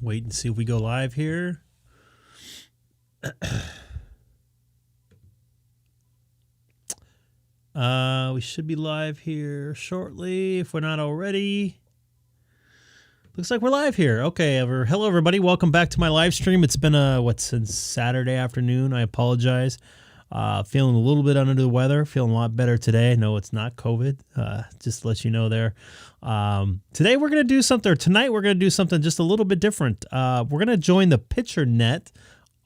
Wait and see if we go live here. We should be live here shortly if we're not already. Looks like we're live here. Okay, hello everybody. Welcome back to my live stream. It's been since Saturday afternoon. I apologize. Feeling a little bit under the weather. Feeling a lot better today. No, it's not COVID. Just to let you know there. Today we're going to do something, or tonight we're going to do something just a little bit different. We're going to join the picture net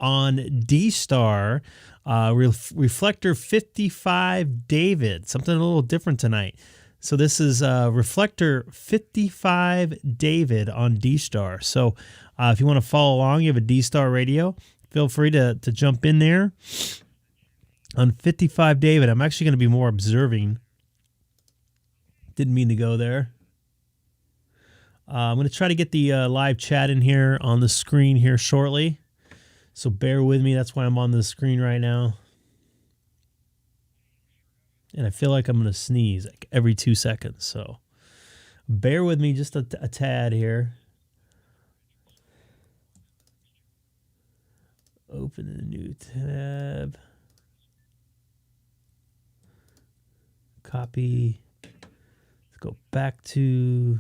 on DStar, reflector 55 David. Something a little different tonight. So this is reflector 55 David on DStar. So if you want to follow along, you have a DStar radio, feel free to jump in there. On 55 David, I'm actually going to be more observing. Didn't mean to go there. I'm going to try to get the live chat in here on the screen here shortly. So bear with me. That's why I'm on the screen right now. And I feel like I'm going to sneeze like every 2 seconds. So bear with me just a tad here. Open a new tab. Copy. Let's go back to...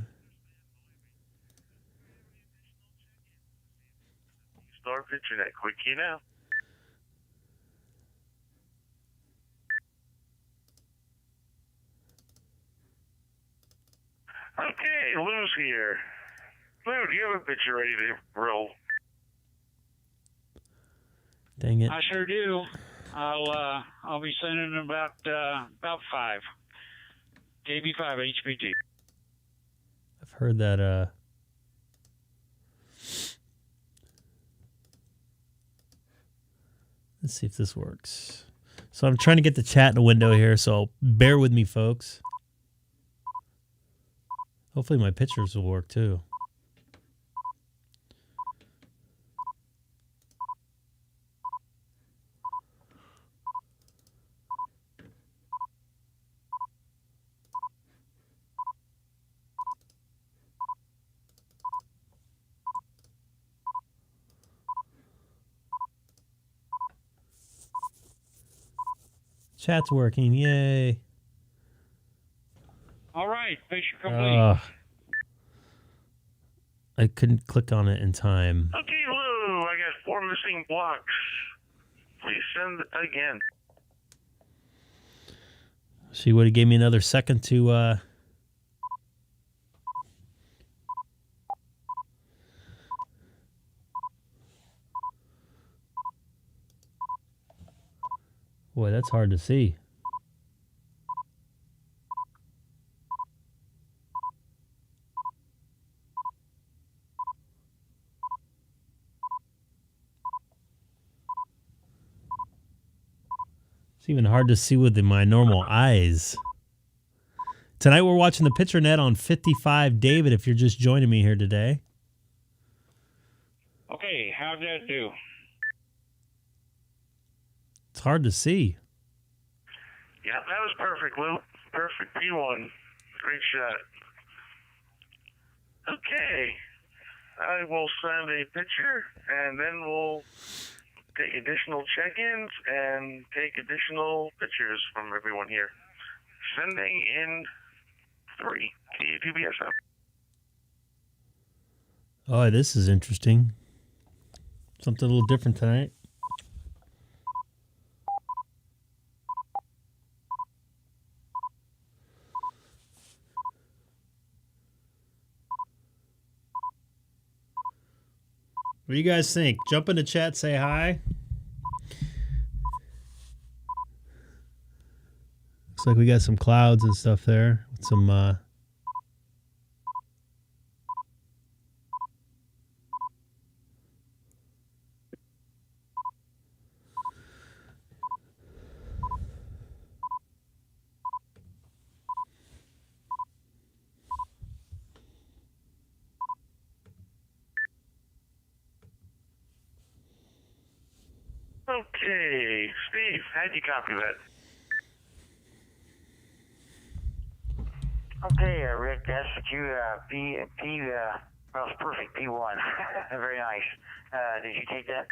Start picture that quick key now. Okay, Lou's here. Lou, do you have a picture ready to roll? Dang it. I sure do. I'll be sending about 5. KB5 HPG. I've heard that let's see if this works. So I'm trying to get the chat in the window here, so bear with me, folks. Hopefully my pictures will work too. Chat's working, yay. All right, picture complete. I couldn't click on it in time. Okay, Lou, I got 4 missing blocks. Please send again. She would have gave me another second to Boy, that's hard to see. It's even hard to see with my normal eyes. Tonight we're watching the picture net on 55 David, if you're just joining me here today. Okay, how'd that do? It's hard to see. Yeah, that was perfect, Lou. Perfect. P1. Great shot. Okay. I will send a picture, and then we'll take additional check-ins and take additional pictures from everyone here. Sending in 3. TBS up. Oh, this is interesting. Something a little different tonight. What do you guys think? Jump in the chat, say hi. Looks like we got some clouds and stuff there. With some Okay, Steve, how'd you copy that? Okay, Rick, that's what you, P, Oh, perfect. P1. Very nice. Did you take that?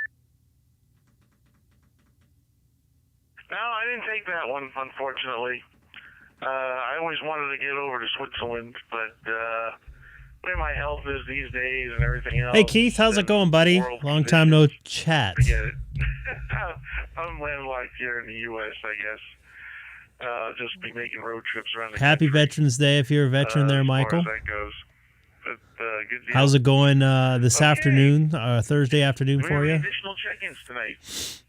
No, I didn't take that one, unfortunately. I always wanted to get over to Switzerland, but the way my health is these days and everything else. Hey, Keith, how's it going, buddy? Long time no chat. Forget it. I'm landlocked here in the U.S., I guess. Just be making road trips around the Happy country. Veterans Day if you're a veteran there, Michael. As far as that goes. But, good deal. How's it going this afternoon, Thursday afternoon for you? Additional check-ins tonight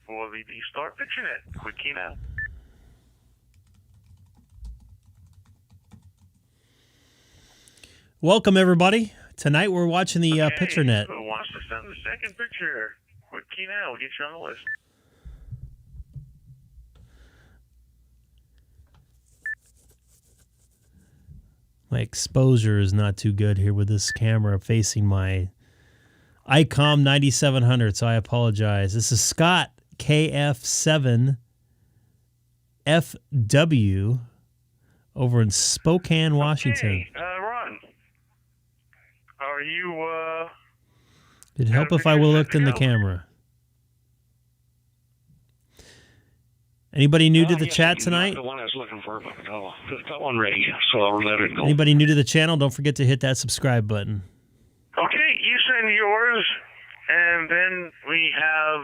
for the DStar PictureNet. Quick key now. Welcome, everybody. Tonight we're watching the PictureNet. Who wants to send the second picture? Quick key now. We'll get you on the list. My exposure is not too good here with this camera facing my Icom 9700, so I apologize. This is Scott KF7FW over in Spokane, Washington. Okay, Ron, are you, It'd help if I looked in the camera. Anybody new to the chat tonight? The one I was looking for, but no, got one ready, so I'll let it go. Anybody new to the channel? Don't forget to hit that subscribe button. Okay, you send yours, and then we have,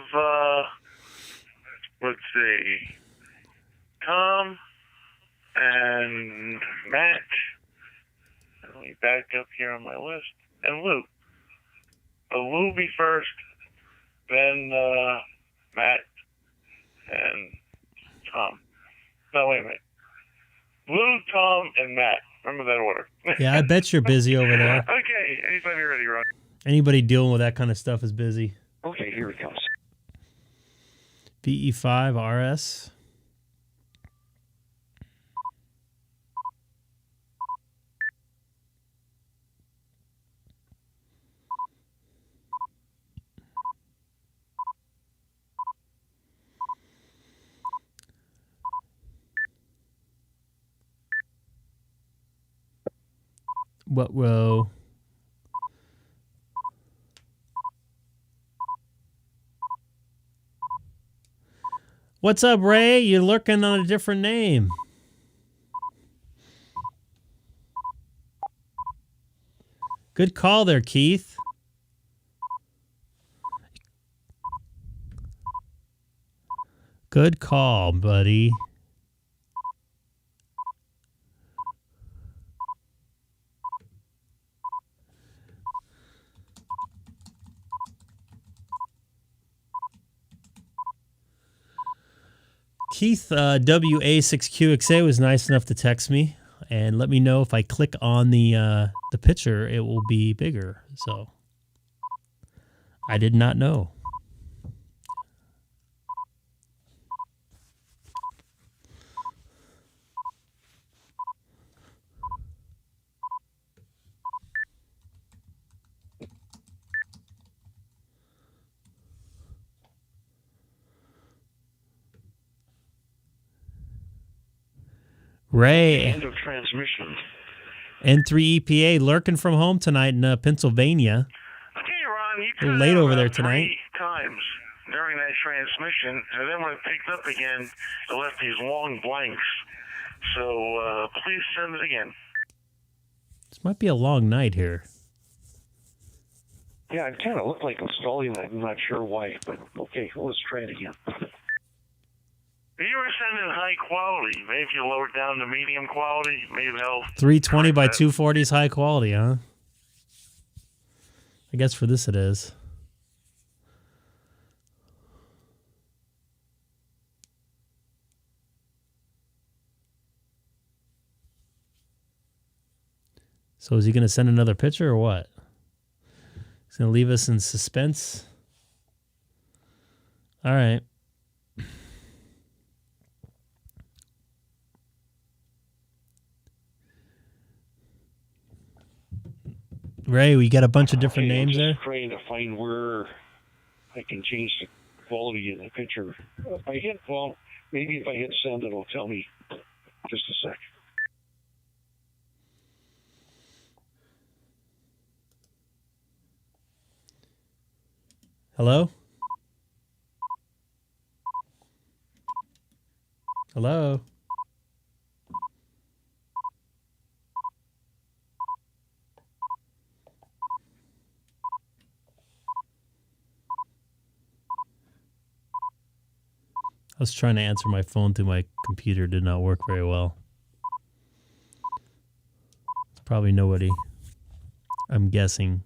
let's see, Tom and Matt. Let me back up here on my list. And Lou. Lou be first, then Matt, and Tom. No, wait a minute. Lou, Tom, and Matt. Remember that order. Yeah, I bet you're busy over there. Okay, anytime you're ready, Ron. Anybody dealing with that kind of stuff is busy. Okay, here it comes. VE5 RS. What row? What's up, Ray? You're lurking on a different name. Good call there, Keith. Good call, buddy. Keith WA6QXA was nice enough to text me and let me know if I click on the picture, it will be bigger. So I did not know. Ray. End of transmission. N3 EPA lurking from home tonight in Pennsylvania. Okay, Ron, you A little late over there tonight. 3 times during that transmission, and then when it picked up again, it left these long blanks. So please send it again. This might be a long night here. Yeah, it kind of looked like I'm stalling. I'm not sure why, but okay, let's try it again. You were sending high quality. Maybe if you lower it down to medium quality, maybe that'll... 320 by 240 is high quality, huh? I guess for this it is. So is he going to send another picture or what? He's going to leave us in suspense? All right. Ray, we got a bunch of different names there. I'm just trying to find where I can change the quality of the picture. If I hit, well, maybe if I hit send, it'll tell me. Just a sec. Hello? Hello? I was trying to answer my phone through my computer. Did not work very well. It's probably nobody. I'm guessing.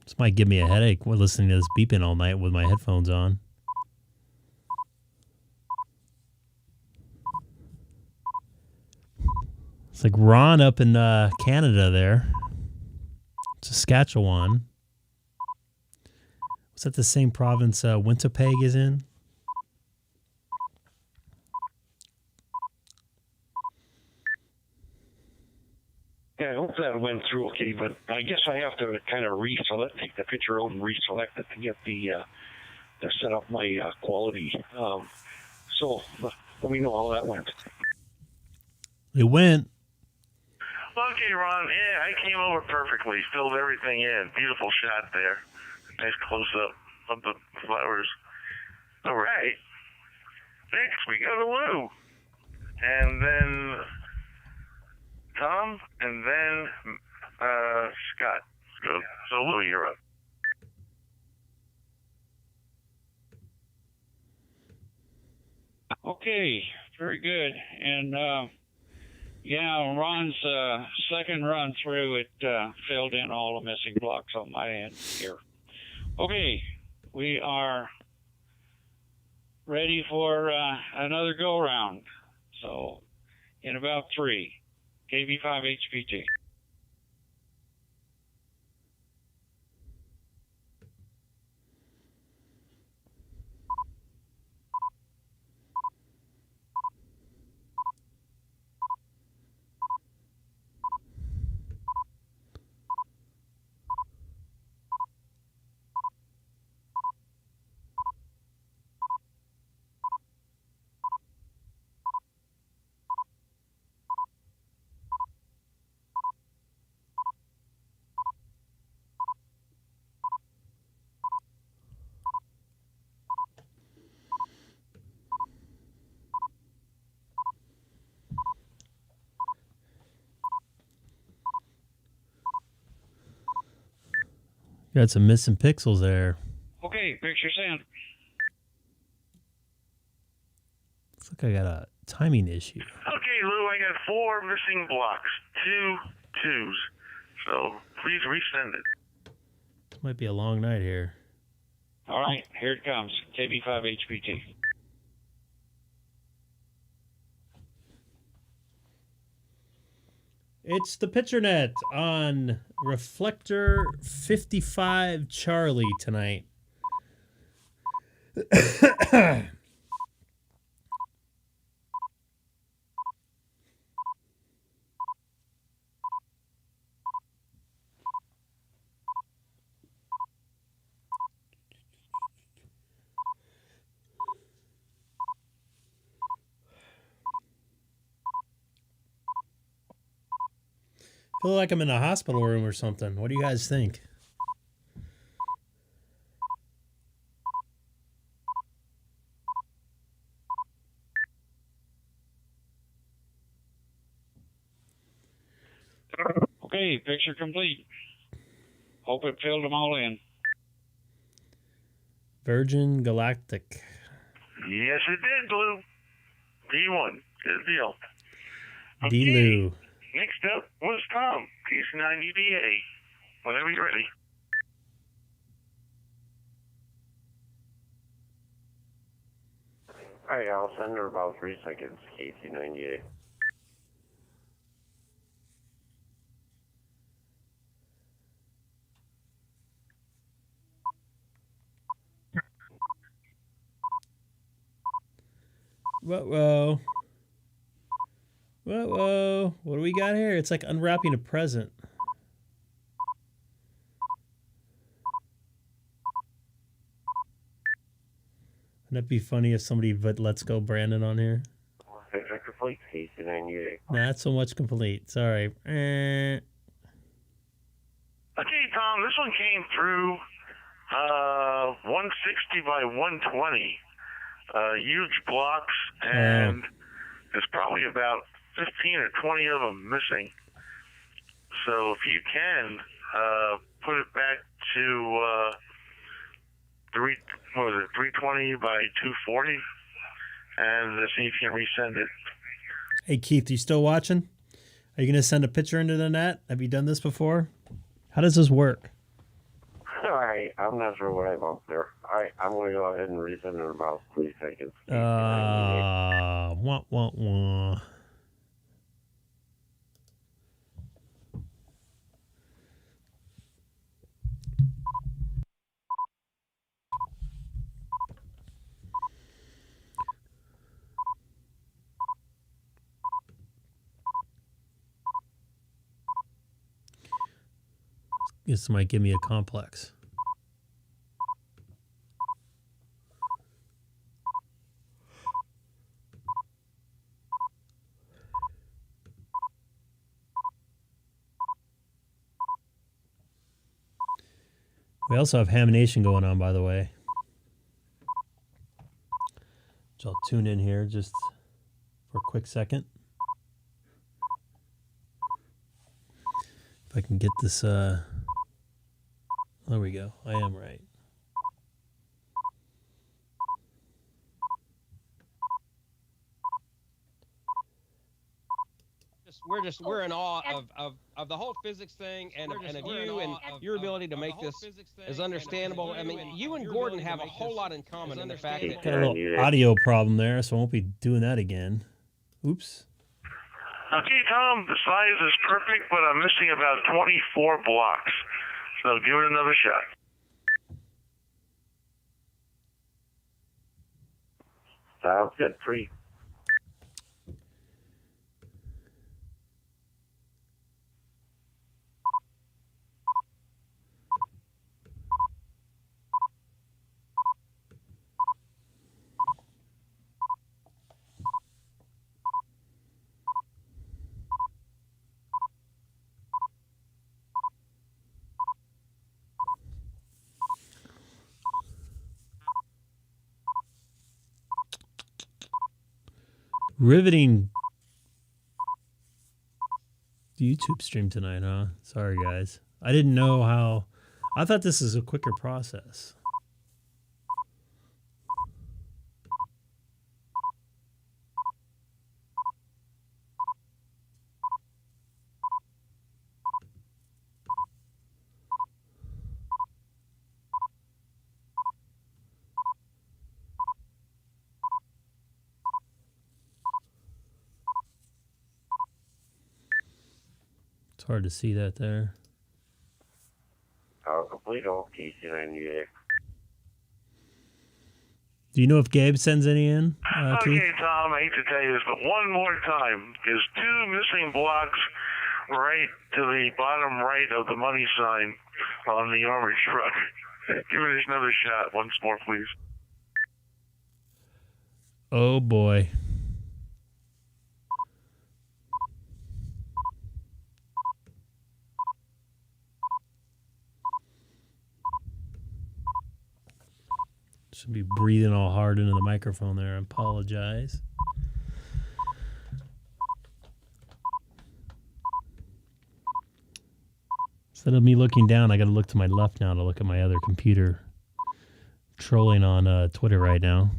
This might give me a headache when listening to this beeping all night with my headphones on. It's like Ron up in Canada there. Saskatchewan. Was that the same province Winnipeg is in? Yeah, I hope that went through okay, but I guess I have to kind of take the picture out and reselect it to get to set up my quality. So let me know how that went. It went. Okay, Ron. Yeah, I came over perfectly. Filled everything in. Beautiful shot there. Nice close-up of the flowers. All right. Next, we go to Lou. And then Tom, and then Scott. So Lou, you're up. Okay, very good. And yeah, Ron's second run through, it filled in all the missing blocks on my end here. Okay, we are ready for another go-round. So, in about 3, KB5HPT. Got some missing pixels there. Okay, picture sent. Looks like I got a timing issue. Okay, Lou, I got 4 missing blocks. 2 twos. So please resend it. This might be a long night here. All right, here it comes. KB5HPT. It's the PitcherNet on Reflector 55 Charlie tonight. Feel like I'm in a hospital room or something. What do you guys think? Okay, picture complete. Hope it filled them all in. Virgin Galactic. Yes, it did, Lou. D1. Good deal. D-Lou. Next up was Tom. K6EGG. Whenever you're ready. Alright, I'll send her about 3 seconds, K6EGG. Whoa. Whoa. What do we got here? It's like unwrapping a present. Wouldn't it be funny if somebody put Let's Go Brandon on here? Complete K6EGG. Not so much complete. Sorry. Okay, Tom, this one came through 160 by 120. Huge blocks, and there's probably about 15 or 20 of them missing. So if you can, put it back to 320 by 240, and see if you can resend it. Hey, Keith, you still watching? Are you going to send a picture into the net? Have you done this before? How does this work? All right, I'm not sure what I'm up there. All right, I'm going to go ahead and resend in about 3 seconds. Wah. This might give me a complex. We also have Hamination going on, by the way. So I'll tune in here just for a quick second. If I can get this, there we go. I am right. We're in awe of the whole physics thing and of you and your ability to make this as understandable. I mean, you and Gordon have a whole lot in common in the fact that Got a little audio problem there, so I won't be doing that again. Oops. Okay, Tom, the size is perfect, but I'm missing about 24 blocks. So give it another shot. Sounds good. 3. Riveting YouTube stream tonight, huh? Sorry, guys. I didn't know how. I thought this is a quicker process. It's hard to see that there. Complete all K6EGG. Do you know if Gabe sends any in? Okay, Keith? Tom, I hate to tell you this, but one more time. There's 2 missing blocks right to the bottom right of the money sign on the armored truck. Give it another shot once more, please. Oh, boy. Should be breathing all hard into the microphone there. I apologize. Instead of me looking down, I got to look to my left now to look at my other computer. Trolling on Twitter right now.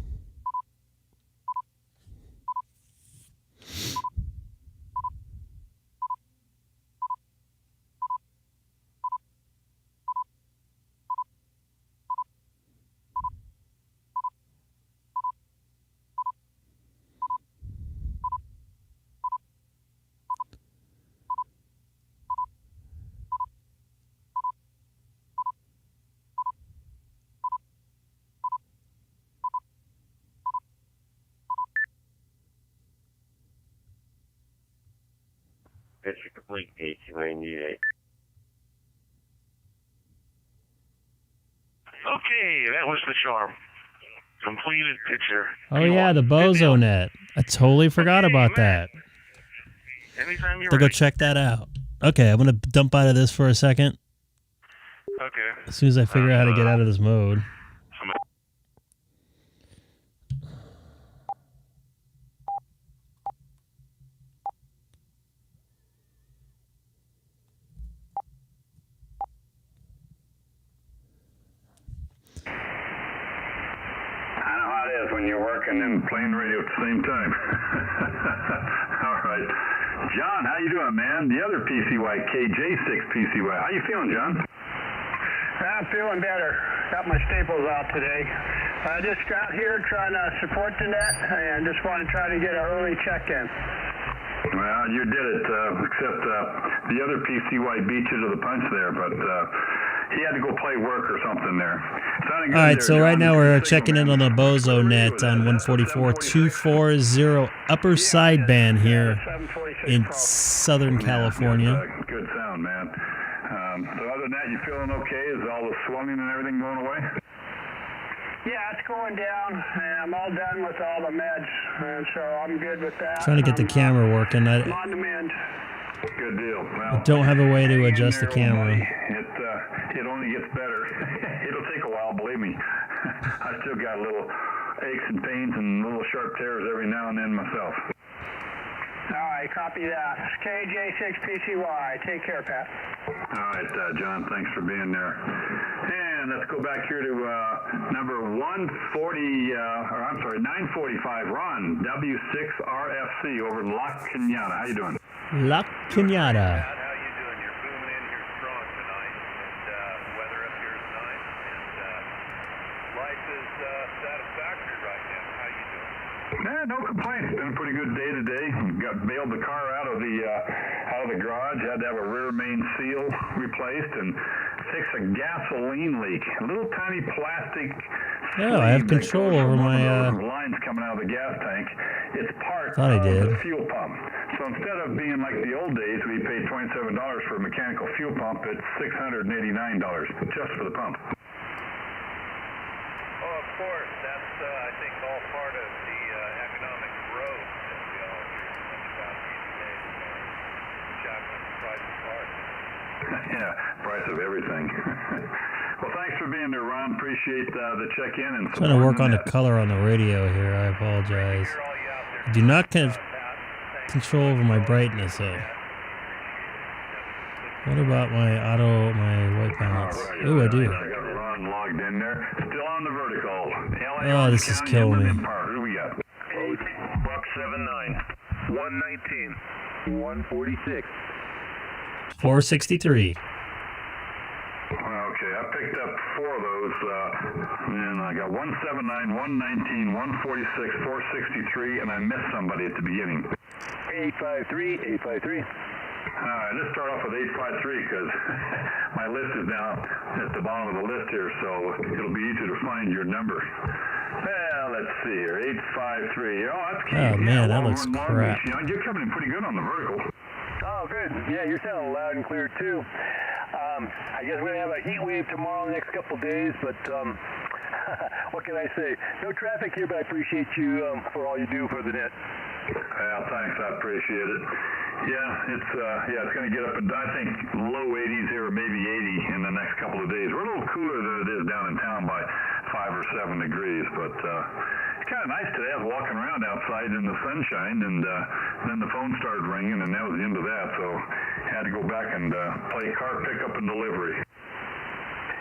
picture complete, K6EGG. Okay, that was the charm. Completed picture. Oh yeah, the bozo net. I totally forgot about that. Anytime you're So go ready. check that out. Okay, I'm gonna dump out of this for a second. Okay. As soon as I figure out how to get out of this mode. When you're working and playing radio at the same time. All right. John, how you doing, man? The other PCY, KJ6PCY. How you feeling, John? I'm feeling better. Got my staples out today. I just got here trying to support the net and just want to try to get an early check-in. Well, you did it, except the other PCY beat you to the punch there, but he had to go play work or something there. All right, so right now we're checking in on the bozo net on 144.240 upper sideband here in Southern California. Good sound, man. So other than that, you feeling okay? Is all the swelling and everything going away? Yeah, it's going down, and I'm all done with all the meds, and so I'm good with that. Trying to get the camera working. I'm on the mend. Good deal. Well, I don't have a way to adjust the camera. It only gets better. It'll take a while, believe me. I still got little aches and pains and little sharp tears every now and then myself. All right, copy that. KJ6PCY. Take care, Pat. All right, John, thanks for being there. And let's go back here to number 945, Ron, W6RFC over in La Cañada. How you doing? La Cañada. How you doing? You're booming in here strong tonight, and the weather up here is nice, and life is satisfactory right now. How you doing? No complaints. It's been a pretty good day today. Bailed the car out of the garage. Had to have a rear main seal replaced and fix a gasoline leak. A little tiny plastic. Oh, I have control over my lines coming out of the gas tank. It's part Thought I of did. the fuel pump. So instead of being like the old days, we paid $27 for a mechanical fuel pump. It's $689 just for the pump. Oh, of course. That's, I think, all part of the economic growth that we all hear so much about these days. Jacqueline, the price of parts. Yeah, price of everything. Well, thanks for being there, Ron. Appreciate the check-in. And trying to work on the color on the radio here. I apologize. I do not have control over my brightness, though. What about my white balance? Oh, I do. I got Ron logged in there. Still on the vertical. Oh, this is killing me. Who do we got? Buck 79, 119, 146. 463. Okay, I picked up 4 of those, and I got 179, 119, 146, 463, and I missed somebody at the beginning. 853, 853. All right, let's start off with 853 because my list is now at the bottom of the list here, so it'll be easier to find your number. Well, let's see here, 853. Oh, that's key. Oh, man, that looks Long crap. Beach. You know, you're coming in pretty good on the vertical. Oh, good. Yeah, you're sounding loud and clear, too. I guess we're going to have a heat wave tomorrow, the next couple of days, but what can I say? No traffic here, but I appreciate you for all you do for the net. Well, thanks. I appreciate it. Yeah, it's going to get up, I think, low 80s here, or maybe 80 in the next couple of days. We're a little cooler than it is down in town by 5 or 7 degrees, but it's kind of nice today. I was walking around outside in the sunshine, and then the phone started ringing, and that was the end of that, so I had to go back and play car pickup and delivery.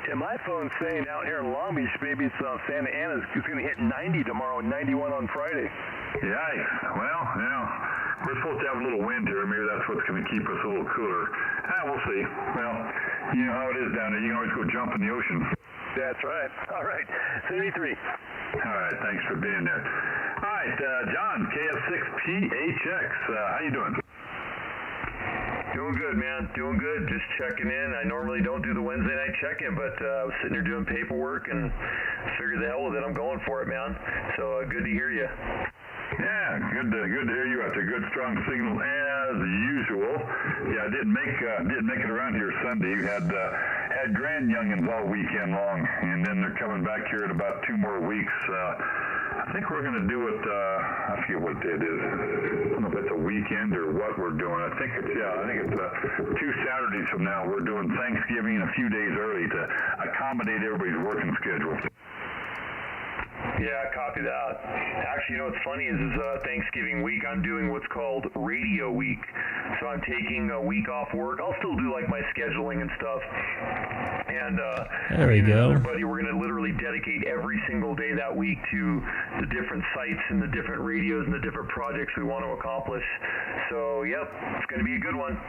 Yeah, my phone's saying out here in Long Beach, maybe it's Santa Ana's, it's going to hit 90 tomorrow and 91 on Friday. Yikes. Well, yeah, we're supposed to have a little wind here. Maybe that's what's going to keep us a little cooler. We'll see. Well, you know how it is down there. You can always go jump in the ocean. That's right. All right. 73. All right. Thanks for being there. All right, John, KS6PHX. How you doing? Doing good, man. Doing good. Just checking in. I normally don't do the Wednesday night check-in, but I was sitting there doing paperwork and figured the hell with it. I'm going for it, man. So good to hear you. Yeah, good to hear you. That's a good, strong signal as usual. Yeah, I didn't make it around here Sunday. You had grand youngins all weekend long, and then they're coming back here in about 2 more weeks. I think we're going to do it. I forget what day it is. I don't know if it's a weekend or what we're doing. I think it's 2 Saturdays from now. We're doing Thanksgiving a few days early to accommodate everybody's working schedule. Yeah, copy that. Actually, you know what's funny is Thanksgiving week, I'm doing what's called radio week. So I'm taking a week off work. I'll still do like my scheduling and stuff. And there we go. Everybody, we're going to literally dedicate every single day that week to the different sites and the different radios and the different projects we want to accomplish. So, yep, it's going to be a good one.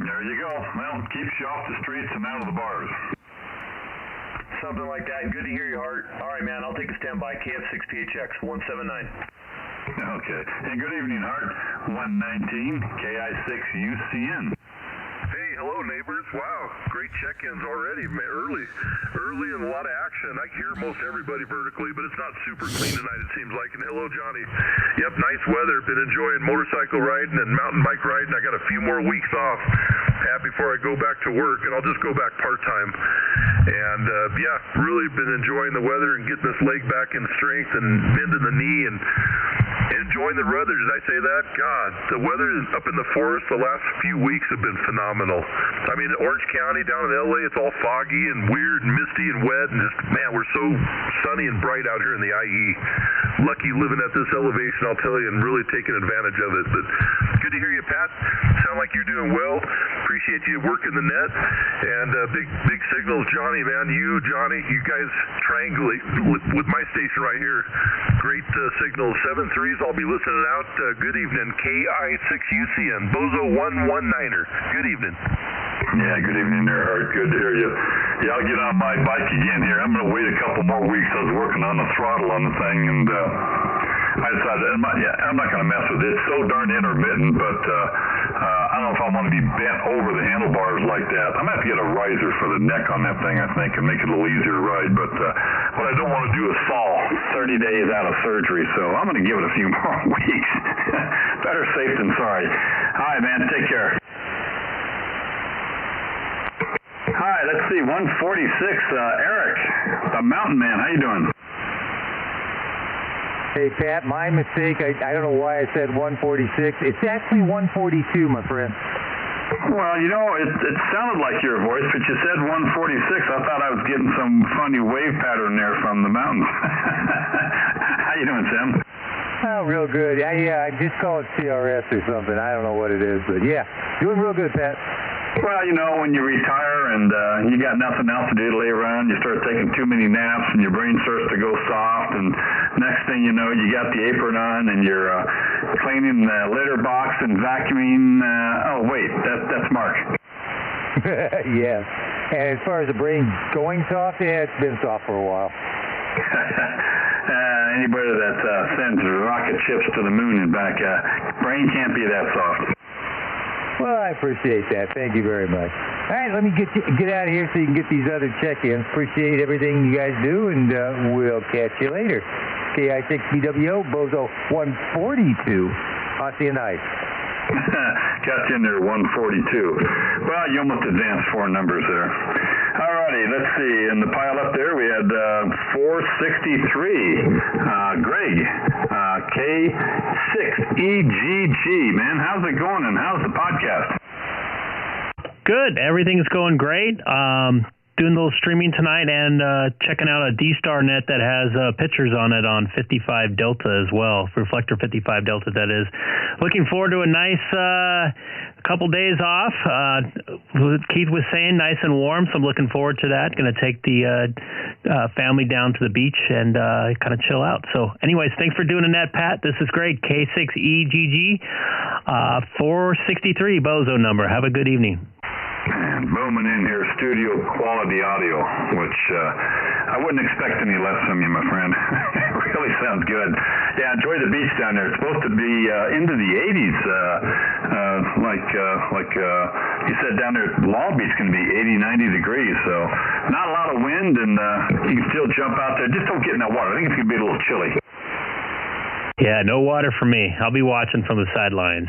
There you go. Well, keeps you off the streets and out of the bars. Something like that. Good to hear you, Hart. All right, man. I'll take a standby. KF6PHX 179. Okay. And good evening, Hart. 119 K6EGG. Hey, hello, neighbors. Wow, great check-ins already. Early and a lot of action. I hear most everybody vertically, but it's not super clean tonight, it seems like. And hello, Johnny. Yep, nice weather. Been enjoying motorcycle riding and mountain bike riding. I got a few more weeks off before I go back to work, and I'll just go back part-time. And, yeah, really been enjoying the weather and getting this leg back in strength and bending the knee and enjoying the weather. Did I say that? God, the weather up in the forest the last few weeks have been phenomenal. I mean, Orange County down in LA, it's all foggy and weird and misty and wet, and just, man, we're so sunny and bright out here in the IE. Lucky living at this elevation, I'll tell you, and really taking advantage of it. But good to hear you, Pat. Sound like you're doing well. Appreciate you working the net. And big signals, Johnny, man. Johnny, you guys triangulate with my station right here. Great signals. 7.3s, I'll be listening out. Good evening. K6EGG. Bozo 119er. Good evening. Yeah, good evening there, Hart. Good to hear you. Yeah, I'll get on my bike again here. I'm going to wait a couple more weeks. I was working on the throttle on the thing, and I decided I'm not going to mess with it. It's so darn intermittent, but I don't know if I want to be bent over the handlebars like that. I'm going to have to get a riser for the neck on that thing, I think, and make it a little easier to ride. But what I don't want to do is fall 30 days out of surgery, so I'm going to give it a few more weeks. Better safe than sorry. All right, man. Take care. Hi, let's see, 146, Eric, the mountain man, how you doing? Hey, Pat, my mistake, I don't know why I said 146. It's actually 142, my friend. Well, you know, it sounded like your voice, but you said 146. I thought I was getting some funny wave pattern there from the mountains. How you doing, Sam? Oh, real good. Yeah, I just call it CRS or something. I don't know what it is, but yeah, doing real good, Pat. Well, you know, when you retire and you got nothing else to do to lay around, you start taking too many naps and your brain starts to go soft, and next thing you know, you got the apron on and you're cleaning the litter box and vacuuming. Oh, wait, that's Mark. Yeah. And as far as the brain going soft, yeah, it's been soft for a while. Anybody that sends rocket ships to the moon and back, brain can't be that soft. Well, I appreciate that. Thank you very much. All right, let me get out of here so you can get these other check-ins. Appreciate everything you guys do, and we'll catch you later. K6BWO, Bozo 142. I'll see you tonight. Got you in there, 142. Well, you almost advanced 4 numbers there. All righty, let's see. In the pile up there, we had 463. Greg, K6EGG. Man, how's it going, and how's the podcast? Good. Everything's going great. Doing a little streaming tonight and checking out a DStar net that has pictures on it on 55 Delta as well, reflector 55 Delta, that is. Looking forward to a nice couple days off. Keith was saying nice and warm, so I'm looking forward to that. Going to take the family down to the beach and kind of chill out. So anyways, thanks for doing the net, Pat. This is great. K6EGG 463 Bozo number. Have a good evening. And booming in here, studio quality audio, which I wouldn't expect any less from you, my friend. It really sounds good. Yeah, enjoy the beach down there. It's supposed to be into the 80s, like you said down there. Long Beach going to be 80, 90 degrees, so not a lot of wind, and you can still jump out there. Just don't get in that water. I think it's going to be a little chilly. Yeah, no water for me. I'll be watching from the sidelines.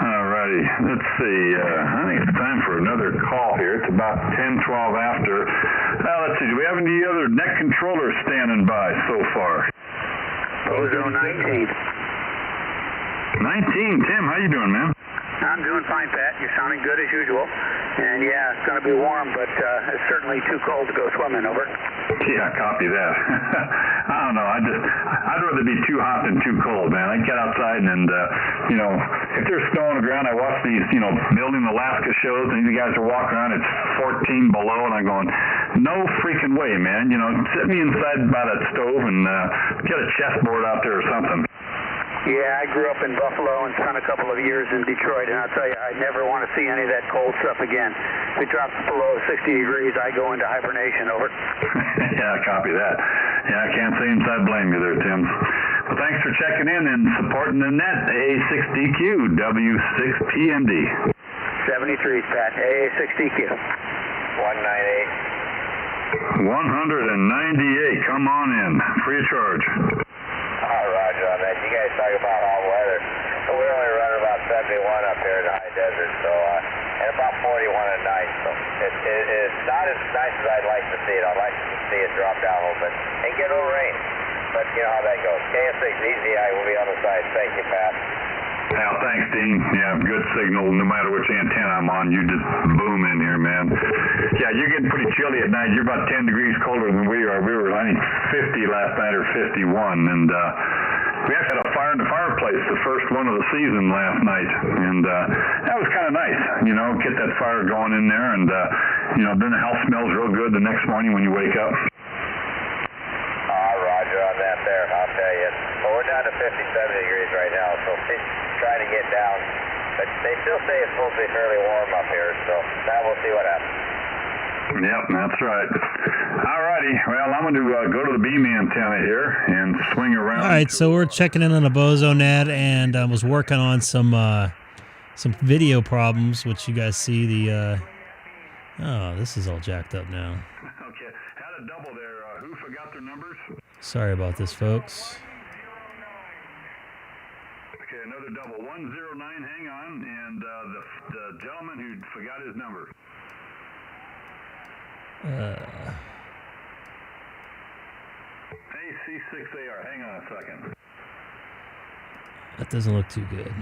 Alrighty, let's see. I think it's time for another call here. It's about 10:12 after. Let's see. Do we have any other net controllers standing by so far? Ozone 19. 19. Tim, how you doing, man? I'm doing fine, Pat. You're sounding good as usual. And yeah, it's going to be warm, but it's certainly too cold to go swimming, over. Yeah, copy that. I don't know. I'd rather be too hot than too cold, man. I get outside and, if there's snow on the ground, I watch these, Building Alaska shows, and these guys are walking around, it's 14 below, and I'm going, no freaking way, man. Sit me inside by that stove and get a chessboard out there or something. Yeah, I grew up in Buffalo and spent a couple of years in Detroit, and I'll tell you, I never want to see any of that cold stuff again. If it drops below 60 degrees, I go into hibernation, over. Yeah, copy that. Yeah, I can't say inside blame you there, Tim. Well, thanks for checking in and supporting the net, AA6DQ, W6PMD. 73, Pat, AA6DQ. 198. 198, come on in, free of charge. Roger on that. You guys talk about all weather. So we're only running about 71 up here in the high desert, so and about 41 at night. So it's not as nice as I'd like to see it. I'd like to see it drop down a little bit and get a little rain. But you know how that goes. K6EGG will be on the side. Thank you, Pat. Yeah, thanks, Dean. Yeah, good signal. No matter which antenna I'm on, you just boom in here, man. Yeah, you're getting pretty chilly at night. You're about 10 degrees colder than we are. We were, I think, 50 last night or 51, and we actually had a fire in the fireplace, the first one of the season last night, and that was kind of nice, get that fire going in there, and, then the house smells real good the next morning when you wake up. Roger on that there, I'll tell you. Well, we're down to 57 degrees right now, so trying to get down, but they still say it's supposed to be fairly warm up here, so now we'll see what happens. Yep, that's right. All righty. Well, I'm going to go to the beam antenna here and swing around. All right, so we're checking in on a BozoNet, and I was working on some video problems, which you guys see the. Oh, this is all jacked up now. Okay, had a double there. Who forgot their numbers? Sorry about this, folks. Okay, another double. 109. Hang on, and the gentleman who forgot his number. Hey, C6AR, hang on a second. That doesn't look too good.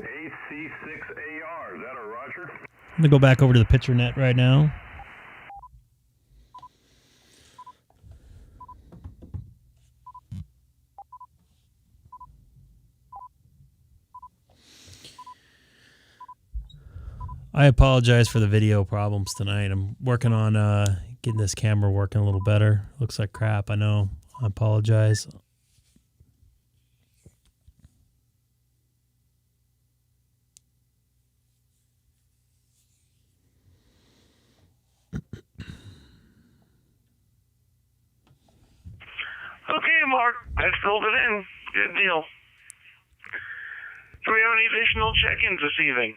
AC6AR, is that a Roger? I'm going to go back over to the picture net right now. I apologize for the video problems tonight. I'm working on getting this camera working a little better. Looks like crap, I know. I apologize. Okay, Mark, I filled it in. Good deal. Do we have any additional check-ins this evening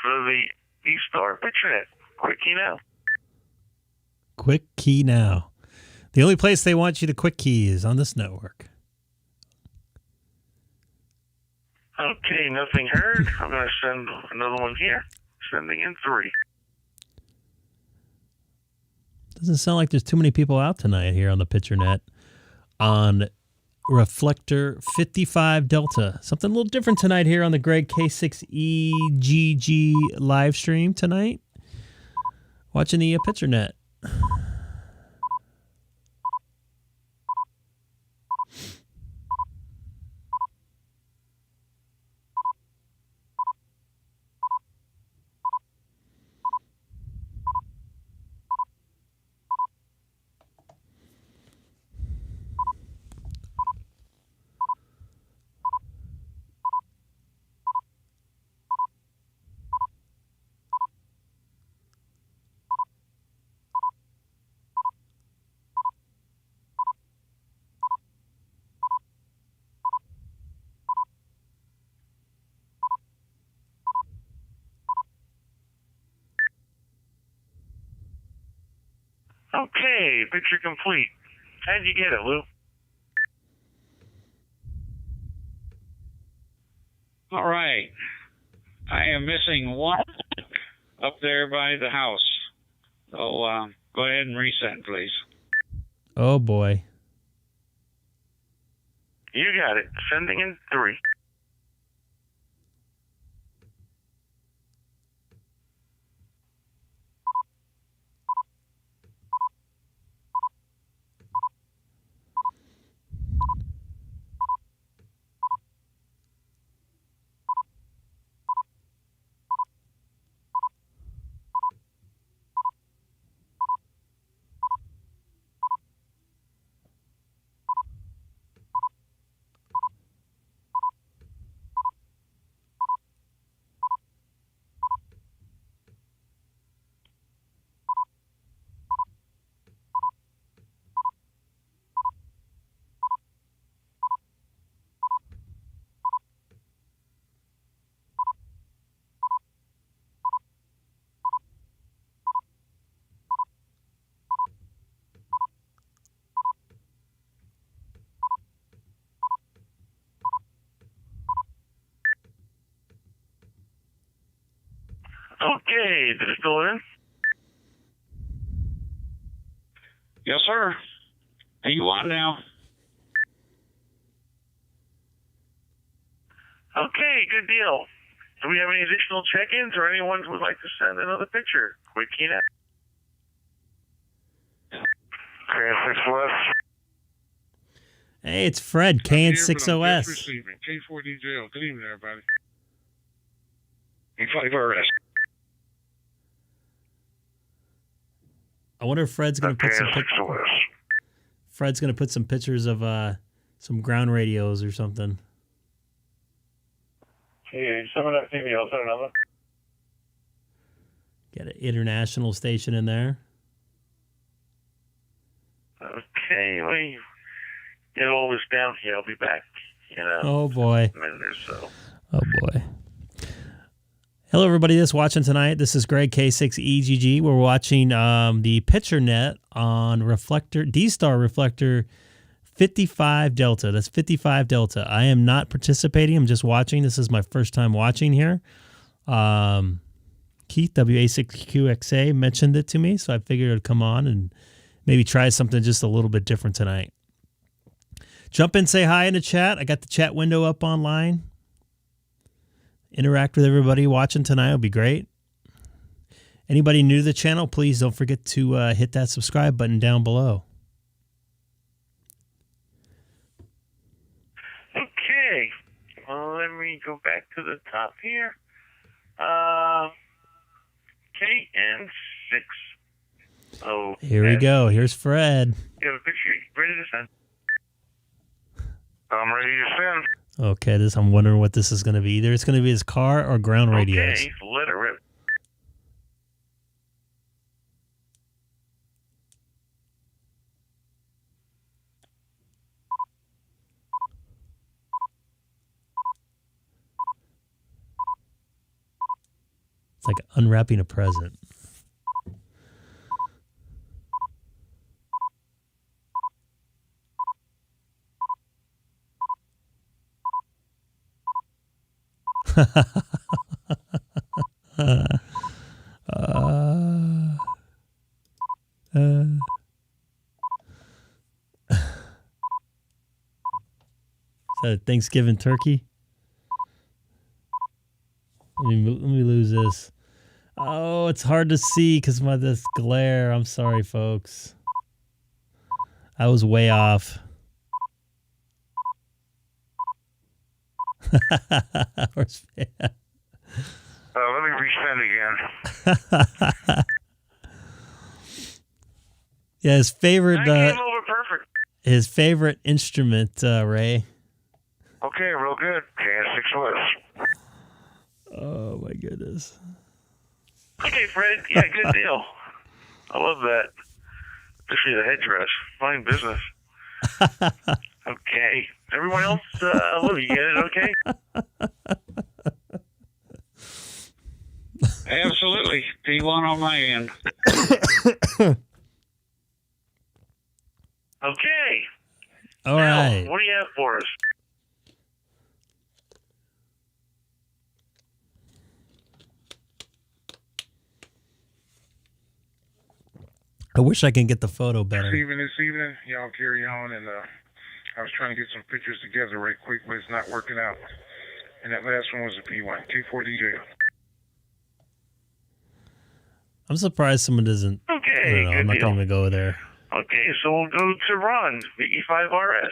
for the DStar picture net? Quick key now. Quick key now. The only place they want you to quick key is on this network. Okay, nothing heard. I'm going to send another one here. Sending in 3. Doesn't sound like there's too many people out tonight here on the picture net on Reflector 55 Delta. Something a little different tonight here on the Greg K6EGG live stream tonight. Watching the picture net. Okay, picture complete. How'd you get it, Lou? All right. I am missing one up there by the house. So go ahead and reset, please. Oh, boy. You got it. Sending in 3. Okay, is it still in? Yes, sir. How you want now? Okay, good deal. Do we have any additional check-ins or anyone who would like to send another picture? Quick key now. K6 West. Hey, it's Fred, KN6OS. K4DJO. Good evening, everybody. E5RS. I wonder if Fred's going to put some Fred's going to put some pictures of some ground radios or something. Hey, some of that TV, I'll send another. Get an international station in there. Okay, let me get all this down here. I'll be back in Oh, boy. a minute or so. Oh, boy. Hello, everybody that's watching tonight. This is Greg, K6EGG. We're watching the picture net on reflector, DStar reflector 55 Delta. That's 55 Delta. I am not participating. I'm just watching. This is my first time watching here. Keith, WA6QXA, mentioned it to me, so I figured it would come on and maybe try something just a little bit different tonight. Jump in, say hi in the chat. I got the chat window up online. Interact with everybody watching tonight. It'll be great. Anybody new to the channel, please don't forget to hit that subscribe button down below. Okay. Well, let me go back to the top here. KN6. Here we go. Here's Fred. You have a picture ready to send. I'm ready to send. Okay, I'm wondering what this is going to be. Either it's going to be his car or ground radios. Okay, let it rip. It's like unwrapping a present. Is that a Thanksgiving turkey? Let me lose this. Oh, it's hard to see because of this glare. I'm sorry, folks. I was way off. Let me resend again. Yeah, his favorite. Perfect. His favorite instrument, Ray. Okay, real good. KN6 West. Oh my goodness. Okay, Fred. Yeah, good deal. I love that. Especially the headdress. Fine business. Okay. Everyone else, Lou, you get it okay? Absolutely. P1 on my end. Okay. All Now, right. what do you have for us? I wish I could get the photo better. This evening, y'all carry on, and I was trying to get some pictures together right quick, but it's not working out. And that last one was a P1, K4DJ. I'm surprised someone doesn't. Okay, I don't know. I'm not going to even go there. Okay, so we'll go to Ron, VE5RS.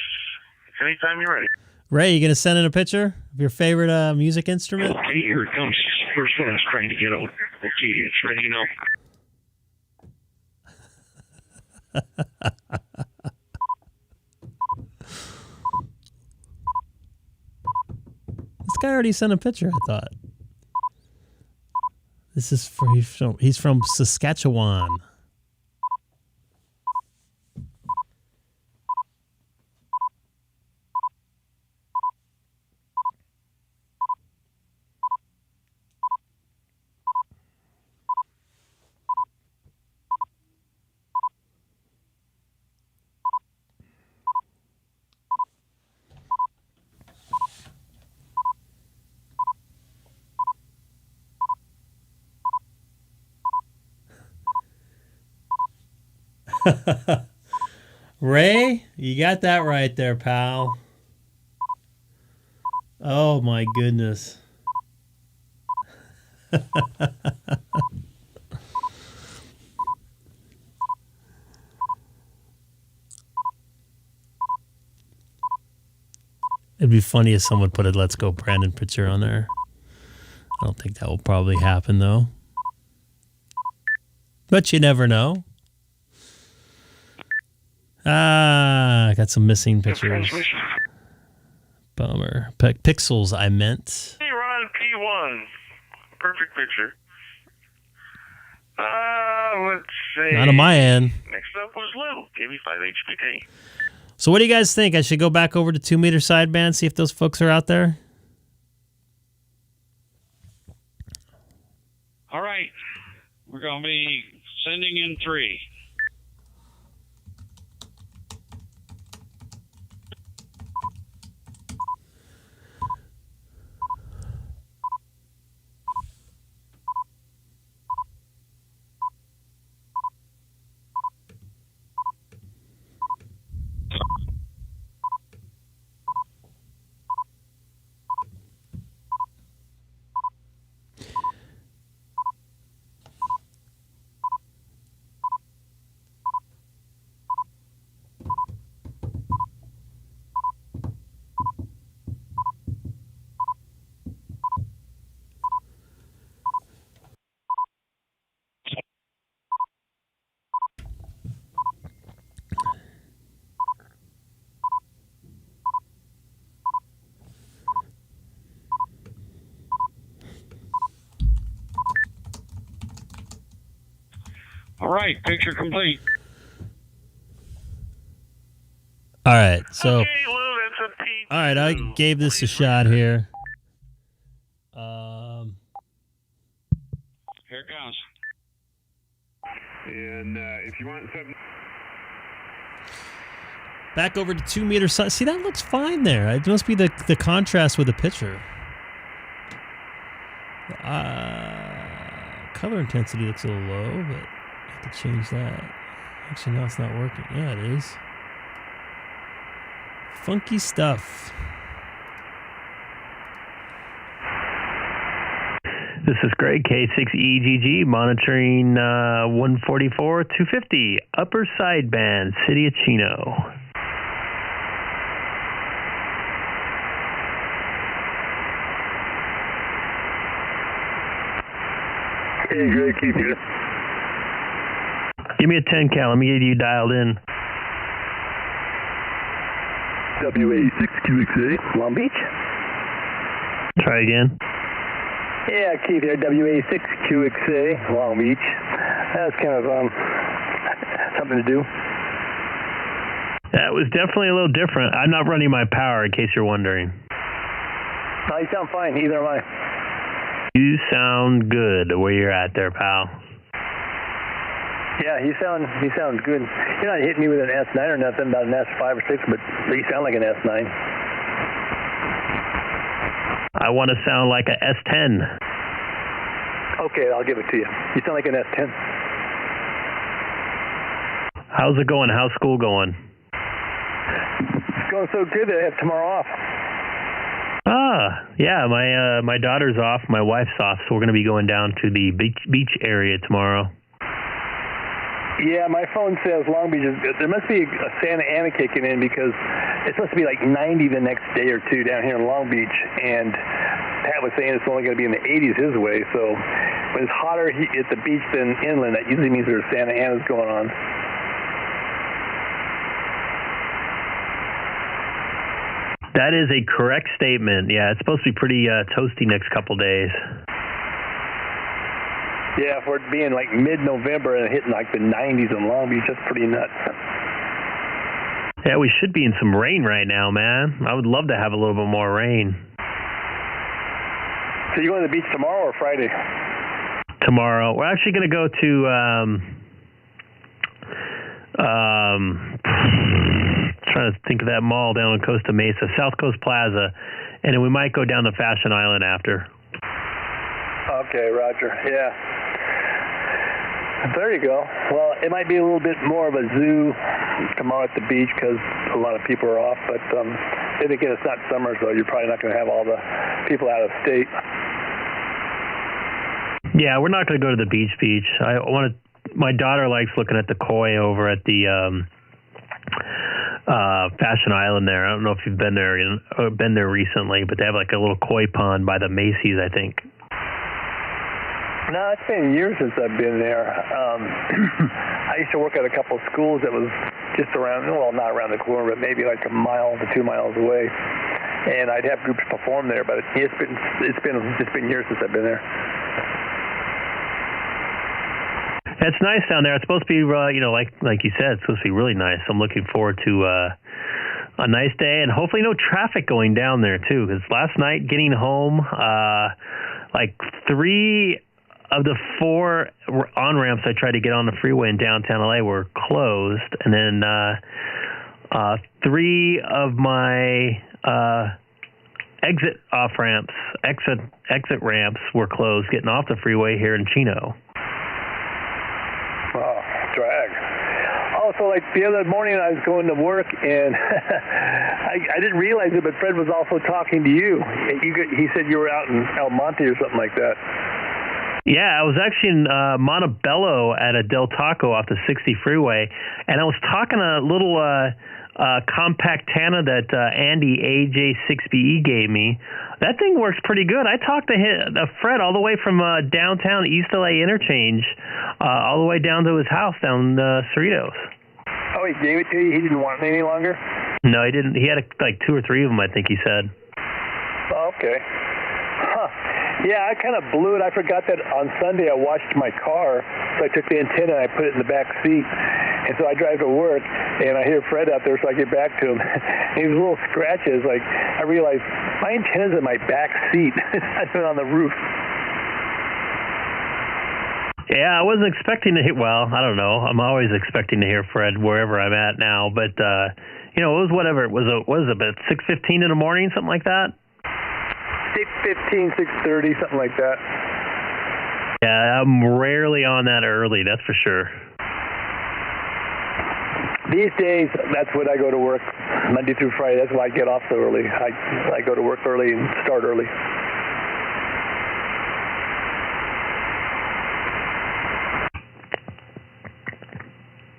Anytime you're ready. Ray, you going to send in a picture of your favorite music instrument? Okay, here it comes. First one I was trying to get out. Okay, it's ready now. This guy already sent a picture, I thought. This is he's from Saskatchewan. Ray, you got that right there, pal. Oh my goodness. It'd be funny if someone put a Let's Go Brandon picture on there. I don't think that will probably happen though. But you never know. I got some missing pictures. Bummer. Pixels, I meant. Hey, Ron, P1. Perfect picture. Let's see. Not on my end. Next up was Lou, KB5HPK. So what do you guys think? I should go back over to 2 meter sideband, see if those folks are out there? All right. We're going to be sending in 3. All right, picture complete. All right, so. Okay, Lou, that's a P2. All right, I gave this a shot here. Here it goes. And if you want something... Back over to 2 meter side. See, that looks fine there. It must be the contrast with the picture. Color intensity looks a little low, but I have to change that. Actually, no, it's not working. Yeah, it is. Funky stuff. This is Greg, K6EGG, monitoring 144-250, upper sideband, City of Chino. Hey, Greg, keep it. Give me a 10 cal. Let me get you dialed in. WA6QXA, Long Beach. Try again. Yeah, Keith here, WA6QXA, Long Beach. That's kind of something to do. That was definitely a little different. I'm not running my power, in case you're wondering. Oh, you sound fine. Either am I. You sound good where you're at there, pal. Yeah, you sound good. You're not hitting me with an S9 or nothing, about an S5 or 6, but you sound like an S9. I want to sound like a S10. Okay, I'll give it to you. You sound like an S10. How's it going? How's school going? It's going so good that I have tomorrow off. Yeah, my daughter's off, my wife's off, so we're going to be going down to the beach area tomorrow. Yeah, my phone says Long Beach. There must be a Santa Ana kicking in because it's supposed to be like 90 the next day or two down here in Long Beach, and Pat was saying it's only going to be in the 80s his way. So when it's hotter at the beach than inland, that usually means there's Santa Ana's going on. That is a correct statement. Yeah, it's supposed to be pretty toasty next couple days. Yeah, for it being like mid-November and hitting like the 90s in Long Beach, that's pretty nuts. Yeah, we should be in some rain right now, man. I would love to have a little bit more rain. So you going to the beach tomorrow or Friday? Tomorrow. We're actually going to go to, trying to think of that mall down on Costa Mesa, South Coast Plaza, and then we might go down to Fashion Island after. Okay, Roger. Yeah. There you go. Well, it might be a little bit more of a zoo tomorrow at the beach because a lot of people are off, but then again, it's not summer, so you're probably not going to have all the people out of state. Yeah, we're not going to go to the beach. My daughter likes looking at the koi over at the Fashion Island there. I don't know if you've been there recently, but they have like a little koi pond by the Macy's, I think. No, it's been years since I've been there. I used to work at a couple of schools that was just around, well, not around the corner, but maybe like a mile to 2 miles away. And I'd have groups perform there, but it's been years since I've been there. It's nice down there. It's supposed to be, like you said, it's supposed to be really nice. I'm looking forward to a nice day and hopefully no traffic going down there too. Because last night getting home, like 3 of the 4 on-ramps I tried to get on the freeway in downtown LA were closed, and then 3 of my exit ramps were closed getting off the freeway here in Chino. Oh, drag. Also, like the other morning I was going to work, and I didn't realize it, but Fred was also talking to you. He said you were out in El Monte or something like that. Yeah, I was actually in Montebello at a Del Taco off the 60 freeway, and I was talking a little compact Tana that Andy AJ6BE gave me. That thing works pretty good. I talked to Fred all the way from downtown East LA Interchange all the way down to his house down Cerritos. Oh, he gave it to you? He didn't want it any longer? No, he didn't. He had like 2 or 3 of them, I think he said. Oh, okay. Huh. Yeah, I kind of blew it. I forgot that on Sunday I washed my car, so I took the antenna and I put it in the back seat. And so I drive to work, and I hear Fred out there, so I get back to him. And he was little scratches. Like, I realized my antenna's in my back seat. I've been on the roof. Yeah, I wasn't expecting to hear, well, I don't know. I'm always expecting to hear Fred wherever I'm at now. But, it was whatever. It was about 6:15 in the morning, something like that? 6:15, 6:30, something like that. Yeah, I'm rarely on that early, that's for sure. These days, that's when I go to work, Monday through Friday. That's why I get off so early. I go to work early and start early.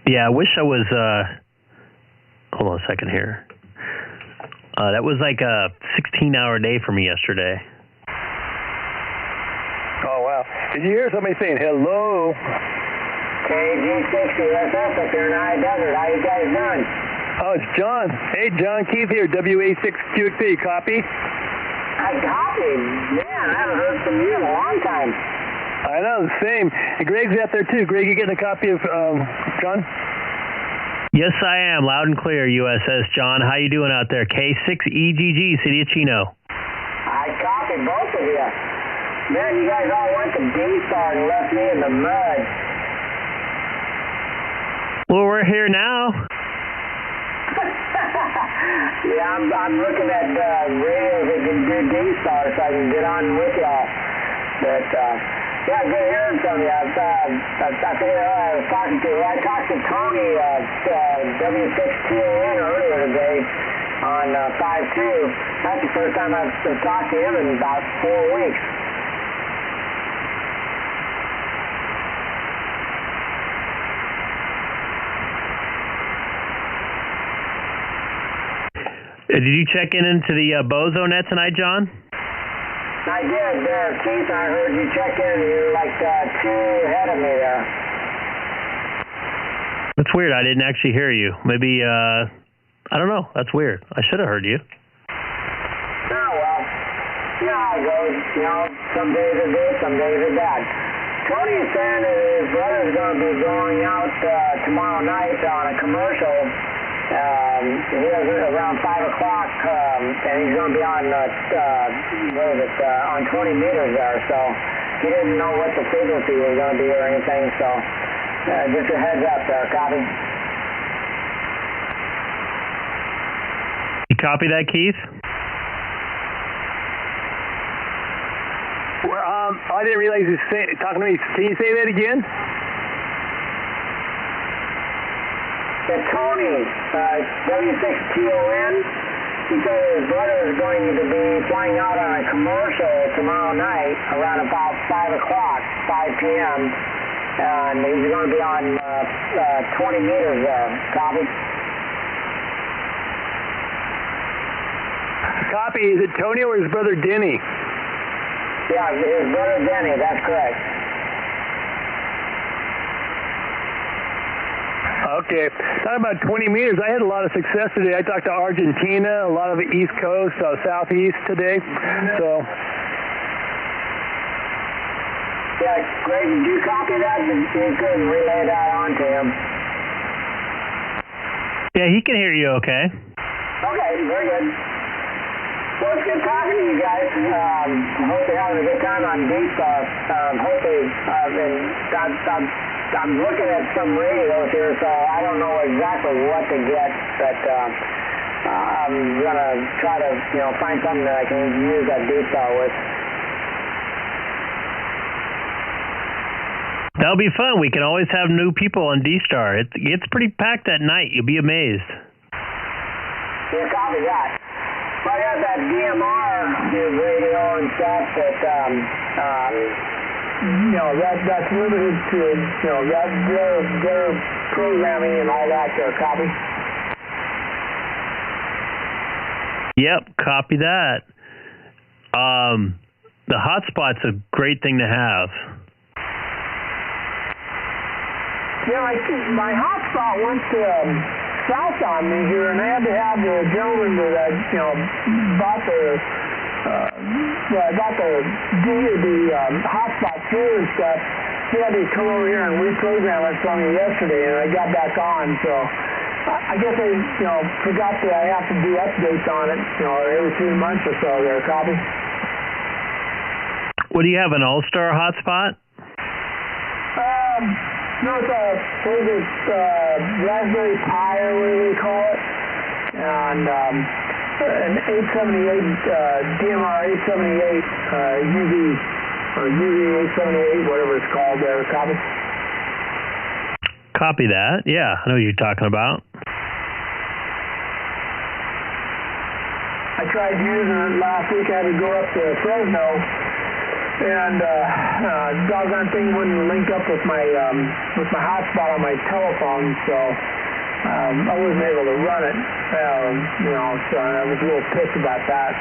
Yeah, I wish I was, hold on a second here. That was like a 16-hour day for me yesterday. Oh, wow. Did you hear somebody saying hello? K6EGG up here in High Desert. How you guys doing? Oh, it's John. Hey, John Keith here, WA6QXP. Copy? I copy. Man, I haven't heard from you in a long time. I know, the same. And Greg's out there, too. Greg, you getting a copy of John? Yes, I am. Loud and clear, USS John. How you doing out there? K6EGG, City of Chino. I copy both of you. Man, you guys all went to DStar and left me in the mud. Well, we're here now. Yeah, I'm looking at radios that can do DStar so I can get on with y'all. But, yeah, good hearing from you. I was talking to, I talked to Tony at W6TON earlier today on 5-2. That's the first time I've talked to him in about 4 weeks. Did you check into the Bozo net tonight, John? I did there, Keith. I heard you check in. You're like 2 ahead of me there. That's weird. I didn't actually hear you. Maybe, I don't know. That's weird. I should have heard you. Oh, well, you know how it goes. You know, some days are good, some days are bad. Tony is saying that his brother's going to be going out tomorrow night on a commercial. He has it around 5 o'clock, and he's going to be on, on 20 meters there, so he didn't know what the frequency was going to be or anything, so just a heads up there, copy? You copy that, Keith? Well, I didn't realize you were talking to me. Can you say that again? Tony, W6TON, he said his brother is going to be flying out on a commercial tomorrow night around about 5 o'clock, 5 p.m., and he's going to be on 20 meters there. Copy? Copy. Is it Tony or his brother Denny? Yeah, his brother Denny, that's correct. Okay. Talking about 20 meters, I had a lot of success today. I talked to Argentina, a lot of the East Coast, Southeast today. So. Yeah, Greg, did you copy that? You couldn't relay that on to him. Yeah, he can hear you okay. Okay, very good. Well, it's good talking to you guys. Hope you're having a good time on DStar. Hopefully, I'm looking at some radios here, so I don't know exactly what to get, but I'm going to try to, find something that I can use that DStar with. That'll be fun. We can always have new people on DStar. It gets pretty packed at night. You'll be amazed. Yeah, copy that. I have that DMR radio and stuff that, that's limited to, their programming and all that there. Copy? Yep, copy that. The hotspot's a great thing to have. Yeah, my hotspot went south on me here, and I had to have the gentleman that bought the hotspot through and stuff. He had to come over here and reprogram it for me yesterday, and I got back on. So I guess I forgot that I have to do updates on it, every 3 months or so. There, copy. What do you have, an all-star hotspot? No, it's a Raspberry Pi, or whatever they call it, and an 878, DMR 878, UV, or UV 878, whatever it's called there. Copy? Copy that. Yeah, I know what you're talking about. I tried using it last week. I had to go up to Fresno, and doggone thing wouldn't link up with my hotspot on my telephone, so I wasn't able to run it. So I was a little pissed about that.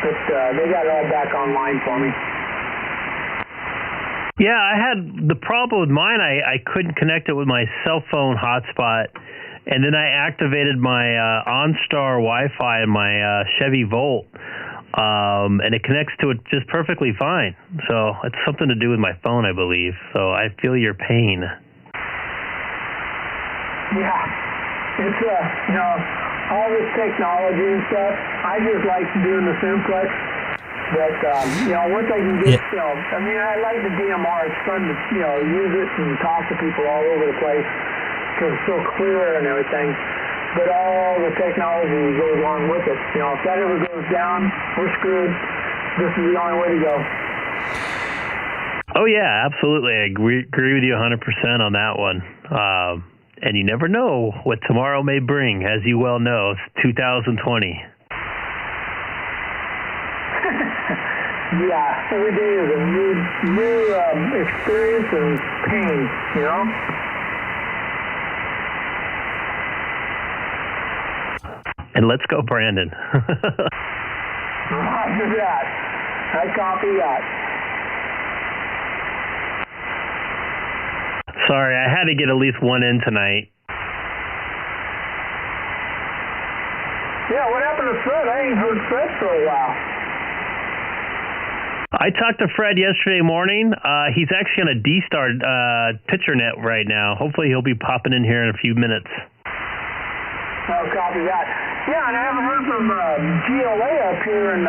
But they got it all back online for me. Yeah, I had the problem with mine. I couldn't connect it with my cell phone hotspot, and then I activated my OnStar Wi-Fi in my Chevy Volt. And it connects to it just perfectly fine. So it's something to do with my phone, I believe. So I feel your pain. Yeah, it's all this technology and stuff. I just like doing the simplex. But once I can get, I like the DMR. It's fun to use it and talk to people all over the place. because it's so clear and everything, but all the technology goes along with it. You know, if that ever goes down, we're screwed. This is the only way to go. Oh, yeah, absolutely. I agree with you 100% on that one. And you never know what tomorrow may bring, as you well know. It's 2020. Yeah, every day is a new experience and pain, you know? And let's go, Brandon. Roger that. I copy that. Sorry, I had to get at least one in tonight. Yeah, what happened to Fred? I ain't heard Fred for a while. I talked to Fred yesterday morning. He's actually on a DStar picture net right now. Hopefully he'll be popping in here in a few minutes. I'll copy that. Yeah, and I haven't heard from GLA up here in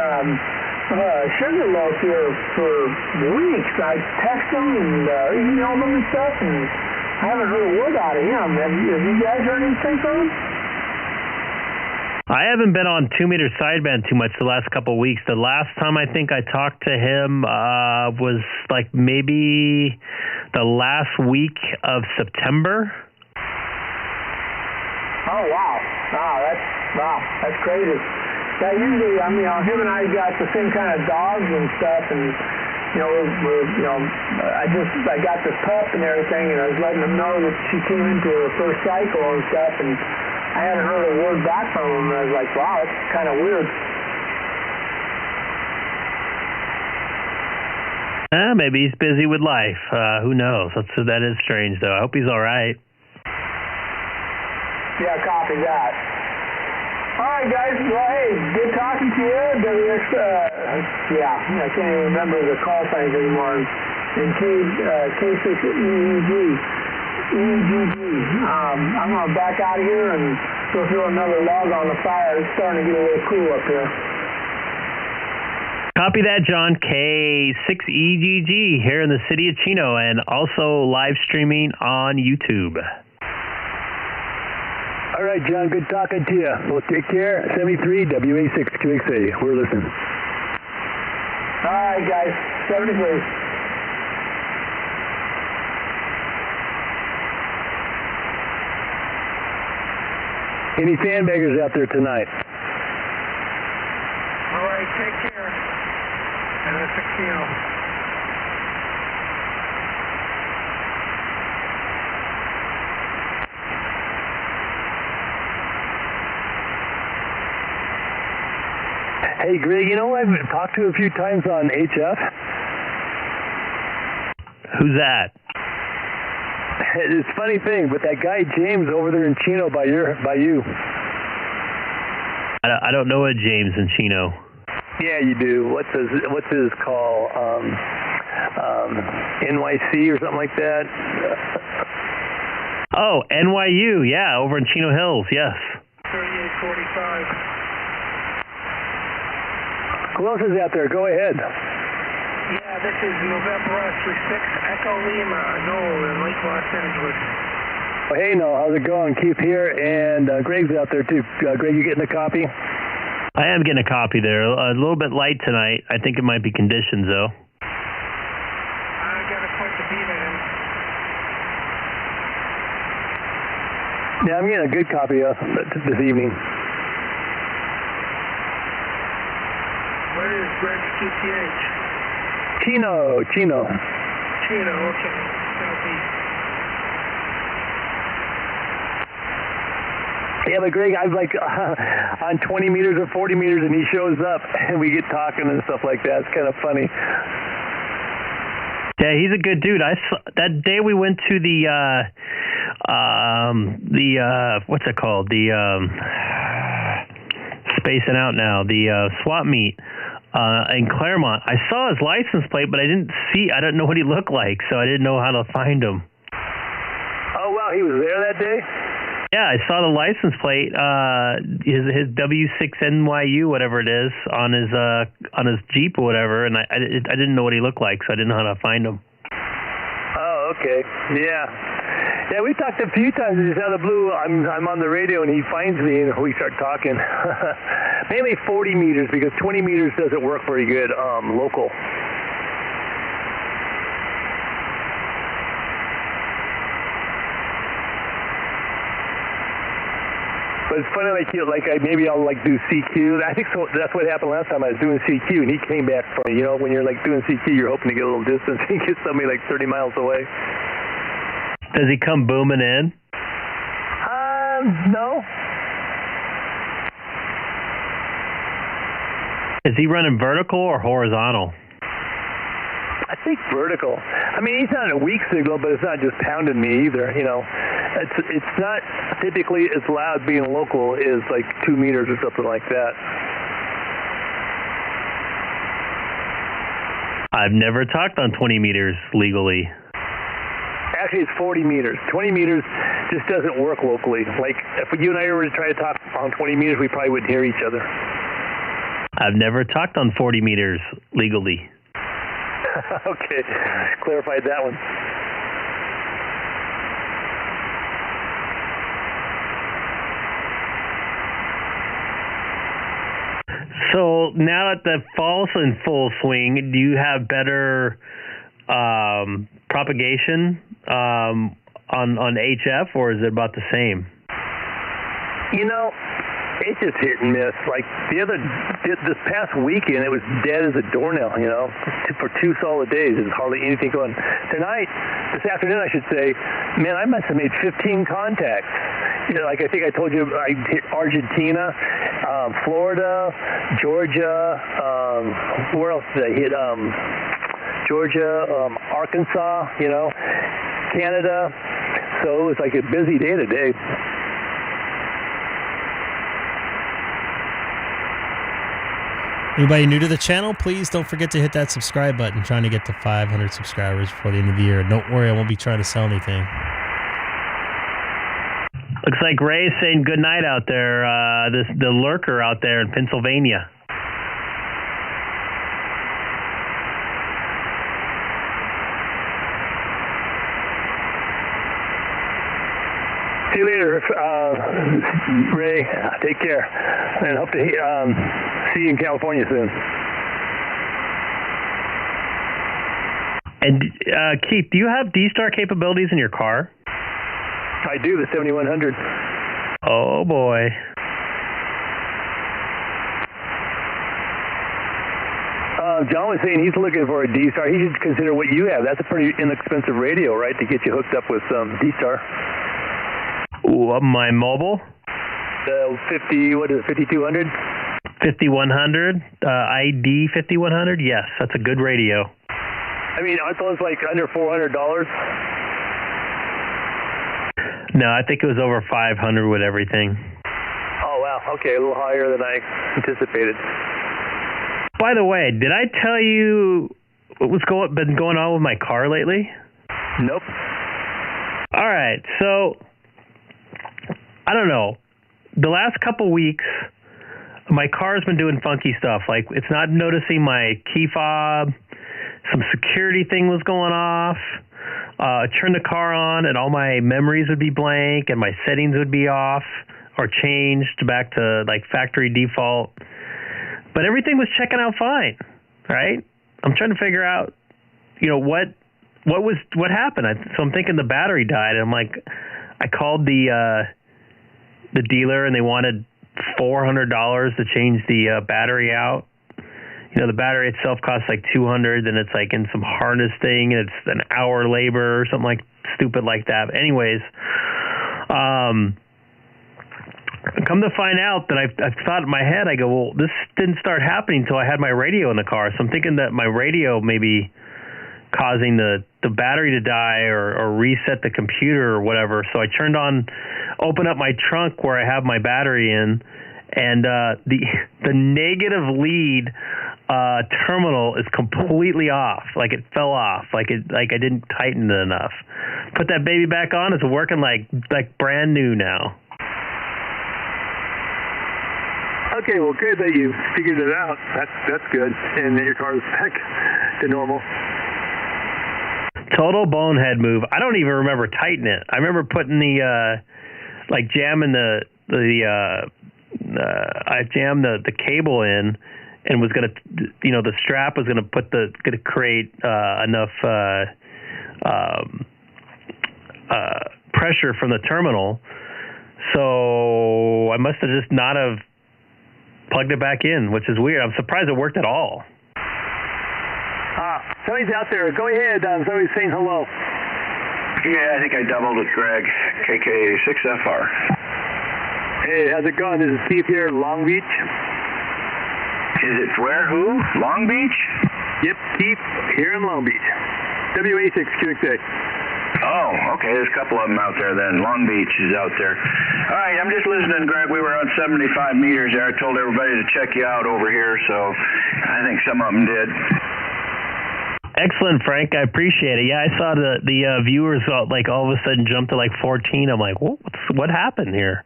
Sugarloaf here for weeks. I text him and emailed him and stuff, and I haven't heard a word out of him. Have you guys heard anything from him? I haven't been on 2-meter sideband too much the last couple of weeks. The last time I think I talked to him was like maybe the last week of September. Oh, wow. That's crazy. Yeah, usually, I mean, him and I got the same kind of dogs and stuff, and, I got this pup and everything, and I was letting him know that she came into her first cycle and stuff, and I hadn't heard a word back from him, and I was like, wow, that's kind of weird. Maybe he's busy with life. Who knows? That is strange, though. I hope he's all right. Yeah, copy that. All right, guys. Well, hey, good talking to you. I can't even remember the call signs anymore. And K6EGG. I'm going to back out of here and go throw another log on the fire. It's starting to get a little cool up here. Copy that, John. K6EGG here in the city of Chino, and also live streaming on YouTube. All right, John, good talking to you. Well, take care. 73 WA6QXA. We're listening. All right, guys. 73. Any sandbaggers out there tonight? All right, take care. And a 60. Hey, Greg, you know I've talked to a few times on HF? Who's that? It's a funny thing, but that guy James over there in Chino by you. I don't know a James in Chino. Yeah, you do. What's his call? NYC or something like that? Oh, NYU, yeah, over in Chino Hills, yes. 3845. Who else is out there? Go ahead. Yeah, this is November 36 Echo Lima, Noel in Lake Los Angeles. Oh, hey, Noel, how's it going? Keith here, and Greg's out there too. Greg, you getting a copy? I am getting a copy there. A little bit light tonight. I think it might be conditions, though. I got to put the beat in. Yeah, I'm getting a good copy this evening. Where is Greg's QTH? Chino. Chino, okay. Southeast. Yeah, but Greg, I was like on 20 meters or 40 meters, and he shows up, and we get talking and stuff like that. It's kind of funny. Yeah, he's a good dude. That day we went to the what's it called? The spacing out now. The swap meet in Claremont. I saw his license plate, but I didn't know what he looked like, so I didn't know how to find him. Oh wow, he was there that day? Yeah, I saw the license plate, his W6NYU, whatever it is, on his Jeep or whatever, and I didn't know what he looked like, so I didn't know how to find him. Oh, okay. Yeah. Yeah, we talked a few times. Just out of the blue, I'm on the radio, and he finds me, and we start talking. Mainly 40 meters, because 20 meters doesn't work very good local. But it's funny, maybe I'll do CQ. I think so. That's what happened last time. I was doing CQ, and he came back from me. When you're doing CQ, you're hoping to get a little distance. He gets somebody 30 miles away. Does he come booming in? No. Is he running vertical or horizontal? I think vertical. I mean, he's not a weak signal, but it's not just pounding me either. It's not typically as loud being local as 2 meters or something like that. I've never talked on 20 meters legally. Actually, it's 40 meters. 20 meters just doesn't work locally. If you and I were to try to talk on 20 meters, we probably wouldn't hear each other. I've never talked on 40 meters legally. Okay, clarified that one. So now that the fall's in full swing, do you have better propagation on HF, or is it about the same? It's just hit and miss. This past weekend, it was dead as a doornail, for 2 solid days. There's hardly anything going. This afternoon, I should say, man, I must have made 15 contacts. I think I told you, I hit Argentina, Florida, Georgia, where else did I hit? Georgia, Arkansas, Canada. So it was a busy day today. Anybody new to the channel, please don't forget to hit that subscribe button. I'm trying to get to 500 subscribers before the end of the year. Don't worry, I won't be trying to sell anything. Looks like Ray's saying good night out there, the lurker out there in Pennsylvania. See you later, Ray. Take care, and hope to see you in California soon. And Keith, do you have DStar capabilities in your car? I do, the 7100. Oh boy. John was saying he's looking for a DStar. He should consider what you have. That's a pretty inexpensive radio, right, to get you hooked up with DStar. Ooh, my mobile? The 5200? 5100, ID 5100, yes, that's a good radio. I mean, aren't those under $400? No, I think it was over 500 with everything. Oh, wow, okay, a little higher than I anticipated. By the way, did I tell you what's been going on with my car lately? Nope. All right, so I don't know. The last couple weeks, my car's been doing funky stuff. It's not noticing my key fob. Some security thing was going off. Turn the car on, and all my memories would be blank, and my settings would be off or changed back to factory default. But everything was checking out fine, right? I'm trying to figure out, what happened. So I'm thinking the battery died, and I called the dealer, and they wanted $400 to change the battery out. The battery itself costs $200, and it's in some harness thing, and it's an hour labor or something stupid like that. Anyways, come to find out that I've thought in my head, I go, well, this didn't start happening until I had my radio in the car. So I'm thinking that my radio may be causing the battery to die or reset the computer or whatever. So I opened up my trunk where I have my battery in, and the negative lead terminal is completely off. It fell off. I didn't tighten it enough. Put that baby back on. It's working like brand new now. Okay, well, good that you figured it out. That's good, and that your car is back to normal. Total bonehead move. I don't even remember tightening it. I remember putting the jamming I jammed the cable in and was gonna, the strap was gonna create enough pressure from the terminal. So I must have just not have plugged it back in, which is weird. I'm surprised it worked at all. Somebody's out there. Go ahead. Somebody's saying hello. Yeah, I think I doubled with Greg. K6EGG. Hey, how's it going? This is Keith here in Long Beach. Is it where? Who? Long Beach? Yep, Keith here in Long Beach. W86QXA. Oh, okay. There's a couple of them out there then. Long Beach is out there. All right, I'm just listening, Greg. We were on 75 meters there. I told everybody to check you out over here, so I think some of them did. Excellent, Frank. I appreciate it. Yeah, I saw the viewers all of a sudden jump to 14. I'm like, what happened here?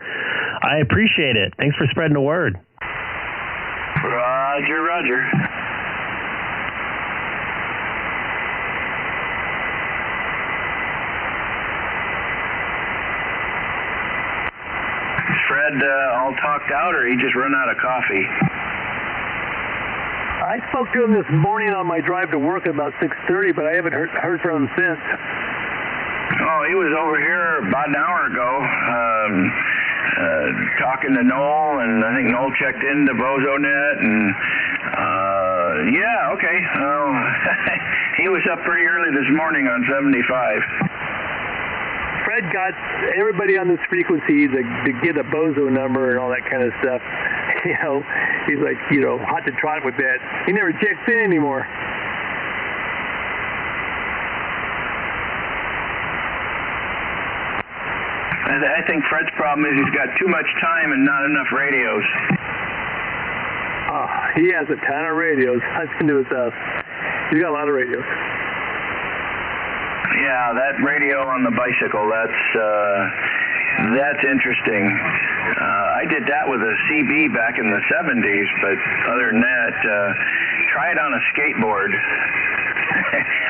I appreciate it. Thanks for spreading the word. Roger, Roger. Is Fred all talked out, or he just run out of coffee? I spoke to him this morning on my drive to work at about 6:30, but I haven't heard from him since. Oh, he was over here about an hour ago talking to Noel, and I think Noel checked into BozoNet, and yeah, okay. He was up pretty early this morning on 75. Fred got everybody on this frequency to get a Bozo number and all that kind of stuff. He's like, hot to trot with that. He never checks in anymore. I think Fred's problem is he's got too much time and not enough radios. Oh, he has a ton of radios. Listen to his stuff. He's got a lot of radios. Yeah, that radio on the bicycle, that's interesting. I did that with a CB back in the 70s, but other than that, try it on a skateboard.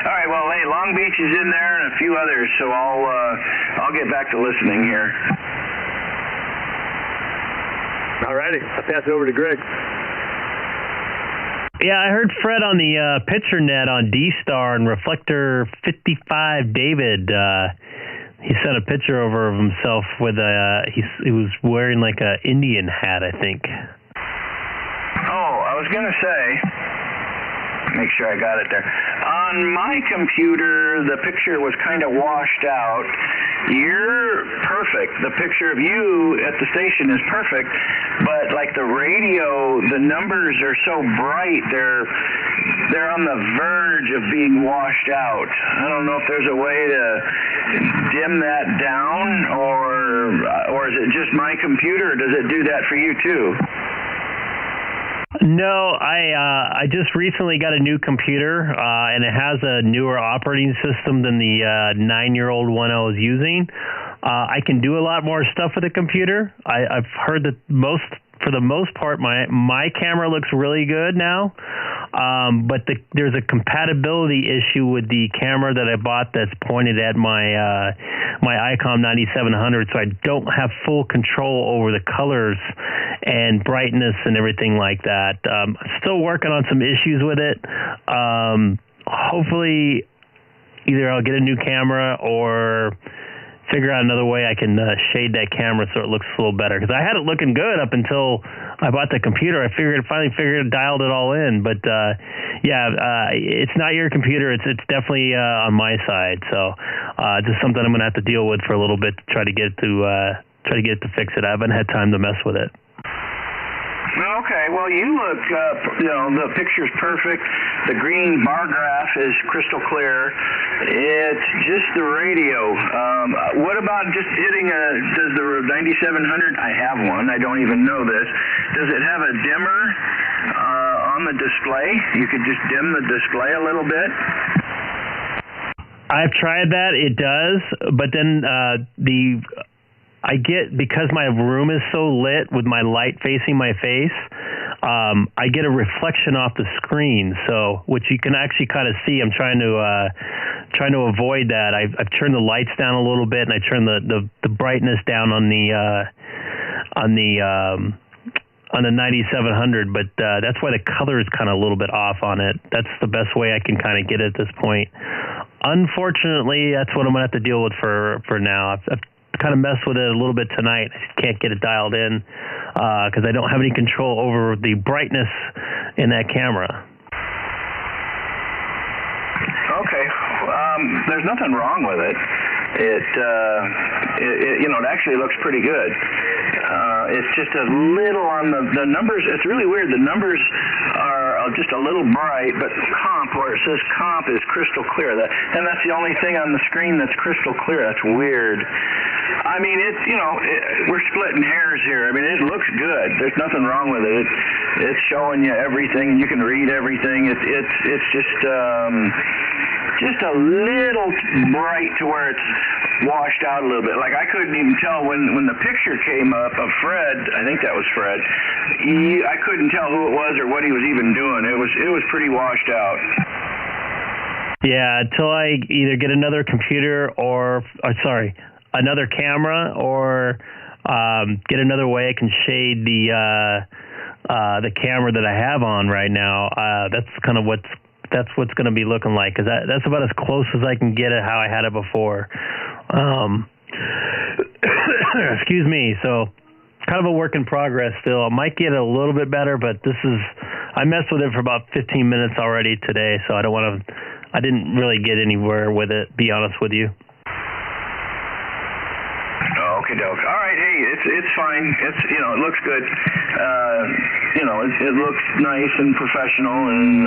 All right, well, hey, Long Beach is in there and a few others, so I'll get back to listening here. All righty, I'll pass it over to Greg. Yeah, I heard Fred on the picture net on DStar and Reflector 55 David. He sent a picture over of himself with he was wearing like a Indian hat, I think. Oh, I was going to say, make sure I got it there. On my computer, the picture was kind of washed out. You're perfect. The picture of you at the station is perfect, but like the radio, the numbers are so bright, they're on the verge of being washed out. I don't know if there's a way to dim that down, or is it just my computer, or does it do that for you too? No, I just recently got a new computer, and it has a newer operating system than the 9-year-old one I was using. I can do a lot more stuff with the computer. I've heard that for the most part, my camera looks really good now, but there's a compatibility issue with the camera that I bought that's pointed at my Icom 9700, so I don't have full control over the colors and brightness and everything like that. I'm still working on some issues with it. Hopefully, either I'll get a new camera or figure out another way I can shade that camera so it looks a little better. Because I had it looking good up until I bought the computer. I finally dialed it all in. But it's not your computer. It's definitely on my side. So just something I'm going to have to deal with for a little bit to try to get to fix it. I haven't had time to mess with it. Okay, well, you look, the picture's perfect. The green bar graph is crystal clear. It's just the radio. What about just hitting does the 9700, I have one, I don't even know this, does it have a dimmer on the display? You could just dim the display a little bit? I've tried that, it does, but then because my room is so lit with my light facing my face, I get a reflection off the screen, which you can actually kind of see. I'm trying trying to avoid that. I've turned the lights down a little bit, and I turned the brightness down on the 9700, but that's why the color is kind of a little bit off on it. That's the best way I can kind of get it at this point. Unfortunately, that's what I'm going to have to deal with for now. I've kind of messed with it a little bit tonight. I just can't get it dialed in because I don't have any control over the brightness in that camera. Okay. There's nothing wrong with it. It actually looks pretty good. It's just a little on the numbers. It's really weird. The numbers are just a little bright, but comp, where it says comp, is crystal clear. And that's the only thing on the screen that's crystal clear. That's weird. I mean, we're splitting hairs here. I mean, it looks good. There's nothing wrong with it. It's showing you everything. You can read everything. It's just a little bright to where it's washed out a little bit. Like, I couldn't even tell when the picture came up of Fred. I think that was Fred. I couldn't tell who it was or what he was even doing. It was pretty washed out. Yeah, until I either get another computer another camera, or get another way I can shade the camera that I have on right now. That's kind of that's what's going to be looking like, because that's about as close as I can get at how I had it before. Excuse me. So kind of a work in progress still. I might get it a little bit better, but I messed with it for about 15 minutes already today, so I didn't really get anywhere with it, be honest with you. Okay, doke. All right, hey, it's fine. It looks good. It looks nice and professional, and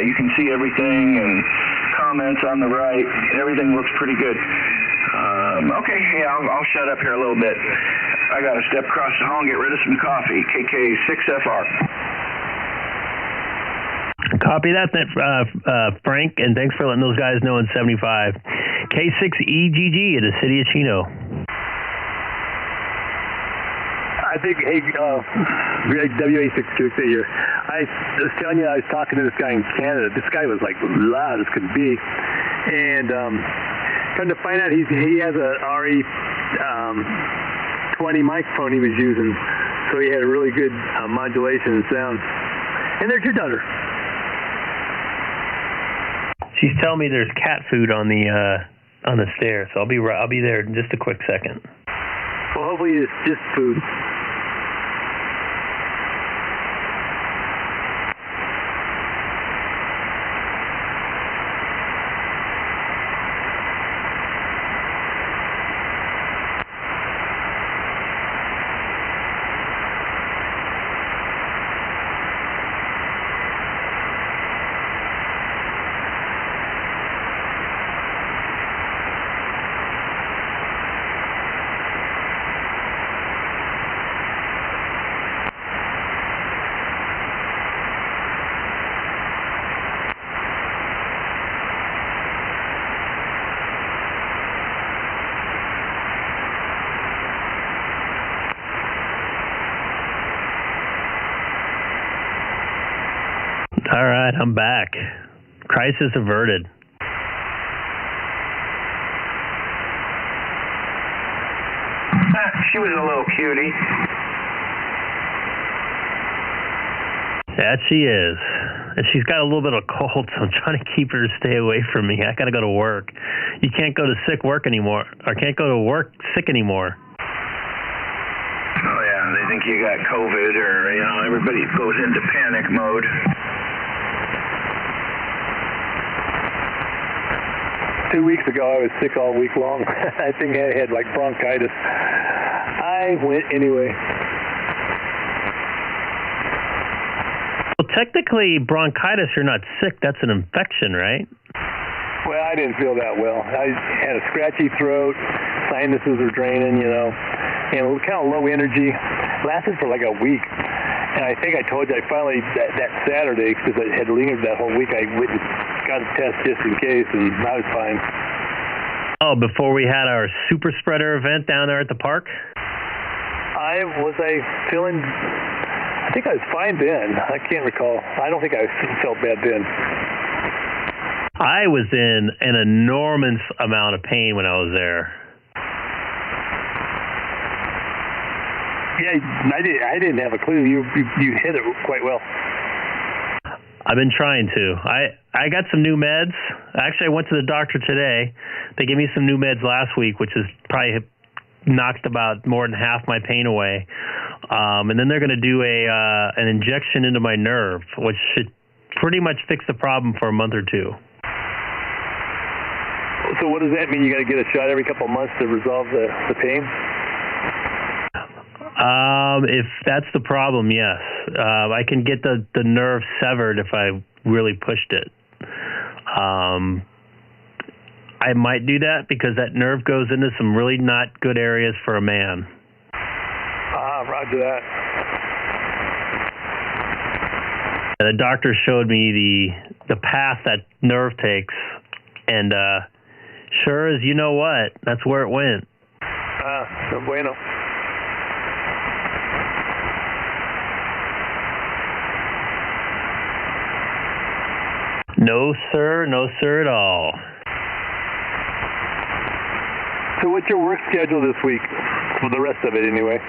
you can see everything and comments on the right. Everything looks pretty good. Okay, yeah, I'll shut up here a little bit. I got to step across the hall and get rid of some coffee. KK6FR. Copy that, Frank, and thanks for letting those guys know in 75. K6EGG in the city of Chino. I think, hey, Greg, WA6QXA here. I was telling you, I was talking to this guy in Canada. This guy was like loud as could be. And come to find out, he has a RE20 microphone he was using. So he had a really good modulation and sound. And there's your daughter. She's telling me there's cat food on the stairs, so I'll be there in just a quick second. Well, hopefully it's just food. All right, I'm back. Crisis averted. She was a little cutie. That she is. And she's got a little bit of a cold, so I'm trying to keep her to stay away from me. I got to go to work. You can't go to sick work anymore, or can't go to work sick anymore. Oh, yeah, they think you got COVID, or, everybody goes into panic mode. Two weeks ago, I was sick all week long. I think I had like bronchitis. I went anyway. Well, technically, bronchitis, you're not sick. That's an infection, right? Well, I didn't feel that well. I had a scratchy throat, sinuses were draining, and kind of low energy. Lasted for like a week. And I think I told you, I finally, that Saturday, because I had lingered that whole week, I went and got a test just in case, and I was fine. Oh, before we had our super spreader event down there at the park? I think I was fine then. I can't recall. I don't think I felt bad then. I was in an enormous amount of pain when I was there. Yeah, I didn't have a clue. You hit it quite well. I've been trying to. I got some new meds. Actually, I went to the doctor today. They gave me some new meds last week, which has probably knocked about more than half my pain away. And then they're going to do an injection into my nerve, which should pretty much fix the problem for a month or two. So what does that mean? You got to get a shot every couple of months to resolve the pain? If that's the problem, yes. I can get the nerve severed if I really pushed it. I might do that because that nerve goes into some really not good areas for a man. Roger that. The doctor showed me the path that nerve takes, and sure as you know what, that's where it went. No bueno. No, sir at all. So what's your work schedule this week? For the rest of it, anyway.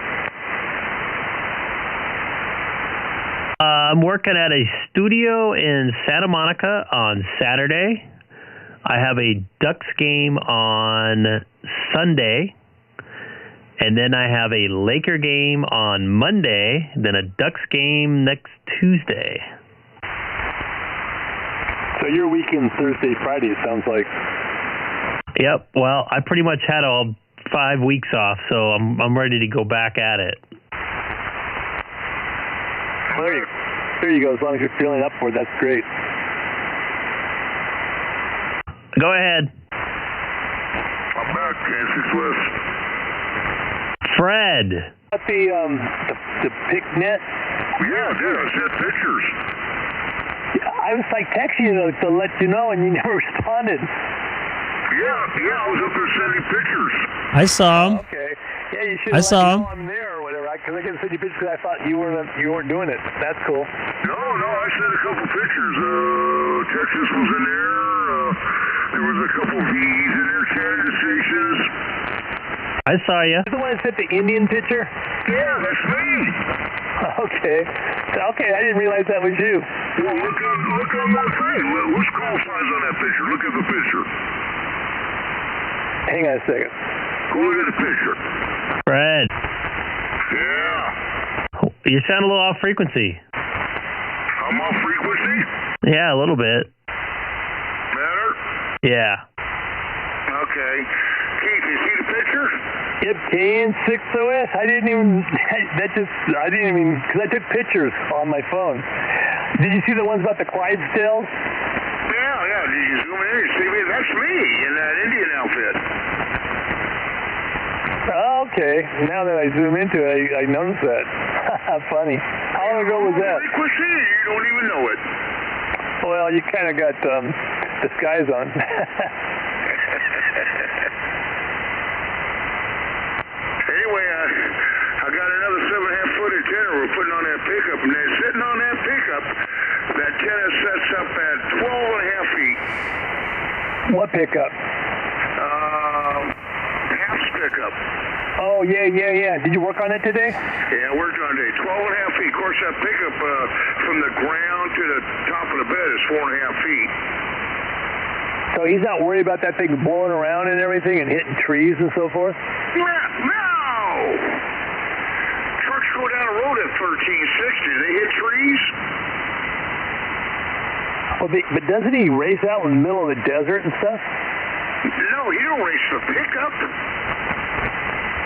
I'm working at a studio in Santa Monica on Saturday. I have a Ducks game on Sunday. And then I have a Laker game on Monday, then a Ducks game next Tuesday. So your weekend Thursday, Friday, it sounds like. Yep. Well, I pretty much had all 5 weeks off, so I'm ready to go back at it. Well, there you go. As long as you're feeling up for it, that's great. Go ahead. I'm back, K6 Fred. What the pick net? Yeah, I sent pictures. I was like texting you to let you know, and you never responded. Yeah, I was up there sending pictures. I saw him. Okay. Yeah, you should I let saw me him. know I'm there or whatever. Because I couldn't send you pictures because I thought you weren't doing it. That's cool. No, I sent a couple pictures. Texas was in there. There was a couple V's in there, Canada stations. I saw you. Is the one that sent the Indian picture? Yeah, that's me. Okay, I didn't realize that was you. Well, look on that thing. What's call signs on that picture? Look at the picture. Hang on a second. Go look at the picture. Fred. Yeah. You sound a little off frequency. I'm off frequency? Yeah, a little bit. Better? Yeah. Okay. Keith, you see the picture? Yep, K6OS. I didn't even, because I took pictures on my phone. Did you see the ones about the Clydesdales? Yeah. Did you zoom in? You see me? That's me in that Indian outfit. Okay. Now that I zoom into it, I noticed that. Funny. How long ago was that? Frequency? You don't even know it. Well, you kind of got disguise on. Anyway, I got another 7.5-foot antenna we're putting on that pickup, and then sitting on that pickup, that antenna sets up at 12.5 feet. What pickup? Half's pickup. Oh, yeah. Did you work on it today? Yeah, I worked on it today. 12.5 feet. Of course, that pickup from the ground to the top of the bed is 4.5 feet. So he's not worried about that thing blowing around and everything and hitting trees and so forth? No! Trucks go down the road at 1360. They hit trees? Well, but doesn't he race out in the middle of the desert and stuff? No, he don't race the pickup.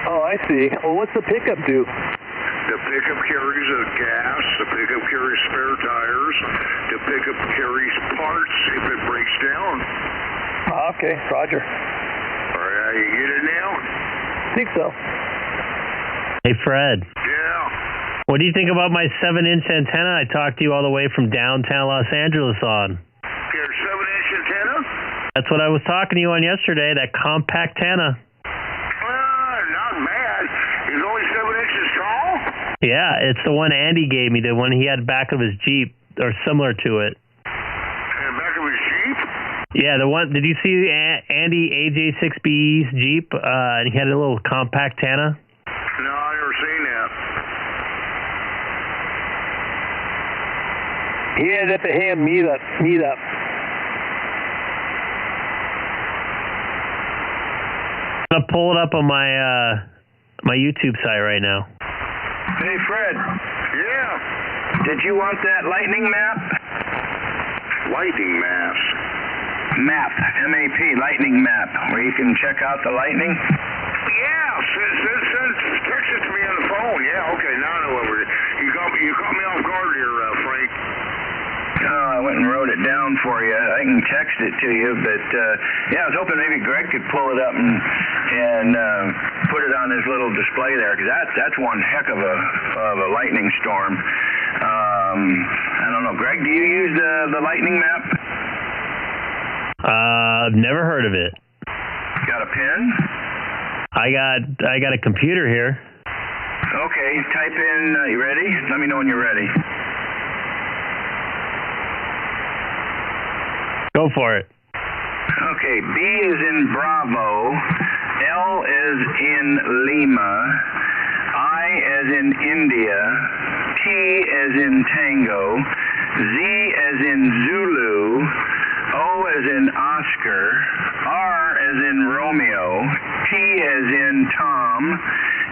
Oh, I see. Well, what's the pickup do? The pickup carries gas. The pickup carries spare tires. The pickup carries parts if it breaks down. Okay, roger. All right, you get it now? I think so. Hey, Fred. Yeah. What do you think about my 7-inch antenna I talked to you all the way from downtown Los Angeles on? Your 7-inch antenna? That's what I was talking to you on yesterday, that compact antenna. Not bad. It's only 7 inches tall? Yeah, it's the one Andy gave me, the one he had back of his Jeep, or similar to it. And back of his Jeep? Yeah, the one. Did you see Andy AJ6B's Jeep? And he had a little compact Tana. No, I never seen that. Yeah, that's a ham meetup. I'm gonna pull it up on my my YouTube site right now. Hey, Fred. Yeah. Did you want that lightning map? Lightning maps. Map, M-A-P, lightning map, where you can check out the lightning? Yeah, text it to me on the phone. Yeah, okay, now I know what we're... You caught me off guard here, Frank. I went and wrote it down for you. I can text it to you, but yeah, I was hoping maybe Greg could pull it up and put it on his little display there, because that's one heck of a lightning storm. I don't know, Greg, do you use the lightning map? I've never heard of it. Got a pen? I got a computer here. Okay, type in. You ready? Let me know when you're ready. Go for it. Okay, B is in Bravo, L is in Lima, I as in India, T as in Tango, Z as in Zulu, O as in Oscar, R as in Romeo, T as in Tom,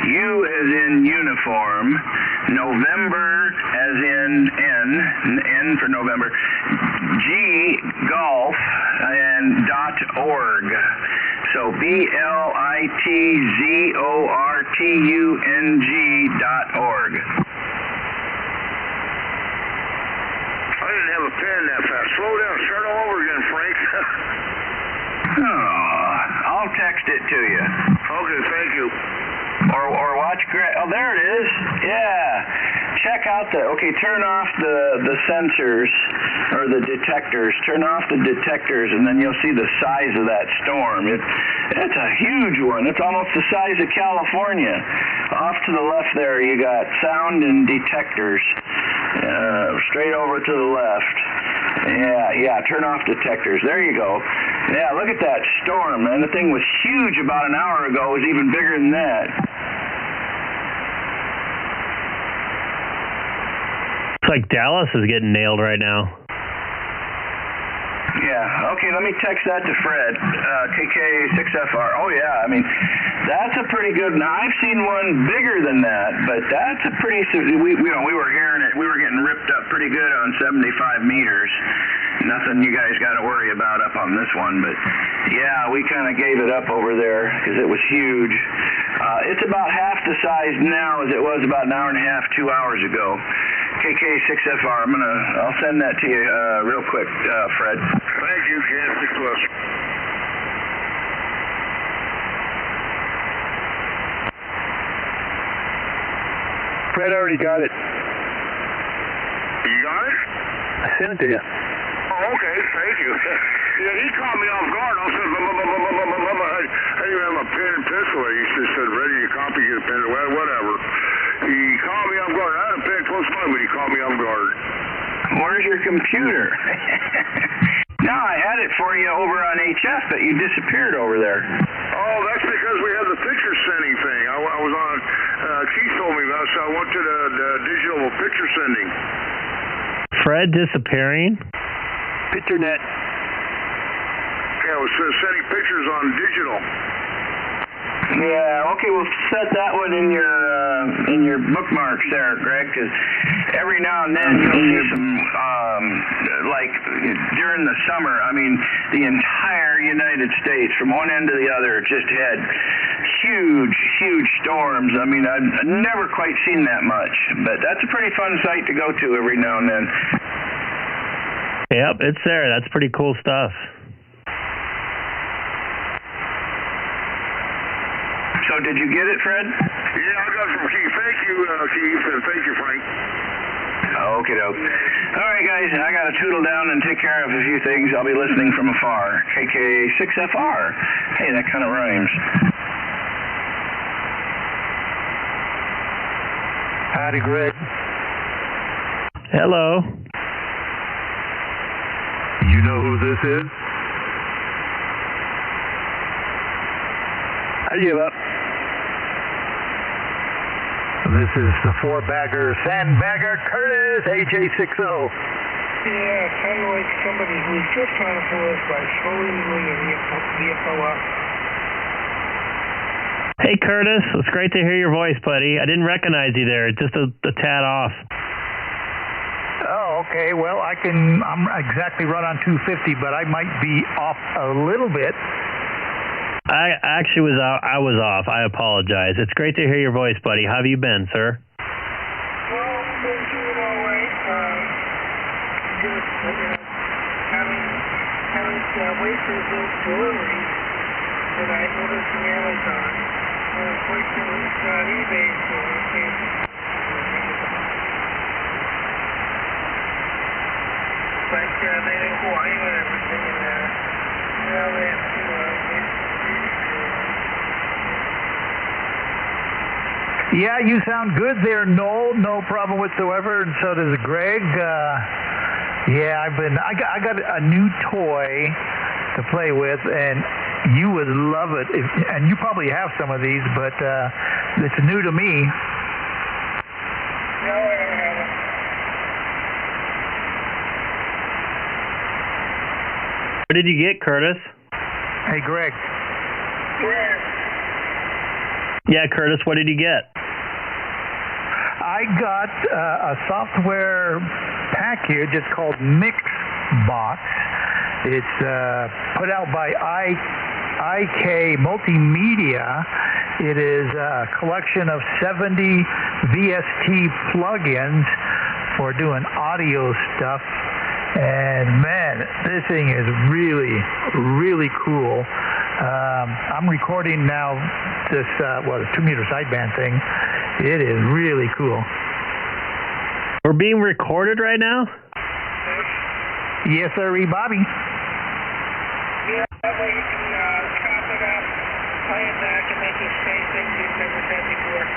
U as in uniform, November as in N for November, G, golf, and .org. So BLITZORTUNG.org. I didn't have a pen that fast. Slow down. Start all over again, Frank. I'll text it to you. Okay, thank you. Or watch Greg. Oh, there it is. Yeah. Check out turn off the sensors or the detectors. Turn off the detectors, and then you'll see the size of that storm. It's a huge one. It's almost the size of California. Off to the left there, you got sound and detectors. Straight over to the left. Yeah, turn off detectors. There you go. Yeah, look at that storm, man. The thing was huge about an hour ago. It was even bigger than that. It's like Dallas is getting nailed right now. Yeah, okay, let me text that to Fred, KK6FR. Oh, yeah, I mean, that's a pretty good, now I've seen one bigger than that, but that's a pretty, we were hearing it, we were getting ripped up pretty good on 75 meters. Nothing you guys got to worry about up on this one, but yeah, we kind of gave it up over there because it was huge. It's about half the size now as it was about an hour and a half, 2 hours ago. KK6FR, I'll send that to you real quick, Fred. Thank you, K6+. Fred already got it. You got it? I sent it to you. Oh, okay, thank you. Yeah, he caught me off guard. I said, I didn't have my pen and pencil. He just said, ready to copy, get a pen, whatever. He caught me off guard. I had a pen close by, but he caught me off guard. Where's your computer? No, I had it for you over on HF, but you disappeared over there. Oh, that's because we had the picture sending thing. I was on, Keith told me about it, so I went to the digital picture sending. Fred disappearing? PictureNet. Yeah, I was sending pictures on digital. Yeah, okay, we'll set that one in your bookmarks there, Greg, because every now and then you'll see some, like during the summer, I mean, the entire United States, from one end to the other, just had huge storms. I mean, I've never quite seen that much, but that's a pretty fun sight to go to every now and then. Yep, it's there. That's pretty cool stuff. So did you get it, Fred? Yeah, I got it from Keith. Thank you, Keith, and thank you, Frank. Okie doke. All right, guys, I got to tootle down and take care of a few things. I'll be listening from afar. KK6FR. Hey, that kind of rhymes. Howdy, Greg. Hello. You know who this is? I give up. This is the four-bagger, sandbagger Curtis, AJ60. Yeah, kind of like somebody who's just trying to fool us by slowly moving a vehicle up. Hey, Curtis. It's great to hear your voice, buddy. I didn't recognize you there. Just a tad off. Oh, okay. Well, I'm exactly right on 250, but I might be off a little bit. I actually I was off. I apologize. It's great to hear your voice, buddy. How have you been, sir? Well, I've been doing all right. Just having wait for the delivery that I ordered from Amazon. Unfortunately, it's not eBay, so I can't. But they didn't go anywhere and everything, and now they have to Yeah, you sound good there, Noel. No problem whatsoever, and so does Greg. Yeah, I got a new toy to play with, and you would love it. And you probably have some of these, but it's new to me. No, I don't have it. What did you get, Curtis? Hey, Greg. Greg. Yeah, Curtis, what did you get? I got a software package. It's called Mixbox. It's put out by IK Multimedia. It is a collection of 70 VST plugins for doing audio stuff. And man, this thing is really, really cool. I'm recording now this, the 2-meter sideband thing. It is really cool. We're being recorded right now? Yes, sir, Bobby. Yeah, that way you can chop it up, play it back, and make it say things you've never said before.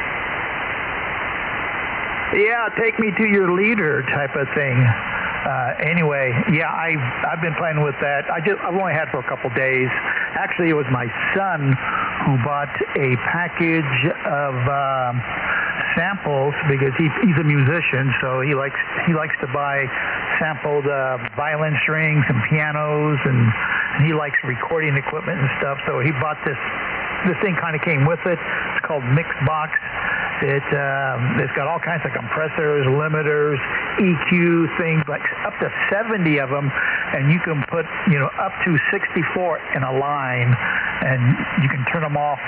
Yeah, take me to your leader type of thing. Anyway, yeah, I've been playing with that. I've only had it for a couple days. Actually, it was my son who bought a package of samples because he's a musician, so he likes to buy sampled violin strings and pianos, and he likes recording equipment and stuff. So he bought this thing. Kind of came with it. It's called Mixbox. It's got all kinds of compressors, limiters, EQ things, like up to 70 of them, and you can put up to 64 in a line, and you can turn them off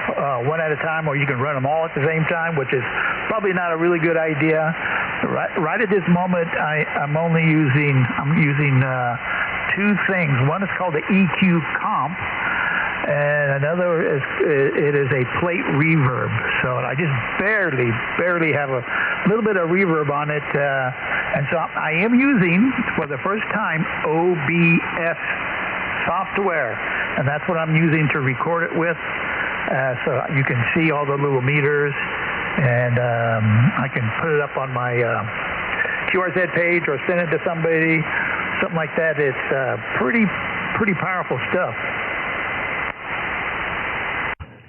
one at a time, or you can run them all at the same time, which is probably not a really good idea. Right at this moment, I'm using two things. One is called the EQ Comp, and another is a plate reverb. So I just barely have a little bit of reverb on it, and so I am using for the first time OBS software, and that's what I'm using to record it with. So you can see all the little meters, and I can put it up on my QRZ page or send it to somebody, something like that. It's pretty powerful stuff.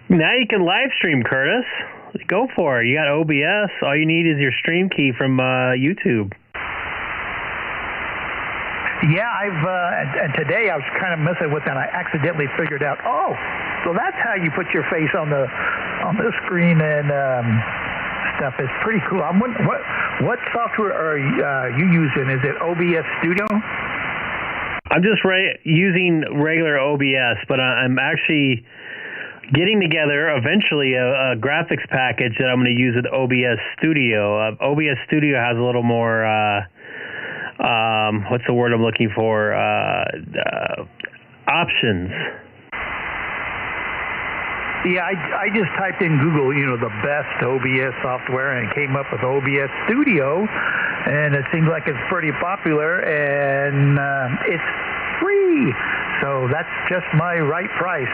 Now you can live stream, Curtis. Go for it. You got OBS. All you need is your stream key from YouTube. Yeah, and today I was kind of messing with that. I accidentally figured out, so that's how you put your face on the screen and stuff. It's pretty cool. What software are you using? Is it OBS Studio? I'm just using regular OBS, but I'm actually getting together eventually a graphics package that I'm going to use with OBS Studio. OBS Studio has a little more, what's the word I'm looking for? Options. Yeah, I just typed in Google, the best OBS software, and it came up with OBS Studio, and it seems like it's pretty popular, and it's free. So that's just my right price.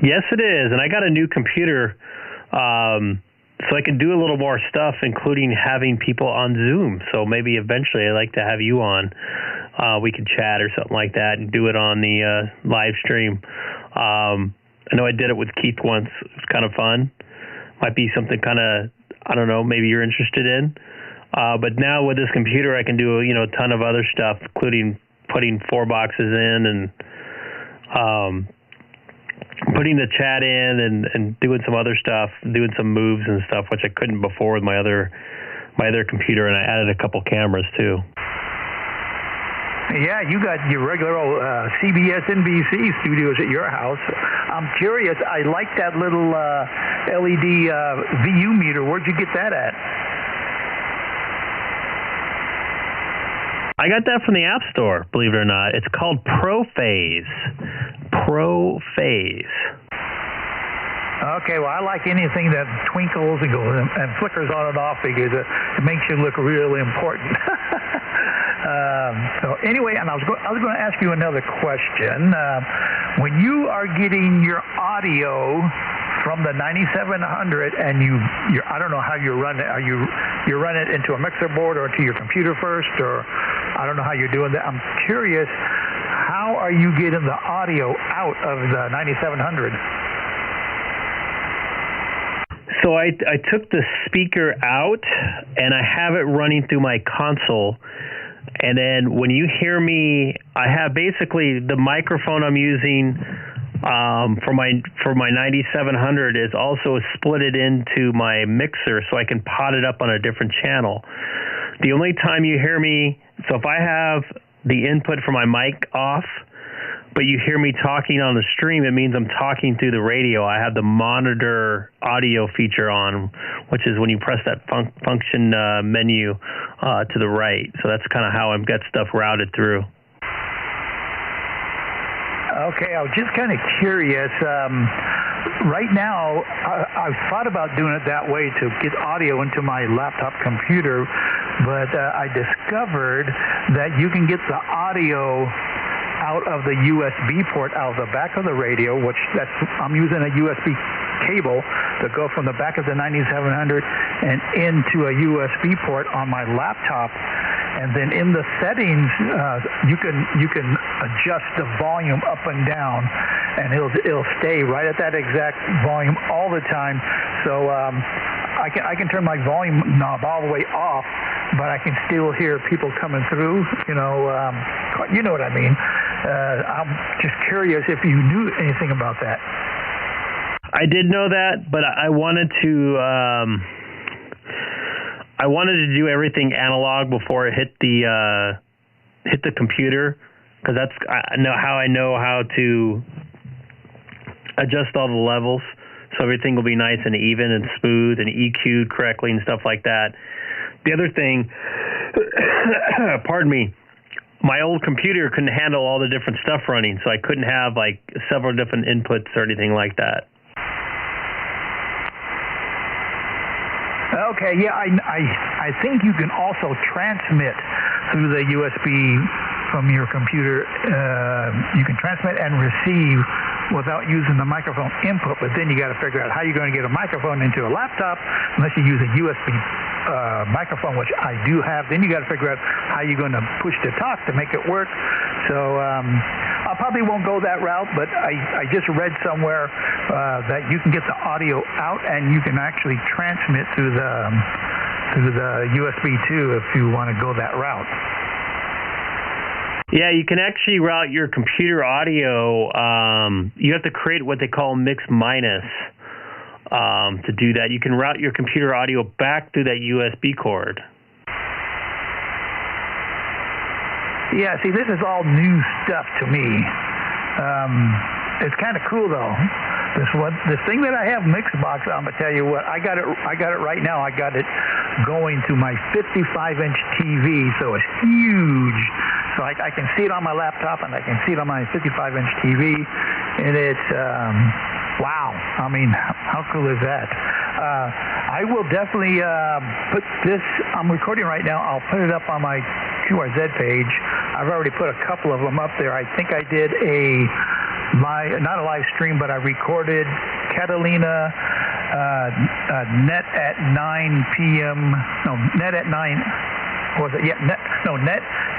Yes, it is, and I got a new computer, so I can do a little more stuff, including having people on Zoom. So maybe eventually I'd like to have you on. we could chat or something like that and do it on the live stream. I know I did it with Keith once. It was kind of fun. Might be something kind of, I don't know, maybe you're interested in. But now with this computer, I can do, a ton of other stuff, including putting 4 boxes in and putting the chat in and doing some other stuff, doing some moves and stuff, which I couldn't before with my other computer, and I added a couple cameras too. Yeah, you got your regular old CBS NBC studios at your house. I'm curious, I like that little LED VU meter. Where'd you get that at? I got that from the App Store, believe it or not. It's called ProPhase. ProPhase. Okay, well, I like anything that twinkles and goes and flickers on and off because it makes you look really important. So anyway, and I was going to ask you another question. When you are getting your audio from the 9700 and I don't know how you run it. You run it into a mixer board or to your computer first, or I don't know how you're doing that. I'm curious, how are you getting the audio out of the 9700? So I took the speaker out and I have it running through my console. And then when you hear me, I have basically the microphone I'm using for my 9700 is also split it into my mixer so I can pot it up on a different channel. The only time you hear me, so if I have the input for my mic off, but you hear me talking on the stream, it means I'm talking through the radio. I have the monitor audio feature on, which is when you press that function menu to the right. So that's kind of how I've got stuff routed through. Okay, I was just kind of curious. Right now, I've thought about doing it that way to get audio into my laptop computer, but I discovered that you can get the audio out of the USB port out of the back of the radio, which I'm using a USB cable to go from the back of the 9700 and into a USB port on my laptop. And then in the settings, you can adjust the volume up and down, and it'll stay right at that exact volume all the time. So I can turn my volume knob all the way off, but I can still hear people coming through. You know what I mean. I'm just curious if you knew anything about that. I did know that, but I wanted to. I wanted to do everything analog before it hit the computer, because that's how I know how to adjust all the levels, so everything will be nice and even and smooth and EQ'd correctly and stuff like that. The other thing, pardon me, my old computer couldn't handle all the different stuff running, so I couldn't have like several different inputs or anything like that. Okay, yeah, I think you can also transmit through the USB from your computer. You can transmit and receive without using the microphone input, but then you got to figure out how you're going to get a microphone into a laptop unless you use a USB microphone, which I do have. Then you got to figure out how you're going to push to talk to make it work. So I probably won't go that route, but I just read somewhere that you can get the audio out and you can actually transmit through the USB too if you want to go that route. Yeah, you can actually route your computer audio. You have to create what they call mix minus to do that. You can route your computer audio back through that USB cord. Yeah, see, this is all new stuff to me. It's kind of cool though. This thing that I have, Mixbox, I'm gonna tell you what, I got it right now. I got it going to my 55-inch TV, so it's huge. So I can see it on my laptop and I can see it on my 55-inch TV, and it's wow. I mean, how cool is that? I will definitely put this. I'm recording right now. I'll put it up on my QRZ page. I've already put a couple of them up there. I think I did not a live stream, but I recorded Catalina net at 9 p.m. No, net at 9 was it? Yeah, net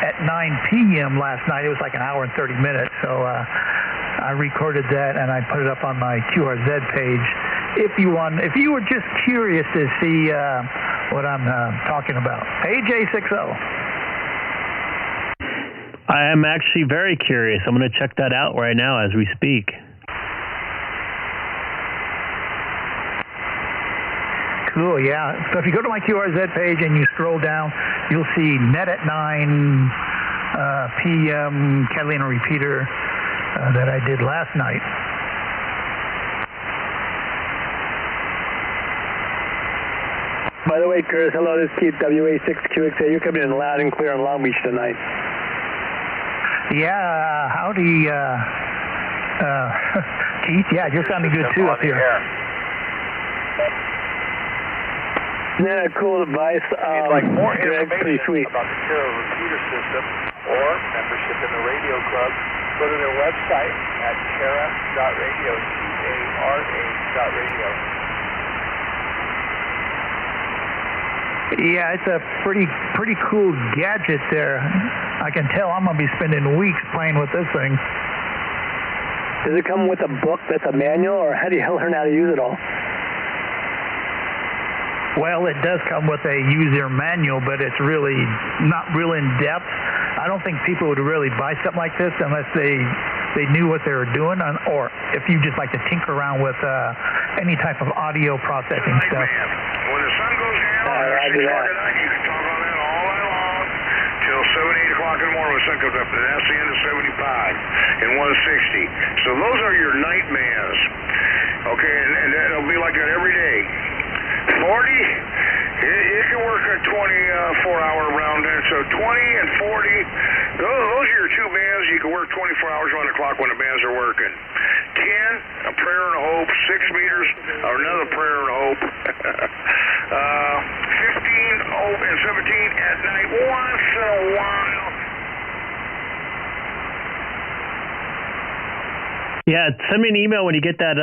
at 9 p.m. last night. It was like an hour and 30 minutes. So I recorded that and I put it up on my QRZ page. If you were just curious to see what I'm talking about. AJ60. I am actually very curious. I'm going to check that out right now as we speak. Cool, yeah. So if you go to my QRZ page and you scroll down, you'll see net at 9 p.m. Catalina repeater that I did last night. By the way, Curtis, hello, this is Keith, WA6QXA. You're coming in loud and clear on Long Beach tonight. Yeah, howdy, Keith. Yeah, you're sounding good too up here. Isn't that a cool device? Like more information pretty sweet. about the Terra repeater system or membership in the radio club, go to their website at Terra.radio, Cara.radio. Yeah, it's a pretty cool gadget there. I can tell I'm going to be spending weeks playing with this thing. Does it come with a book that's a manual, or how do you learn how to use it all? Well, it does come with a user manual, but it's really not real in-depth. I don't think people would really buy something like this unless they knew what they were doing, or if you just like to tinker around with any type of audio processing stuff. When the sun goes down, at 6 o'clock at night, you can talk on that all night long till 7, 8 o'clock in the morning when the sun comes up, and that's the end of 75 and 160. So those are your night bands. Okay, and it'll be like that every day. 40, it can work a 24-hour round. So 20 and 40, those are your two bands. You can work 24 hours around the clock when the bands are working. 10, a prayer and a hope. 6 meters, another prayer and a hope. 15, hope, and 17 at night once in a while. Yeah, send me an email when you get that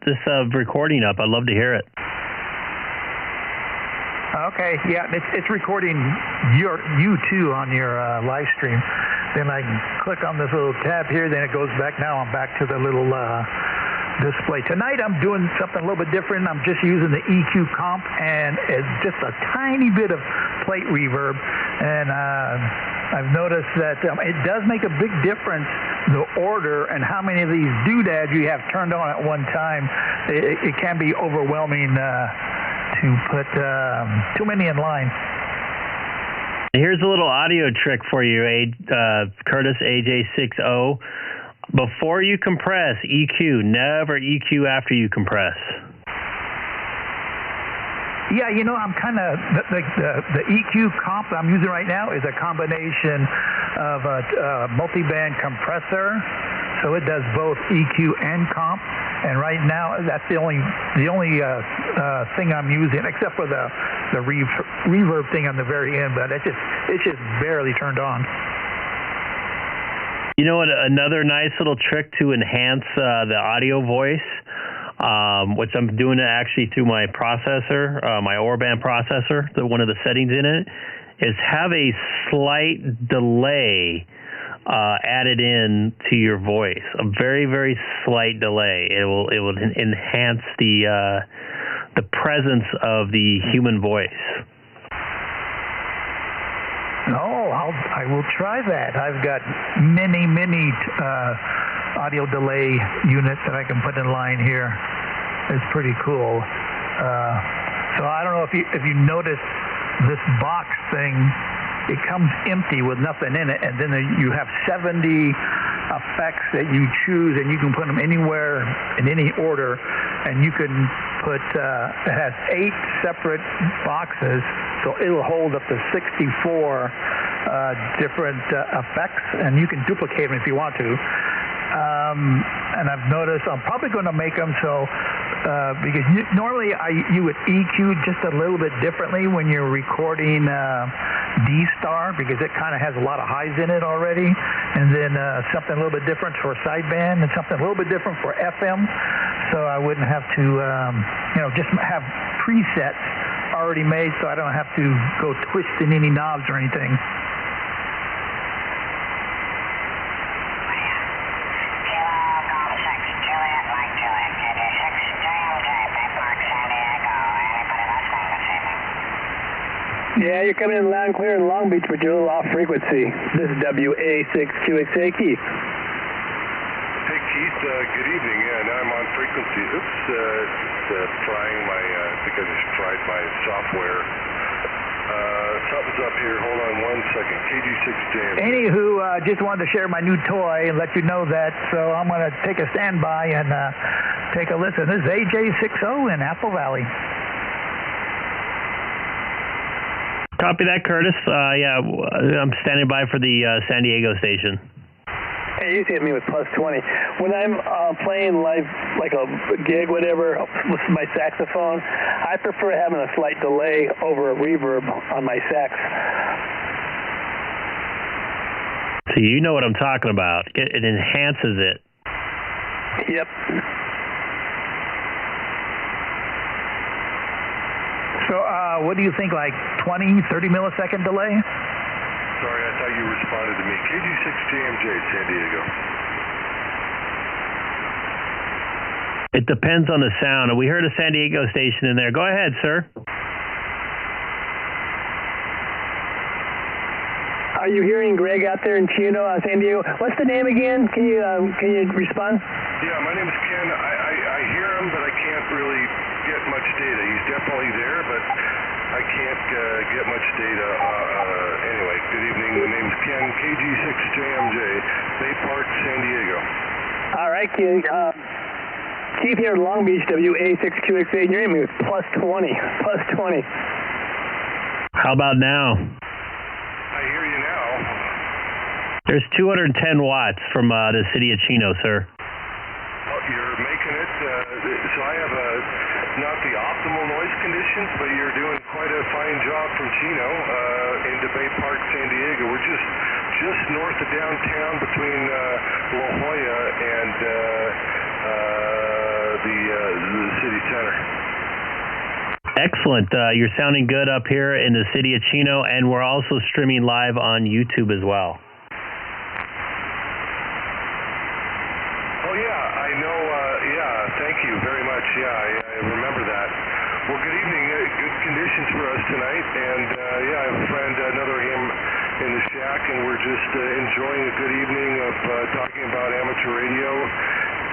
this recording up. I'd love to hear it. Okay, yeah, it's recording you too on your live stream. Then I can click on this little tab here, then it goes back. Now I'm back to the little display. Tonight I'm doing something a little bit different. I'm just using the EQ comp and just a tiny bit of plate reverb. And I've noticed that it does make a big difference, the order and how many of these doodads you have turned on at one time. It can be overwhelming to put too many in line. Here's a little audio trick for you, Curtis, AJ60. Before you compress, EQ. Never EQ after you compress. Yeah, you know, I'm kind of, the EQ comp I'm using right now is a combination of a multi-band compressor, so it does both EQ and comp. And right now, that's the only thing I'm using, except for the reverb thing on the very end. But it's just barely turned on. You know what? Another nice little trick to enhance the audio voice, which I'm doing it actually through my processor, my Orban processor. One of the settings in it is have a slight delay added in to your voice, a very, very slight delay. It will enhance the presence of the human voice. Oh, I will try that. I've got many audio delay units that I can put in line here. It's pretty cool. So I don't know if you notice this box thing. It comes empty with nothing in it, and then you have 70 effects that you choose, and you can put them anywhere in any order, and you can put, it has 8 separate boxes, so it'll hold up to 64 different effects, and you can duplicate them if you want to. And I've noticed I'm probably going to make them so, because normally you would EQ just a little bit differently when you're recording DStar, because it kind of has a lot of highs in it already, and then something a little bit different for sideband and something a little bit different for FM, so I wouldn't have to, just have presets already made, so I don't have to go twisting any knobs or anything. Yeah, you're coming in loud and clear in Long Beach, but you're a little off frequency. This is WA6QX. Hey, Keith. Hey, Keith, good evening. Yeah, now I'm on frequency. Oops, trying my, I think I just tried my software. Something's up here. Hold on one second. KG6JMJ. Anywho, just wanted to share my new toy and let you know that, so I'm going to take a standby and take a listen. This is AJ60 in Apple Valley. Copy that, Curtis. Yeah, I'm standing by for the San Diego station. Hey, you hit me with +20. When I'm playing live, like a gig, whatever, with my saxophone, I prefer having a slight delay over a reverb on my sax. So you know what I'm talking about. It enhances it. Yep. So what do you think, like 20, 30 millisecond delay? Sorry, I thought you responded to me. KG6JMJ, San Diego. It depends on the sound. We heard a San Diego station in there. Go ahead, sir. Are you hearing Greg out there in Chino, San Diego? What's the name again? Can you respond? Yeah, my name is Ken. I hear him, but I can't really get much data. He's definitely there, but I can't get much data. Anyway, good evening. The name's Ken, KG6JMJ, Bay Park, San Diego. All right, Ken. Keith here in Long Beach, WA6QX8, and you're in me with +20. +20. How about now? I hear you now. There's 210 watts from the city of Chino, sir. Oh, you're making it. So I have not the optimal noise conditions, but you're doing quite a fine job from Chino into Bay Park, San Diego. We're just north of downtown between La Jolla and the city center. Excellent. You're sounding good up here in the city of Chino, and we're also streaming live on YouTube as well. Oh, yeah, I know. Yeah, thank you very much. Yeah, I remember that. Well, good evening. Good conditions for us tonight. And, yeah, I have a friend, another him in the shack, and we're just enjoying a good evening of talking about amateur radio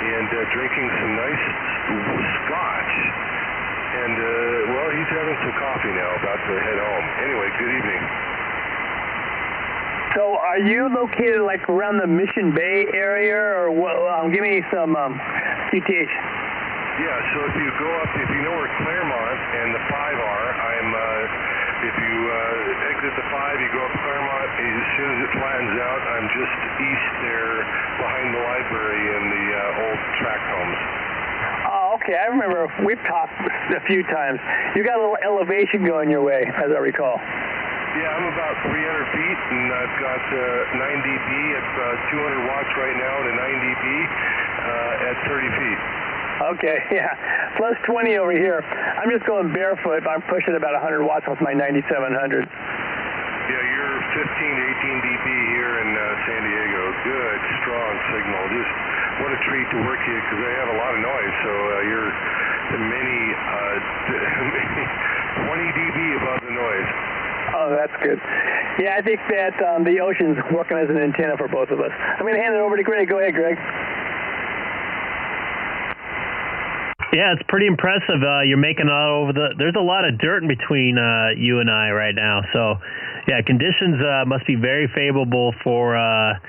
and drinking some nice scotch. And, well, he's having some coffee now, about to head home. Anyway, good evening. So are you located like around the Mission Bay area, or what? Give me some QTH. Yeah, so if you go up, if you know where Claremont and the 5 are, if you exit the 5, you go up Claremont, as soon as it flattens out, I'm just east there behind the library in the old tract homes. Oh, okay. I remember we've talked a few times. You got a little elevation going your way, as I recall. Yeah, I'm about 300 feet, and I've got 9 dB at 200 watts right now to 9 dB at 30 feet. Okay, yeah. +20 over here. I'm just going barefoot. I'm pushing about 100 watts with my 9700. Yeah, you're 15 to 18 dB here in San Diego. Good, strong signal. Just what a treat to work here, because I have a lot of noise. So you're many 20 dB above the noise. Oh, that's good. Yeah, I think that the ocean's working as an antenna for both of us. I'm going to hand it over to Greg. Go ahead, Greg. Yeah, it's pretty impressive. You're making it all over there's a lot of dirt in between you and I right now. So, yeah, conditions must be very favorable for a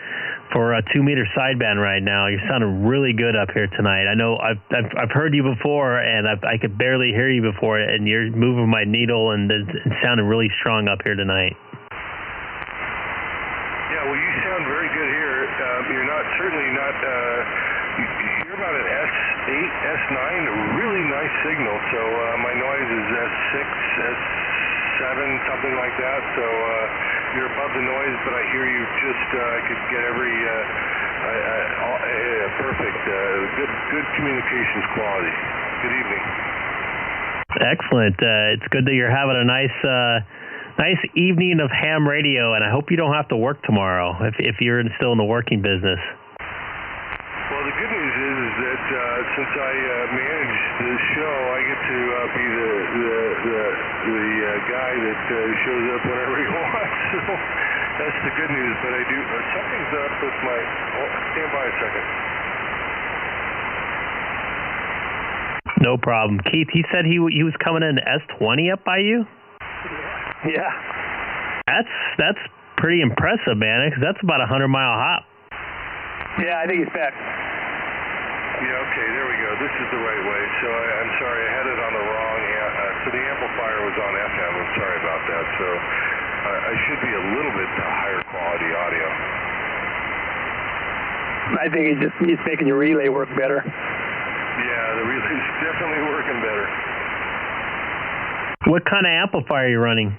2-meter sideband right now. You're sounding really good up here tonight. I know I've heard you before, and I could barely hear you before, and you're moving my needle, and it's sounding really strong up here tonight. Yeah, well, you sound very good here. You're certainly not. You're about an S8, S9, a really nice signal. So my noise is S6, S7, something like that. So you're above the noise, but I hear you just. I could get every perfect. Good communications quality. Good evening. Excellent. It's good that you're having a nice evening of ham radio, and I hope you don't have to work tomorrow if you're still in the working business. Well, the good news is that since I manage the show, I get to be the guy that shows up whenever he wants. So that's the good news. But I do something's up with my. Stand by a second. No problem. Keith, he said he was coming in S20 up by you? Yeah. That's pretty impressive, man, because that's about a 100-mile hop. Yeah, I think he's back. Yeah, okay, there we go. This is the right way. So I'm sorry, I had it on the wrong. So the amplifier was on FM. I'm sorry about that. So I should be a little bit higher quality audio. I think he's making your relay work better. Yeah, the relay's definitely working better. What kind of amplifier are you running? I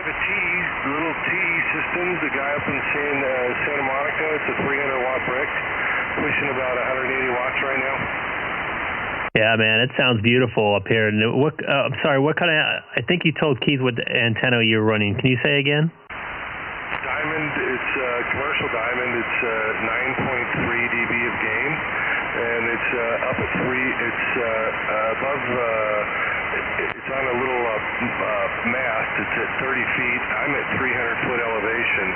have a little T Systems, the guy up in Santa Monica. It's a 300-watt brick, pushing about 180 watts right now. Yeah, man, it sounds beautiful up here. And I'm sorry, what kind of? I think you told Keith what antenna you were running. Can you say again? Diamond. It's commercial diamond. It's 9.3 dB of gain. And it's up at 3. It's above. It's on a little mast. It's at 30 feet. I'm at 300-foot elevation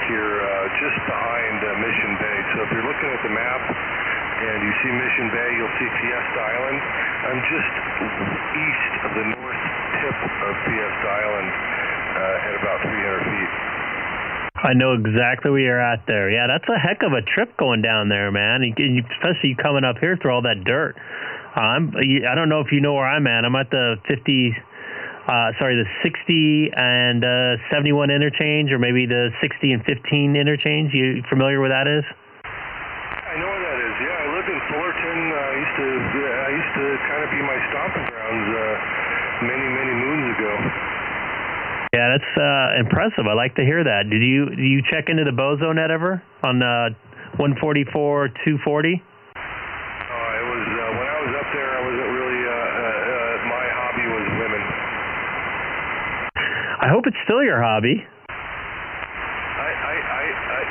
here, just behind Mission Bay. So if you're looking at the map and you see Mission Bay, you'll see Fiesta Island. I'm just east of the north tip of Fiesta Island at about 300 feet. I know exactly where you're at there. Yeah, that's a heck of a trip going down there, man. Especially coming up here through all that dirt. I don't know if you know where I'm at. I'm at the the 60 and 71 interchange, or maybe the 60 and 15 interchange. You familiar with that is? I know where that is. Yeah, I lived in Fullerton. I used to kind of be my stomping grounds many moons ago. Yeah, that's impressive. I like to hear that. Do you check into the Bozo net ever on 144 240? When I was up there, I wasn't really. My hobby was women. I hope it's still your hobby.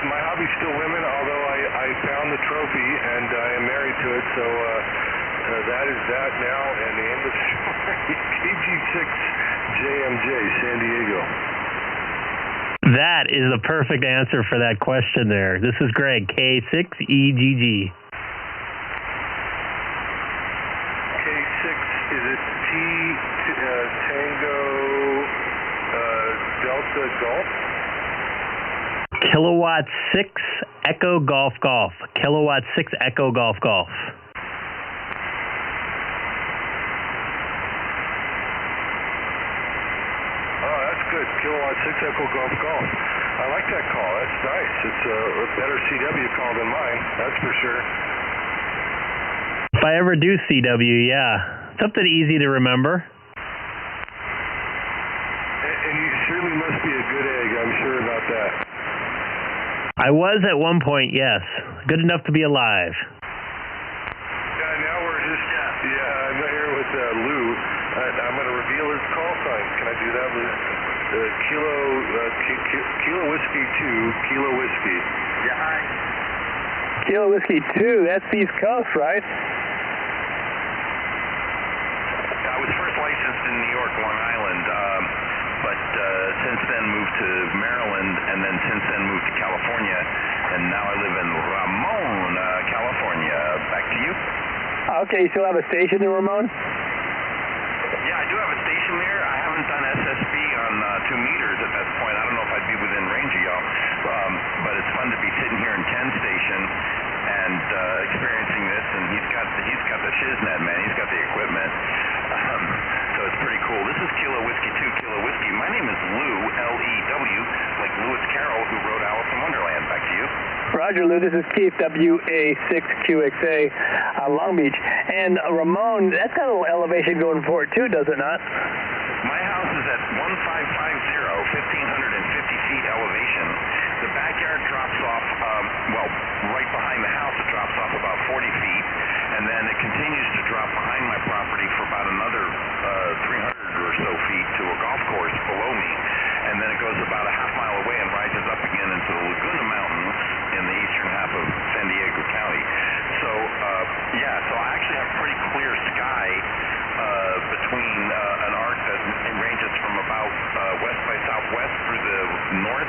My hobby's still women, although I found the trophy and I am married to it. So that is that now, and the end of the story. KG6JMJ, San Diego. That is the perfect answer for that question there. This is Greg, K6EGG. K6, is it Tango Delta Golf? Kilowatt 6 Echo Golf Golf. Kilowatt 6 Echo Golf Golf. Oh, that's good. Kilowatt 6 Echo Golf Golf. I like that call. That's nice. It's a better CW call than mine, that's for sure. If I ever do CW, yeah. Something easy to remember. And you certainly must be a good egg, I'm sure about that. I was at one point, yes. Good enough to be alive. Yeah, now we're just, I'm here with Lou. I'm going to reveal his call sign. Can I do that, Lou? Kilo Whiskey 2, Kilo Whiskey. Yeah, hi. Kilo Whiskey 2, that's East Coast, right? I was first licensed in New York, Long Island, but since then moved to Maryland, and then since then moved to California, and now I live in Ramon, California. Back to you. Okay, you still have a station in Ramon? Yeah, I do have a station there. I haven't done SSB on 2 meters at that point. I don't know if I'd be within range of y'all, but it's fun to be sitting here in 10 station and experiencing this. And he's got the shiznet, man. He's got the equipment. So it's pretty cool. This is Kilo Whiskey 2, Kilo Whiskey. My name is Lou, L-E-W, like Lewis Carroll, who wrote Alice in Wonderland. Back to you. Roger, Lou. This is Keith, WA6QXA, Long Beach. And Ramon, that's got a little elevation going for it, too, does it not? My house is at 1550, 1,550 feet elevation. The backyard drops off, right behind the house, it drops off about 40 feet. And and then it continues to drop behind my property for about another 300 or so feet to a golf course below me, and then it goes about a half mile away and rises up again into the Laguna Mountains in the eastern half of San Diego County. So, so I actually have pretty clear sky between an arc that ranges from about west by southwest through the north,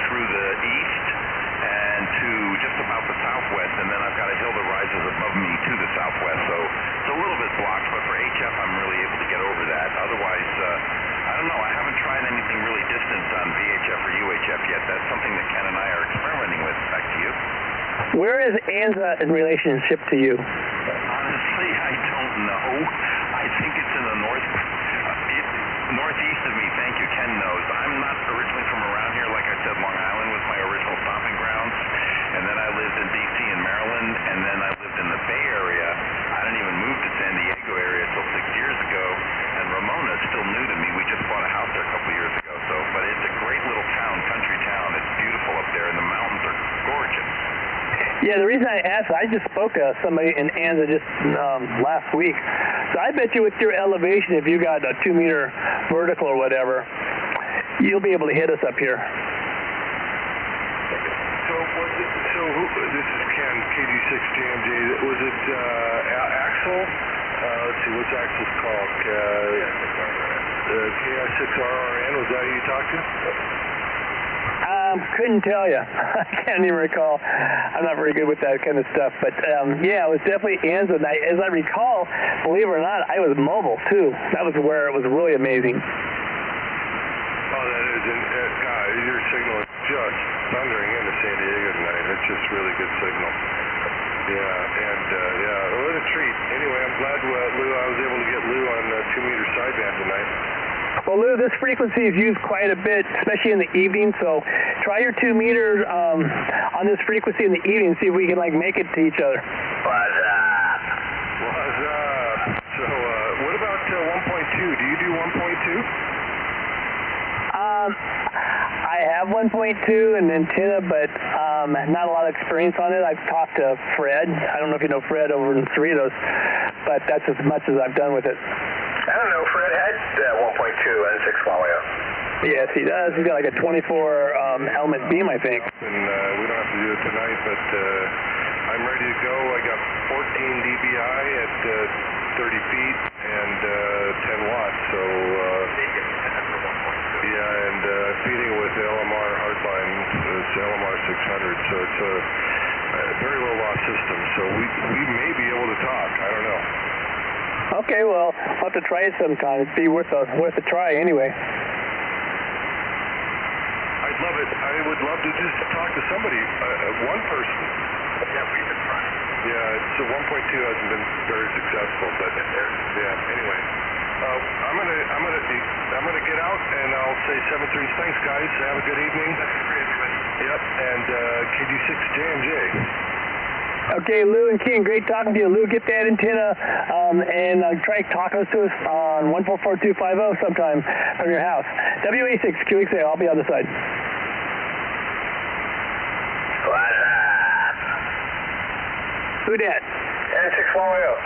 through the east, and to just about the southwest, and then I've got a hill that rises above me to the southwest, so it's a little bit blocked, but for HF I'm really able to get over that. Otherwise, I don't know, I haven't tried anything really distant on VHF or UHF yet. That's something that Ken and I are experimenting with. Back to you. Where is ANZA in relationship to you? Honestly, I don't know. I think it's in the northeast of me. Thank you, Ken knows. I'm not originally from around here. Like I said, Long Island was my original stomping grounds, and then I lived in D.C. and Maryland, and then I lived in the Bay Area. I didn't even move to San Diego area until 6 years ago, and Ramona is still new to me. We just bought a house there a couple years ago, but it's a great little town, country town. It's beautiful up there, and the mountains are gorgeous. Yeah, the reason I asked, I just spoke to somebody in ANZA just last week. So I bet you with your elevation, if you got a 2-meter vertical or whatever, you'll be able to hit us up here. So this is Ken, KD6JMJ. Was it Axel? Let's see, what's Axel's called? KI6RRN, was that who you talked to? Couldn't tell you. I can't even recall. I'm not very good with that kind of stuff. But yeah, it was definitely ANZA. And as I recall, believe it or not, I was mobile too. That was where it was really amazing. Oh, that is. And God, your signal is just thundering into San Diego tonight. It's just really good signal. Yeah, and what a treat. Anyway, I'm glad Lou, I was able to get Lou on 2-meter sideband tonight. Well, Lou, this frequency is used quite a bit, especially in the evening, so try your 2 meters on this frequency in the evening, see if we can, make it to each other. What's up? What's up? So, what about 1.2? Do you do 1.2? I have 1.2 and antenna, but not a lot of experience on it. I've talked to Fred. I don't know if you know Fred over in Cerritos, but that's as much as I've done with it. I don't know, Fred had 1.2 and 6 Huawei. Yes, he does. He's got like a 24 element beam, I think. And we don't have to do it tonight, but I'm ready to go. I got 14 dBi at 30 feet and 10 watts, so and feeding with LMR hardline, it's LMR 600, so it's a very low loss system, so we may be able to talk. I don't know. Okay, well, I'll have to try it sometime. It'd be worth a try anyway. I'd love it. I would love to just talk to somebody, one person. Yeah, we could try. Yeah, so 1.2 hasn't been very successful, but yeah. Anyway, I'm gonna get out and I'll say 7-3. Thanks, guys. Have a good evening. 7-3, everybody. Yep, and KD6JMJ. Okay, Lou and King, great talking to you. Lou, get that antenna and try talking to us on 144250 sometime from your house. WA6QXA, I'll be on the side. What's up? Who dat? N610.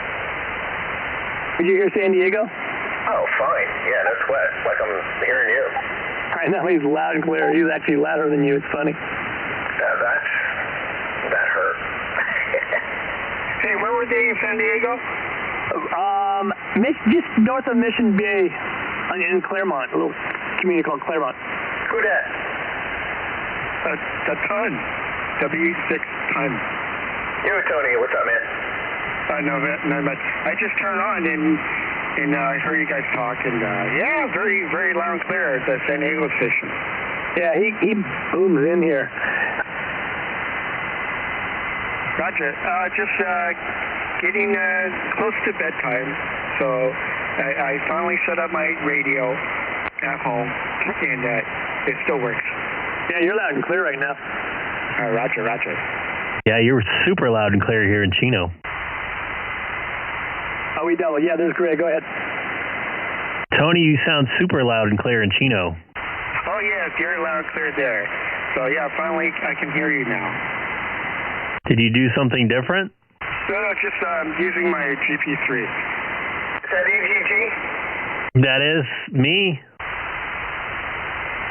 Did you hear San Diego? Oh, fine. Yeah, that's wet. Like I'm hearing you. I know, he's loud and clear. He's actually louder than you. It's funny. That hurt. Hey, where were they in San Diego? Just north of Mission Bay in Claremont, a little community called Claremont. Who dat? The Ton. W6 Ton. You, Tony, what's up, man? No, but I just turned on and I heard you guys talk, and yeah, very, very loud and clear at the San Diego station. Yeah, he booms in here. Gotcha. Just getting close to bedtime, so I finally set up my radio at home, and it still works. Yeah, you're loud and clear right now. Roger. Yeah, you're super loud and clear here in Chino. Oh, we double. Yeah, there's Greg. Go ahead. Tony, you sound super loud and clear in Chino. Oh, yes, you're loud and clear there. So, yeah, finally I can hear you now. Did you do something different? No, just using my GP3. Is that EGG? That is me.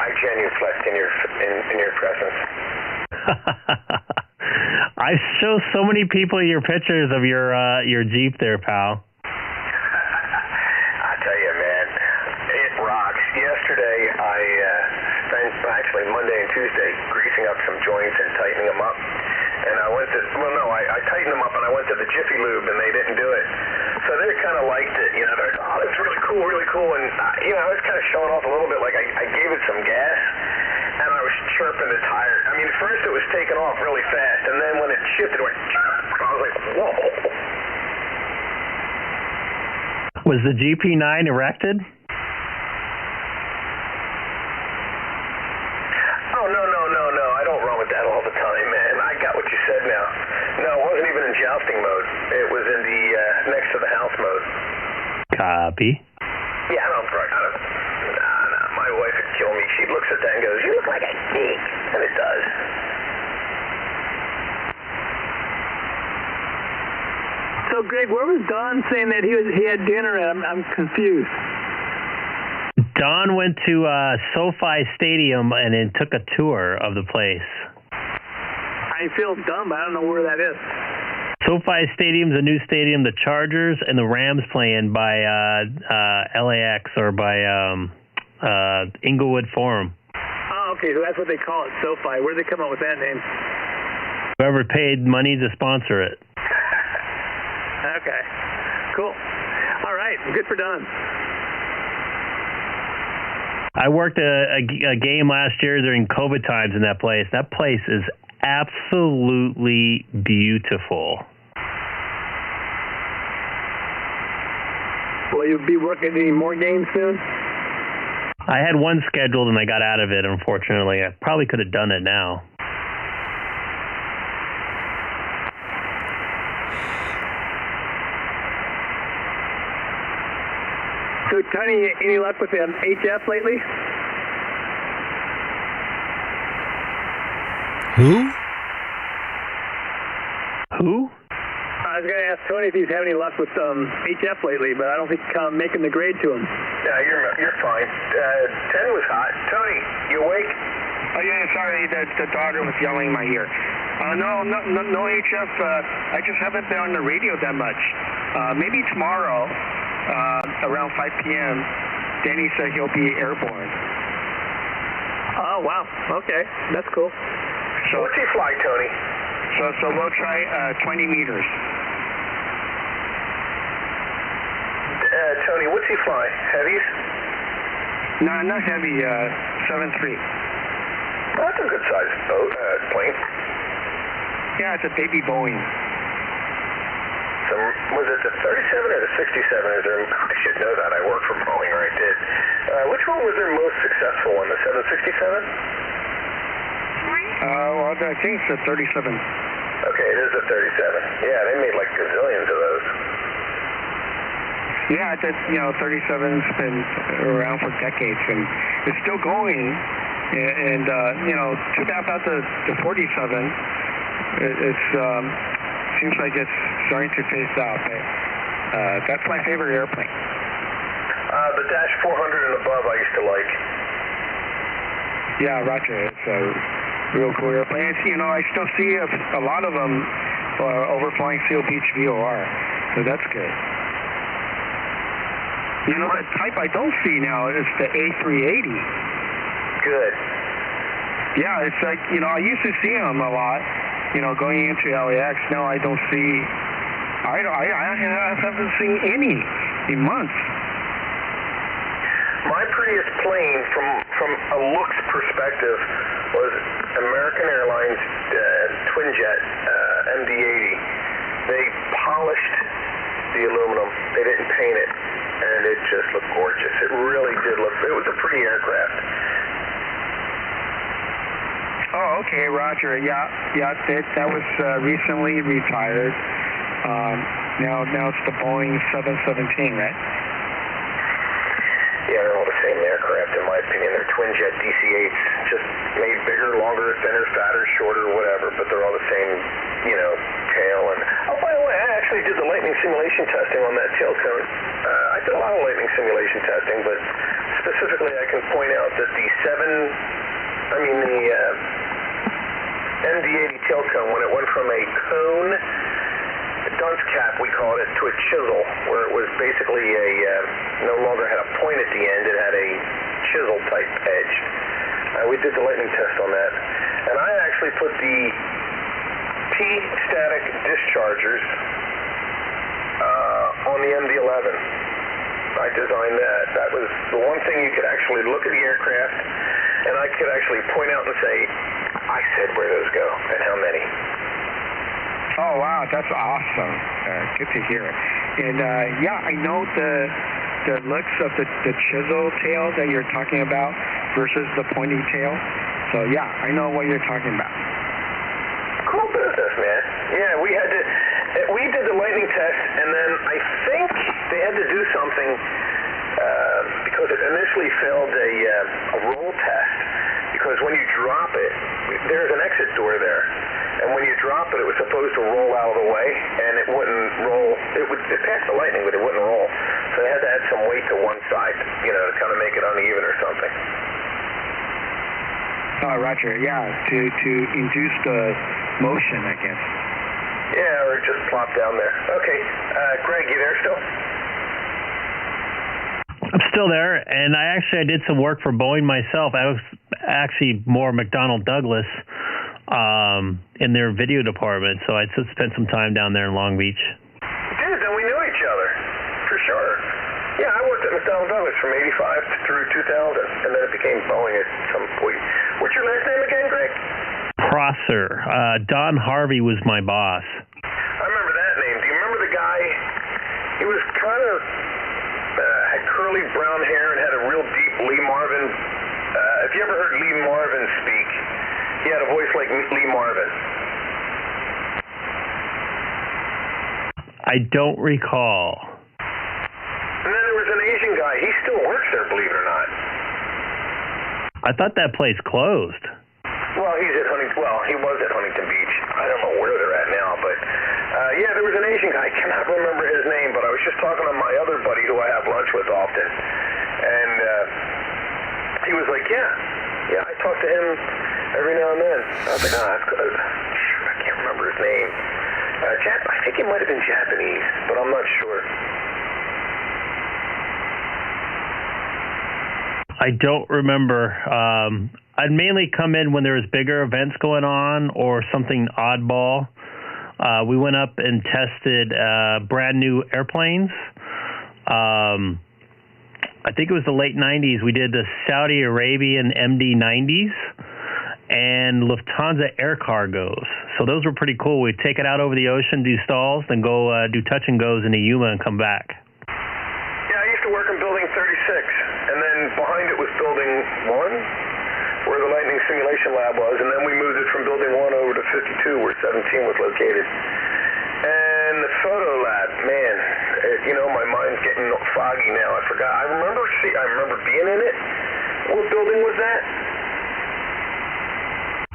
I genuflect in your presence. I show so many people your pictures of your Jeep there, pal. I tell you, man, it rocks. Yesterday, I spent actually Monday and Tuesday greasing up some joints and tightening them up. And I went to, I tightened them up and I went to the Jiffy Lube and they didn't do it. So they kind of liked it, you know. They're like, oh, that's really cool, really cool. And, I was kind of showing off a little bit, like I gave it some gas and I was chirping the tire. I mean, first it was taking off really fast and then when it shifted, it went, I was like, whoa. Was the GP9 erected? Oh, no. I don't run with that all the time, man. I got what you said now. No, it wasn't even in jousting mode. It was in the next to the house mode. Copy. Yeah, I don't. Nah, my wife would kill me. She looks at that and goes, you look like a geek. And it does. So, Greg, where was Don saying that he had dinner at? I'm confused. Don went to SoFi Stadium and then took a tour of the place. I feel dumb. I don't know where that is. SoFi Stadium's a new stadium. The Chargers and the Rams playing by LAX or by Inglewood Forum. Oh, okay. So that's what they call it, SoFi. Where did they come up with that name? Whoever paid money to sponsor it. Okay. Cool. All right. Good for Don. I worked a game last year during COVID times in that place. That place is absolutely beautiful. Will you be working any more games soon? I had one scheduled and I got out of it, unfortunately. I probably could have done it now. So, Tony, any luck with the HF lately? Who? I was going to ask Tony if he's having any luck with HF lately, but I don't think making the grade to him. Yeah, you're fine. 10 was hot. Tony, you awake? Oh, yeah, sorry. The daughter was yelling in my ear. No HF. I just haven't been on the radio that much. Maybe tomorrow. Around 5 p.m., Danny said he'll be airborne. Oh, wow. Okay. That's cool. So what's he fly, Tony? So we'll try 20 meters. Tony, what's he fly? Heavies? No, not heavy. 7.3. That's a good-sized boat, plane. Yeah, it's a baby Boeing. So, was it the 37 or the 67? I should know that. I work for Boeing, or I did. Which one was their most successful one? The 767? Well, I think it's the 37. Okay, it is the 37. Yeah, they made like gazillions of those. Yeah, 37's been around for decades, and it's still going. And too bad about the 47. It's seems like it's starting to phase out. But, that's my favorite airplane. The Dash 400 and above I used to like. Yeah, Roger. It's a real cool airplane. I still see a lot of them overflying Seal Beach VOR, so that's good. The type I don't see now is the A380. Good. Yeah, it's like, I used to see them a lot. Going into LAX, now I don't see. I haven't seen any in months. My prettiest plane, from a looks perspective, was American Airlines twin jet MD-80. They polished the aluminum. They didn't paint it, and it just looked gorgeous. It really did look. It was a pretty aircraft. Oh, okay, Roger. Yeah, that was recently retired. Now it's the Boeing 717, right? Yeah, they're all the same aircraft, in my opinion. They're twin jet DC-8s, just made bigger, longer, thinner, fatter, shorter, whatever. But they're all the same, tail. And oh, by the way, I actually did the lightning simulation testing on that tail cone. I did a lot of lightning simulation testing, but specifically I can point out that the MD-80 tail cone, when it went from a cone, a dunce cap we called it, to a chisel, where it was basically no longer had a point at the end, it had a chisel type edge. We did the lightning test on that. And I actually put the P-static dischargers on the MD-11. I designed that. That was the one thing you could actually look at the aircraft, and I could actually point out and say, I said where those go and how many. Oh, wow, that's awesome. Good to hear. And, yeah, I know the looks of the chisel tail that you're talking about versus the pointy tail. So, yeah, I know what you're talking about. Cool business, man. Yeah, we did the lightning test, and then I think they had to do something because it initially failed a roll test, because when you drop it, there's an exit door there, and when you drop it, it was supposed to roll out of the way, and it wouldn't roll. It passed the lightning, but it wouldn't roll. So they had to add some weight to one side, to kind of make it uneven or something. Oh, Roger, yeah, to induce the motion, I guess. Yeah, or just plop down there. Okay, Greg, you there still? I'm still there, and I did some work for Boeing myself. I was actually more McDonnell Douglas in their video department, so I spent some time down there in Long Beach. Dude, then we knew each other, for sure. Yeah, I worked at McDonnell Douglas from 85 through 2000, and then it became Boeing at some point. What's your last name again, Greg? Prosser. Don Harvey was my boss. I remember that name. Do you remember the guy? He was kind of had curly brown hair and had a real deep Lee Marvin. If you ever heard Lee Marvin speak, he had a voice like Lee Marvin. I don't recall. And then there was an Asian guy. He still works there, believe it or not. I thought that place closed. Well, he's at Huntington. Well, he was at Huntington Beach. I don't know where they're at now, but yeah, there was an Asian guy. I cannot remember his name, but I was just talking to my other buddy who I have lunch with often, and he was like, "Yeah, I talk to him every now and then." I was like, "Oh, that's good." I can't remember his name. I think he might have been Japanese, but I'm not sure. I don't remember. I'd mainly come in when there was bigger events going on or something oddball. We went up and tested brand new airplanes. I think it was the late 90s. We did the Saudi Arabian MD-90s and Lufthansa air cargos. So those were pretty cool. We'd take it out over the ocean, do stalls, then go do touch and goes into Yuma and come back. Yeah, I used to work in Building 36, and then behind it was Building 1, where the lightning simulation lab was, and then we moved it from Building 1 over to 52, where 17 was located. And the photo lab, man, my mind's getting foggy now. I forgot. I remember being in it. What building was that?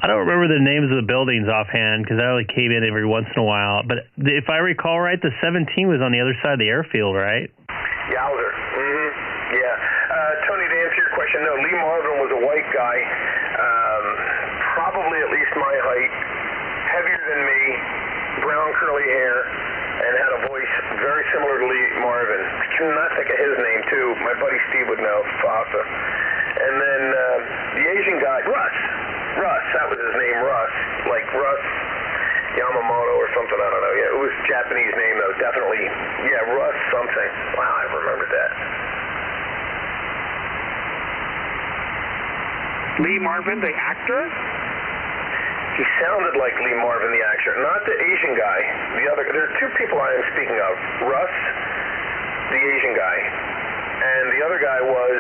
I don't remember the names of the buildings offhand because I only came in every once in a while. But if I recall right, the 17 was on the other side of the airfield, right? Yowzer. Yeah. Tony, to answer your question, no, Lee Marvin was a white guy, probably at least my height, heavier than me, brown curly hair, and had a voice very similar to Lee Marvin. I cannot think of his name, too. My buddy Steve would know, Fasa. And then the Asian guy, Russ, that was his name, Russ, like Russ Yamamoto or something, I don't know. Yeah, it was a Japanese name, though, definitely. Yeah, Russ something. Wow, I remembered that. Lee Marvin, the actor? He sounded like Lee Marvin, the actor, not the Asian guy. There are two people I am speaking of. Russ, the Asian guy, and the other guy was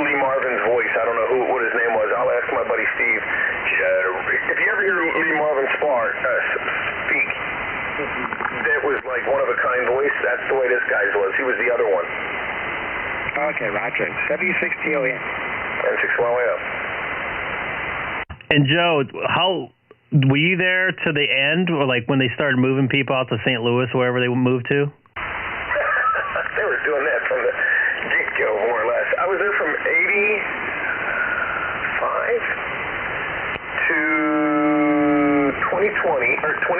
Lee Marvin's voice. I don't know what his name was. I'll ask my buddy Steve. If you ever hear Lee Marvin speak, that was like one of a kind voice. That's the way this guy's was. He was the other one. Okay, Roger. 76TON. And 6 way up. And Joe, how Were you there to the end, or like when they started moving people out to St. Louis, wherever they moved to? They were doing that from the get-go, more or less. I was there from 85 to 2020, or 2000,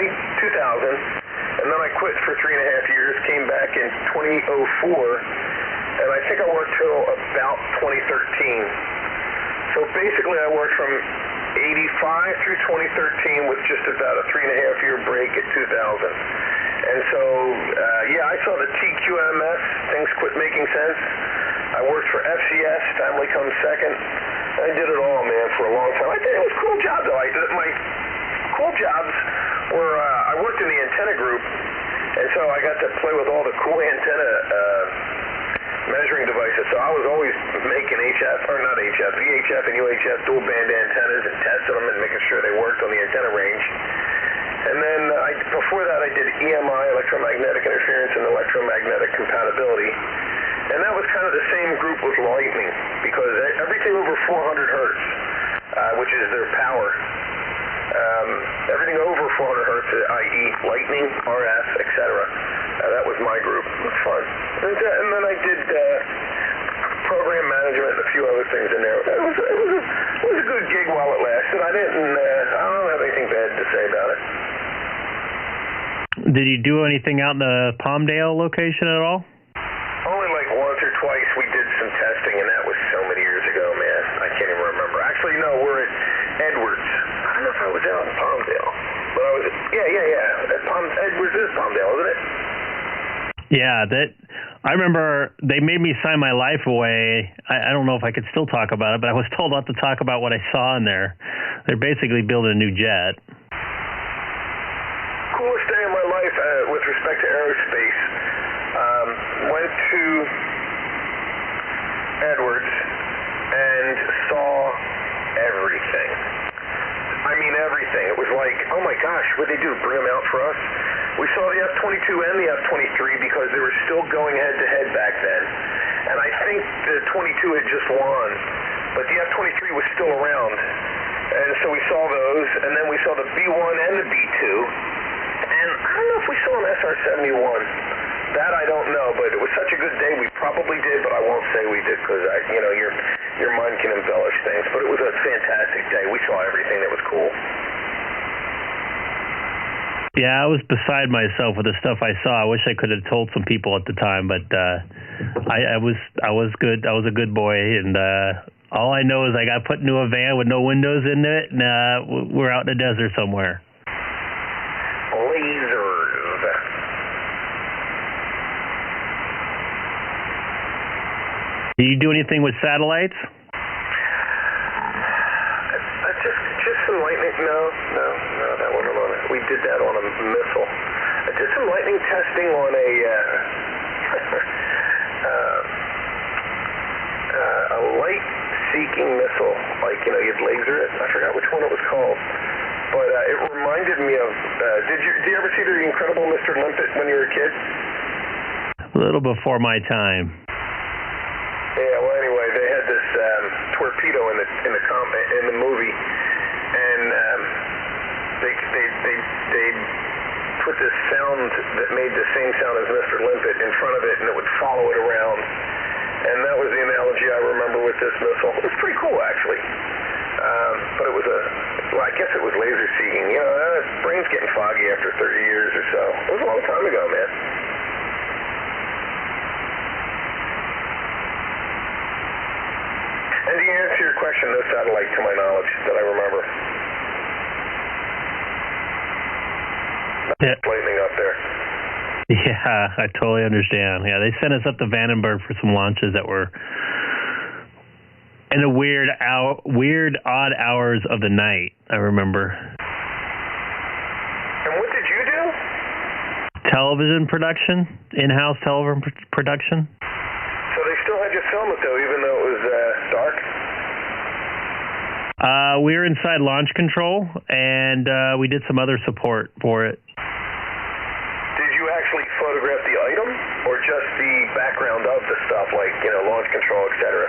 and then I quit for 3.5 years, came back in 2004, and I think I worked till about 2013. So basically I worked from 85 through 2013 with just about a 3.5-year break at 2000. And so, yeah, I saw the TQMS, things quit making sense. I worked for FCS, Family Comes Second. I did it all, man, for a long time. I did, it was a cool job, though. My cool jobs were, I worked in the antenna group, and so I got to play with all the cool antenna measuring devices. So I was always making VHF and UHF dual band antennas and testing them and making sure they worked on the antenna range. And then before that I did EMI, electromagnetic interference and electromagnetic compatibility. And that was kind of the same group with lightning, because everything over 400 hertz, which is their power, everything over 400 hertz, i.e. lightning, RF, etc. That was my group. It was fun. And then I did program management and a few other things in there. It was a good gig while it lasted. I don't have anything bad to say about it. Did you do anything out in the Palmdale location at all? Only like once or twice we did some testing, and that was so many years ago, man. I can't even remember. Actually, no, we're at Edwards. I don't know if I was out in Palmdale, but I was at, Edwards is Palmdale, isn't it? Yeah, I remember they made me sign my life away. I don't know if I could still talk about it, but I was told not to talk about what I saw in there. They're basically building a new jet. Coolest day of my life with respect to aerospace. Went to Edwards and saw everything. I mean everything. It was like, oh my gosh, what'd they do? Bring them out for us? We saw the F-22 and the F-23 because they were still going head-to-head back then. And I think the 22 had just won, but the F-23 was still around. And so we saw those, and then we saw the B-1 and the B-2. And I don't know if we saw an SR-71. That I don't know, but it was such a good day, we probably did, but I won't say we did because, your mind can embellish things. But it was a fantastic day. We saw everything that was cool. Yeah, I was beside myself with the stuff I saw. I wish I could have told some people at the time, but I was good. I was a good boy, and all I know is I got put into a van with no windows in it, and we're out in the desert somewhere. Lasers. Do you do anything with satellites? Just some lightning. No, that wasn't on it. We did that on a missile. I did some lightning testing on a light-seeking missile. Like, you'd laser it. I forgot which one it was called. But it reminded me of, did you ever see The Incredible Mr. Limpet when you were a kid? A little before my time. Yeah, well, anyway, they had this torpedo in the movie, and they put this sound that made the same sound as Mr. Limpet in front of it, and it would follow it around. And that was the analogy I remember with this missile. It was pretty cool, actually. But it was I guess it was laser seeking. Brain's getting foggy after 30 years or so. It was a long time ago, man. And to answer your question, no satellite to my knowledge that I remember. Yeah. Lightning up there. Yeah, I totally understand. Yeah, they sent us up to Vandenberg for some launches that were in the weird, odd hours of the night, I remember. And what did you do? Television production, in-house television production. So they still had you film it, though, even though it was dark? We were inside launch control, and we did some other support for it. Did you actually photograph the item, or just the background of the stuff, like, launch control, etc.?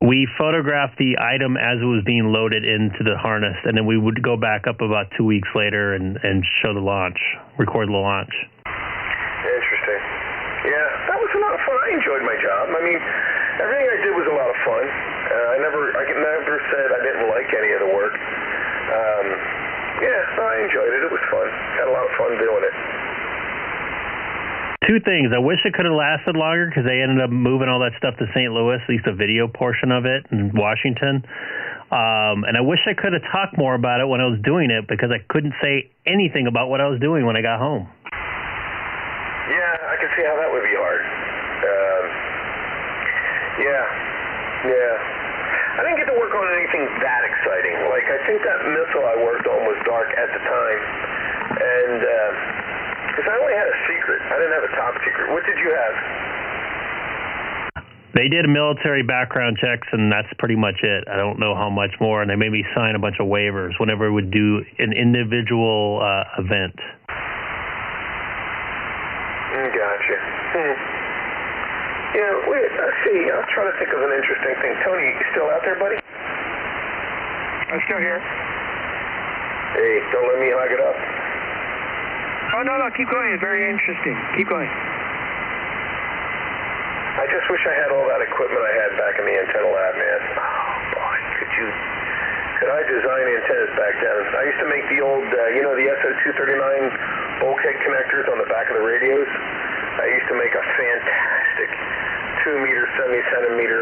We photographed the item as it was being loaded into the harness, and then we would go back up about 2 weeks later and show the launch, record the launch. Interesting. Yeah, that was a lot of fun. I enjoyed my job. I mean, everything I did was a lot of fun. I never said I didn't like any of the work. Yeah, I enjoyed it. It was fun. Had a lot of fun doing it. Two things. I wish it could have lasted longer because they ended up moving all that stuff to St. Louis, at least the video portion of it in Washington. And I wish I could have talked more about it when I was doing it because I couldn't say anything about what I was doing when I got home. Yeah, I can see how that would be hard. Yeah. I didn't get to work on anything that exciting. Like, I think that missile I worked on was dark at the time. And, because I only had a secret. I didn't have a top secret. What did you have? They did military background checks, and that's pretty much it. I don't know how much more, and they made me sign a bunch of waivers whenever we would do an individual event. Gotcha. Yeah, wait, let's see. I'll try to think of an interesting thing. Tony, you still out there, buddy? I'm still here. Hey, don't let me hog it up. Oh, no, keep going. It's very interesting. Keep going. I just wish I had all that equipment I had back in the antenna lab, man. Oh, boy, could I design antennas back then? I used to make the old, the SO239 bulkhead connectors on the back of the radios. I used to make a fantastic 2-meter, 70-centimeter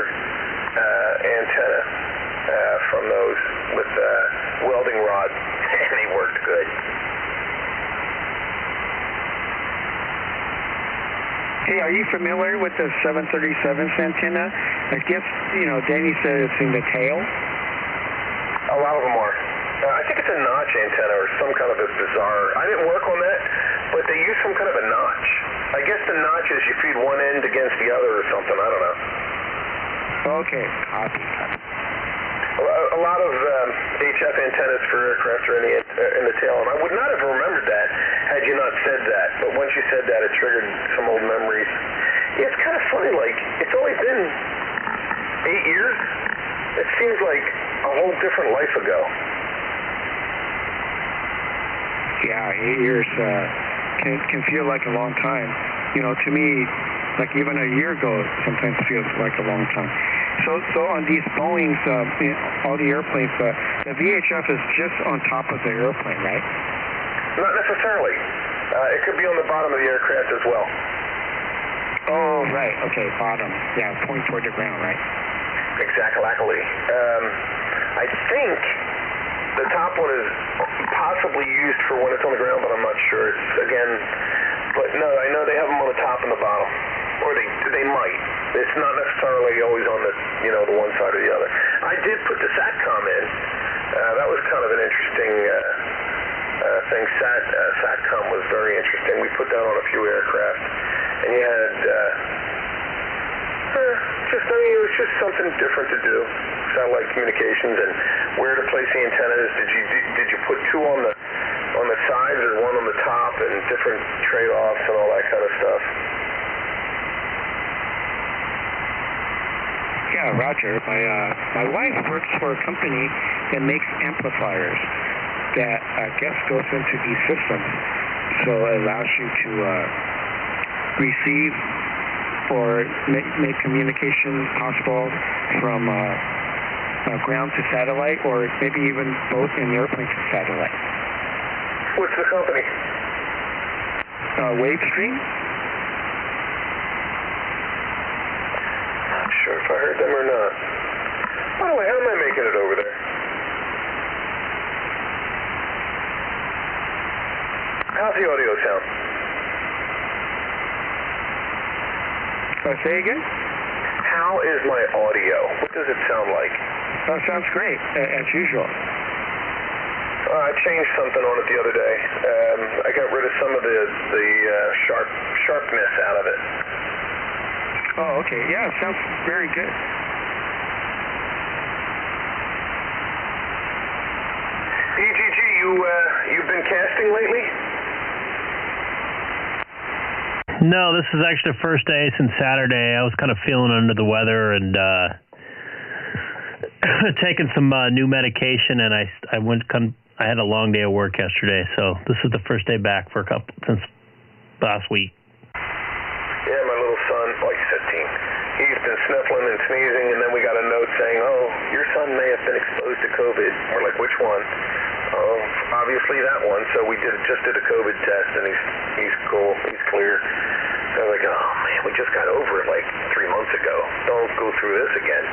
antenna from those with welding rods, and they worked good. Hey, are you familiar with the 737's antenna? I guess, Danny said it's in the tail. A lot of them are. I think it's a notch antenna or some kind of a bizarre... I didn't work on that, but they use some kind of a notch. I guess the notch is you feed one end against the other or something. I don't know. Okay. Copy. A lot of HF antennas for aircraft are in the tail, and I would not have remembered that had you not said that. But once you said that, it triggered some old memories. Yeah, it's kind of funny. Like, it's only been 8 years. It seems like a whole different life ago. Yeah, 8 years can feel like a long time. To me, like even a year ago, sometimes feels like a long time. So on these Boeings, all the airplanes, the VHF is just on top of the airplane, right? Not necessarily. It could be on the bottom of the aircraft as well. Oh, right. Okay, bottom. Yeah, point toward the ground, right? Exactly. I think the top one is possibly used for when it's on the ground, but I'm not sure. But no, I know they have them on the top and the bottom. Or they might. It's not necessarily always on the one side or the other. I did put the SATCOM in. That was kind of an interesting thing. SATCOM was very interesting. We put that on a few aircraft, and you had it was just something different to do. Satellite communications and where to place the antennas. Did you put two on the sides or one on the top, and different trade-offs and all that kind of stuff? Yeah, Roger. My wife works for a company that makes amplifiers that I guess goes into these systems, so it allows you to receive or make communication possible from ground to satellite, or maybe even both in airplane to satellite. What's the company? Wavestream. Not sure if I heard them or not. By the way, how am I making it over there? How's the audio sound? Say again? How is my audio? What does it sound like? Sounds great, as usual. I changed something on it the other day. I got rid of some of the sharpness out of it. Oh, okay. Yeah, it sounds very good. EGG, you've been casting lately? No, this is actually the first day since Saturday. I was kind of feeling under the weather, and taking some new medication, and I had a long day of work yesterday, so this is the first day back since last week. Yeah, my little son, like 15, he's been sniffling and sneezing, and then we got a note saying, "Oh, your son may have been exposed to COVID." We're like, "Which one?" "Oh, obviously that one." So we just did a COVID test, and he's cool, he's clear. So I was like, "Oh man, we just got over it like 3 months ago. Don't go through this again."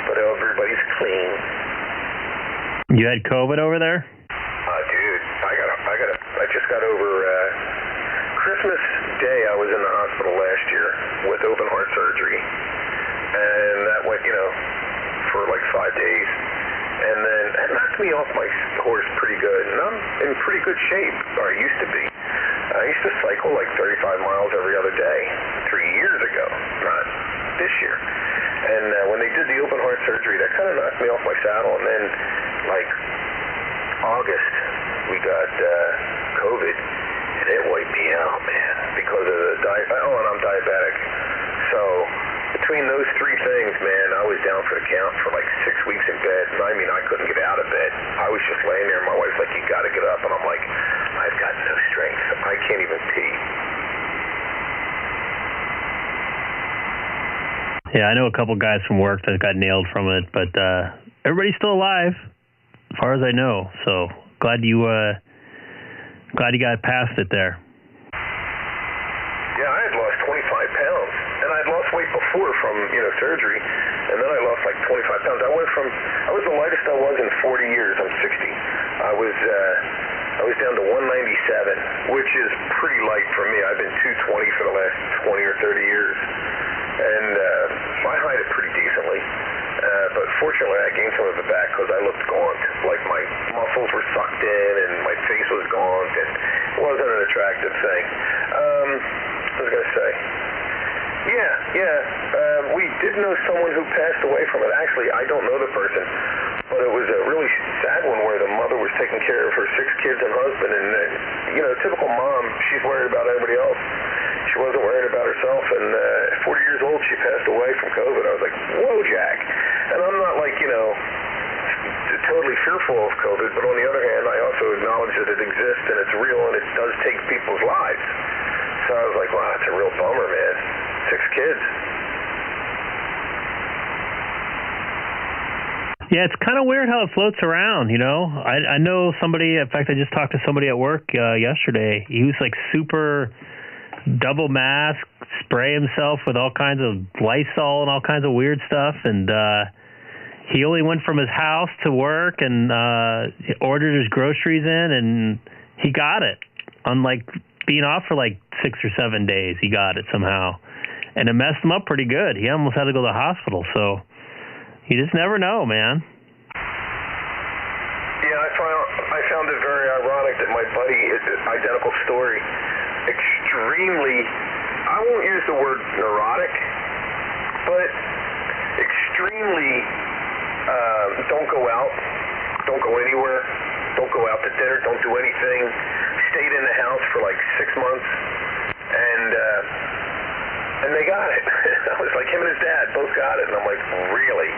But everybody's clean. You had COVID over there? Dude, I just got over Christmas Day. I was in the hospital last year with open heart surgery, and that went, for like 5 days, and then that knocked me off my horse pretty good, and I'm in pretty good shape, or I used to be. I used to cycle like 35 miles every other day 3 years ago, not this year. And when they did the open heart surgery, that kind of knocked me off my saddle, and then like August, we got COVID, and it wiped me out, man, because of the and I'm diabetic. So between those three things, man, I was down for the count for like 6 weeks in bed. I mean, I couldn't get out of bed. I was just laying there, and my wife's like, "You got to get up," and I'm like, "I've got no strength. I can't even pee." Yeah, I know a couple guys from work that got nailed from it, but everybody's still alive, as far as I know. So glad you got past it there. Yeah, I had lost 25 pounds, and I had lost weight before from surgery, and then I lost like 25 pounds. I was the lightest I was in 40 years. I'm 60. I was down to 197, which is pretty light for me. I've been 220 for the last 20 or 30 years. And so I hide it pretty decently. But fortunately, I gained some of it back because I looked gaunt. Like my muscles were sucked in and my face was gaunt, and it wasn't an attractive thing. I was going to say, we did know someone who passed away from it. Actually, I don't know the person, but it was a really sad one where the mother was taking care of her 6 kids and husband, and typical mom, she's worried about everybody else. She wasn't worried about herself, and 40 years old, she passed away from COVID. I was like, whoa, Jack. And I'm not like, totally fearful of COVID, but on the other hand, I also acknowledge that it exists, and it's real, and it does take people's lives. So I was like, wow, that's a real bummer, man. 6 kids. Yeah, it's kind of weird how it floats around, I know somebody, in fact, I just talked to somebody at work yesterday. He was like super double mask, spray himself with all kinds of Lysol and all kinds of weird stuff, and he only went from his house to work and ordered his groceries in, and he got it. Unlike being off for like 6 or 7 days, he got it somehow, and it messed him up pretty good. He almost had to go to the hospital, so you just never know, man. Yeah, I found it very ironic that my buddy, identical story, extremely, I won't use the word neurotic, but extremely, don't go out, don't go anywhere, don't go out to dinner, don't do anything, stayed in the house for like 6 months, and they got it. I was like, him and his dad both got it, and I'm like, really?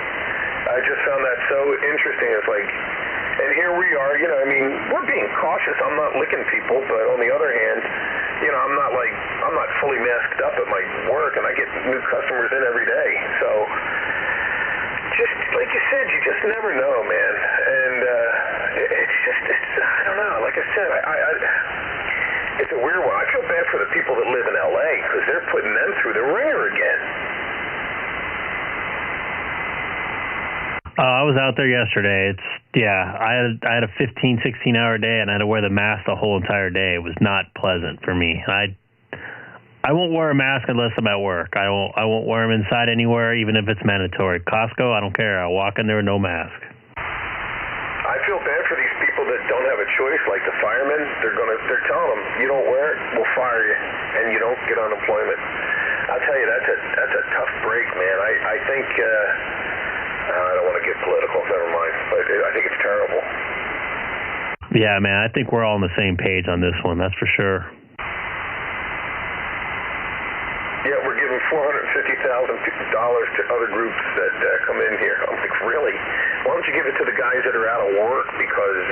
I just found that so interesting. It's like, and here we are, we're being cautious. I'm not licking people, but on the other hand, I'm not fully masked up at my work, and I get new customers in every day. So, just like you said, you just never know, man. And I don't know. Like I said, it's a weird one. I feel bad for the people that live in LA because they're putting them through the ringer again. I was out there yesterday. I had a 15, 16-hour day, and I had to wear the mask the whole entire day. It was not pleasant for me. I won't wear a mask unless I'm at work. I won't wear them inside anywhere, even if it's mandatory. Costco, I don't care. I'll walk in there with no mask. I feel bad for these people that don't have a choice, like the firemen. They're telling them, you don't wear it, we'll fire you, and you don't get unemployment. I'll tell you, that's a tough break, man. I think. I don't want to get political, never mind, but I think it's terrible. Yeah, man, I think we're all on the same page on this one, that's for sure. Yeah, we're giving $450,000 to other groups that come in here. I'm like, really? Why don't you give it to the guys that are out of work because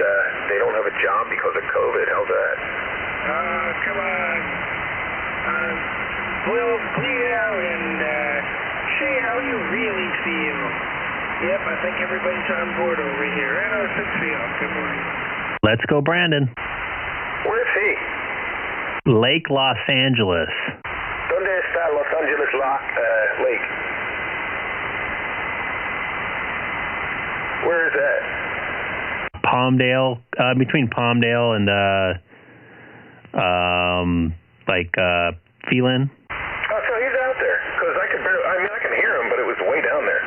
they don't have a job because of COVID? How's that? Come on. We'll bleed out and see how you really feel. Yep, I think everybody's on board over here. And our Fitzfield. Good morning. Let's go, Brandon. Where is he? Lake Los Angeles. ¿Dónde está Los Angeles Lake? Where is that? Palmdale, between Palmdale and Phelan. Oh, so he's out there. Because I can hear him, but it was way down there.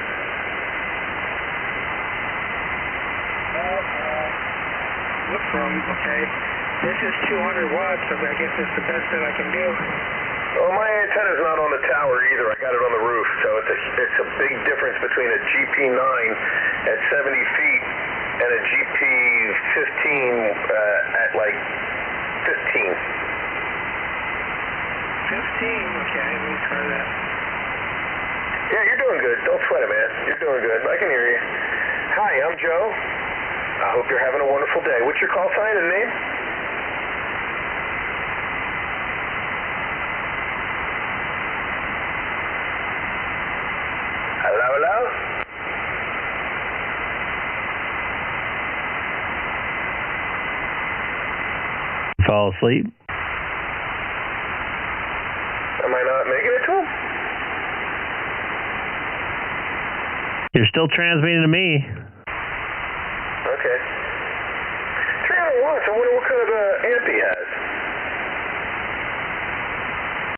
What's wrong? Okay. This is 200 watts, so I guess it's the best that I can do. Well, my antenna's not on the tower either. I got it on the roof, so it's a big difference between a GP9 at 70 feet and a GP15 at like 15. 15? Okay, let me try that. Yeah, you're doing good. Don't sweat it, man. You're doing good. I can hear you. Hi, I'm Joe. I hope you're having a wonderful day. What's your call sign and name? Hello? Fall asleep. Am I not making it to him? You're still transmitting to me. Okay. 300 watts. I wonder what kind of amp he has.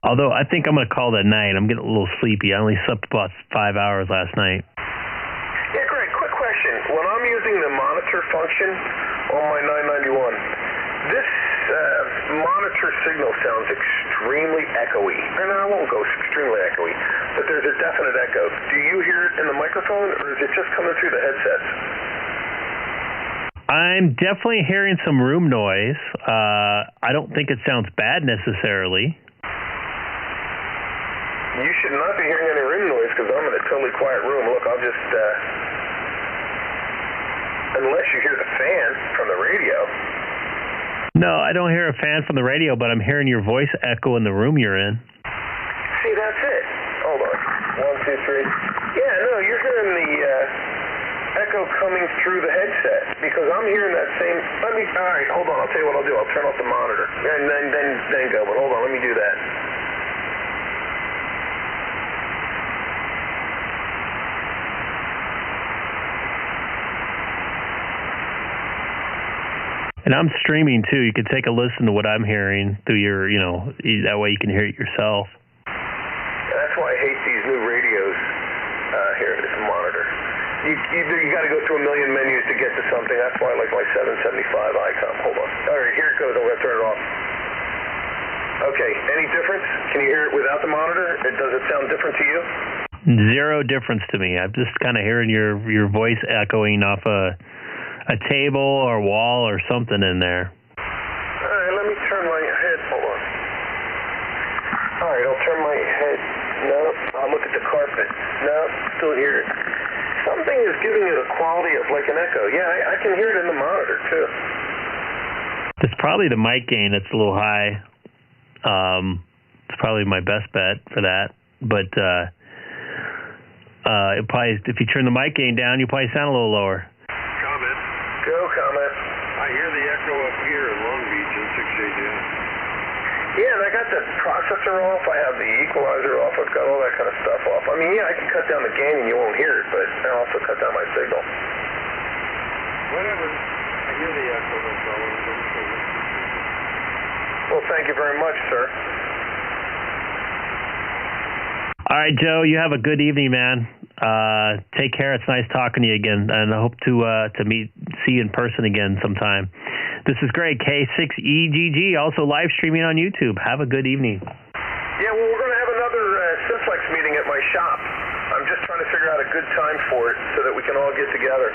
Although I think I'm going to call that night. I'm getting a little sleepy. I only slept about 5 hours last night. Yeah, Greg, quick question. When I'm using the monitor function on my 991, this monitor signal sounds extremely echoey. And I won't go extremely echoey, but there's a definite echo. Do you hear it in the microphone, or is it just coming through the headsets? I'm definitely hearing some room noise. I don't think it sounds bad necessarily. You should not be hearing any room noise because I'm in a totally quiet room. Look, I'll just, unless you hear the fan from the radio. No, I don't hear a fan from the radio, but I'm hearing your voice echo in the room you're in. See, that's it. Hold on. 1, 2, 3. Yeah, no, you're hearing the echo coming through the headset because I'm hearing that same. All right, hold on. I'll tell you what I'll do. I'll turn off the monitor and then go. But hold on, let me do that. And I'm streaming too. You can take a listen to what I'm hearing through your, that way you can hear it yourself. That's why I hate these new radios. Here, this monitor. You got to go through a million menus to get to something. That's why I like my 775 Icom. Hold on. All right, here it goes. I'm going to turn it off. Okay, any difference? Can you hear it without the monitor? Does it sound different to you? Zero difference to me. I'm just kind of hearing your voice echoing off a table or wall or something in there. All right, let me turn my head. Hold on. All right, I'll turn my head. No, I'll look at the carpet. No, still hear it. Something is giving it a quality of like an echo. Yeah, I can hear it in the monitor too. It's probably the mic gain that's a little high. It's probably my best bet for that. But it probably, if you turn the mic gain down, you probably sound a little lower. Go, comment. I hear the echo up here in Long Beach in 6JJ. Yeah, and I got the processor off. I have the equalizer off. I've got all that kind of stuff off. I mean, yeah, I can cut down the gain and you won't hear it, but I also cut down my signal. Whatever. I hear the echo, no problem. Well, thank you very much, sir. All right, Joe, you have a good evening, man. Take care. It's nice talking to you again, and I hope to see you in person again sometime. This is Greg, K6EGG, also live streaming on YouTube. Have a good evening. Yeah, well, we're going to have another Simplex meeting at my shop. I'm just trying to figure out a good time for it so that we can all get together.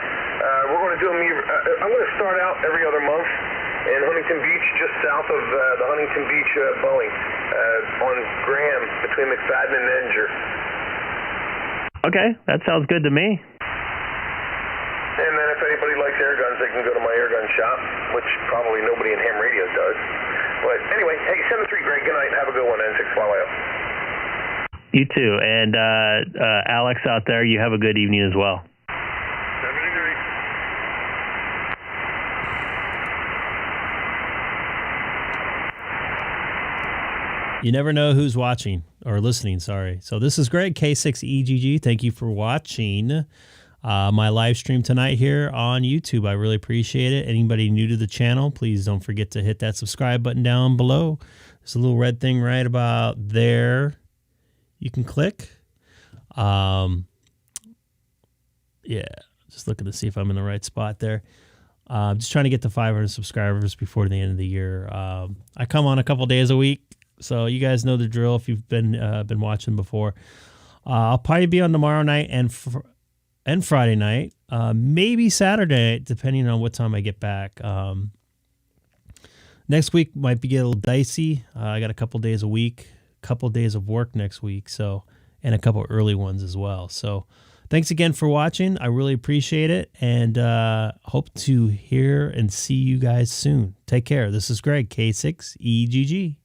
We're going to do I'm going to start out every other month in Huntington Beach, just south of the Huntington Beach Boeing, on Graham, between McFadden and Enger. Okay, that sounds good to me. And then if anybody likes air guns, they can go to my air gun shop, which probably nobody in ham radio does. But anyway, hey, 7-3, Greg, good night. Have a good one, N6 Flyway. You too. And Alex out there, you have a good evening as well. 7-3. You never know who's watching or listening, sorry. So this is Greg, K6EGG. Thank you for watching my live stream tonight here on YouTube. I really appreciate it. Anybody new to the channel, please don't forget to hit that subscribe button down below. There's a little red thing right about there. You can click. Yeah, just looking to see if I'm in the right spot there. Just trying to get to 500 subscribers before the end of the year. I come on a couple days a week, so you guys know the drill if you've been watching before. I'll probably be on tomorrow night and Friday night, maybe Saturday, depending on what time I get back. Next week might get a little dicey. I got a couple days a week, couple days of work next week, so, and a couple early ones as well. So thanks again for watching. I really appreciate it, and hope to hear and see you guys soon. Take care. This is Greg, K6EGG.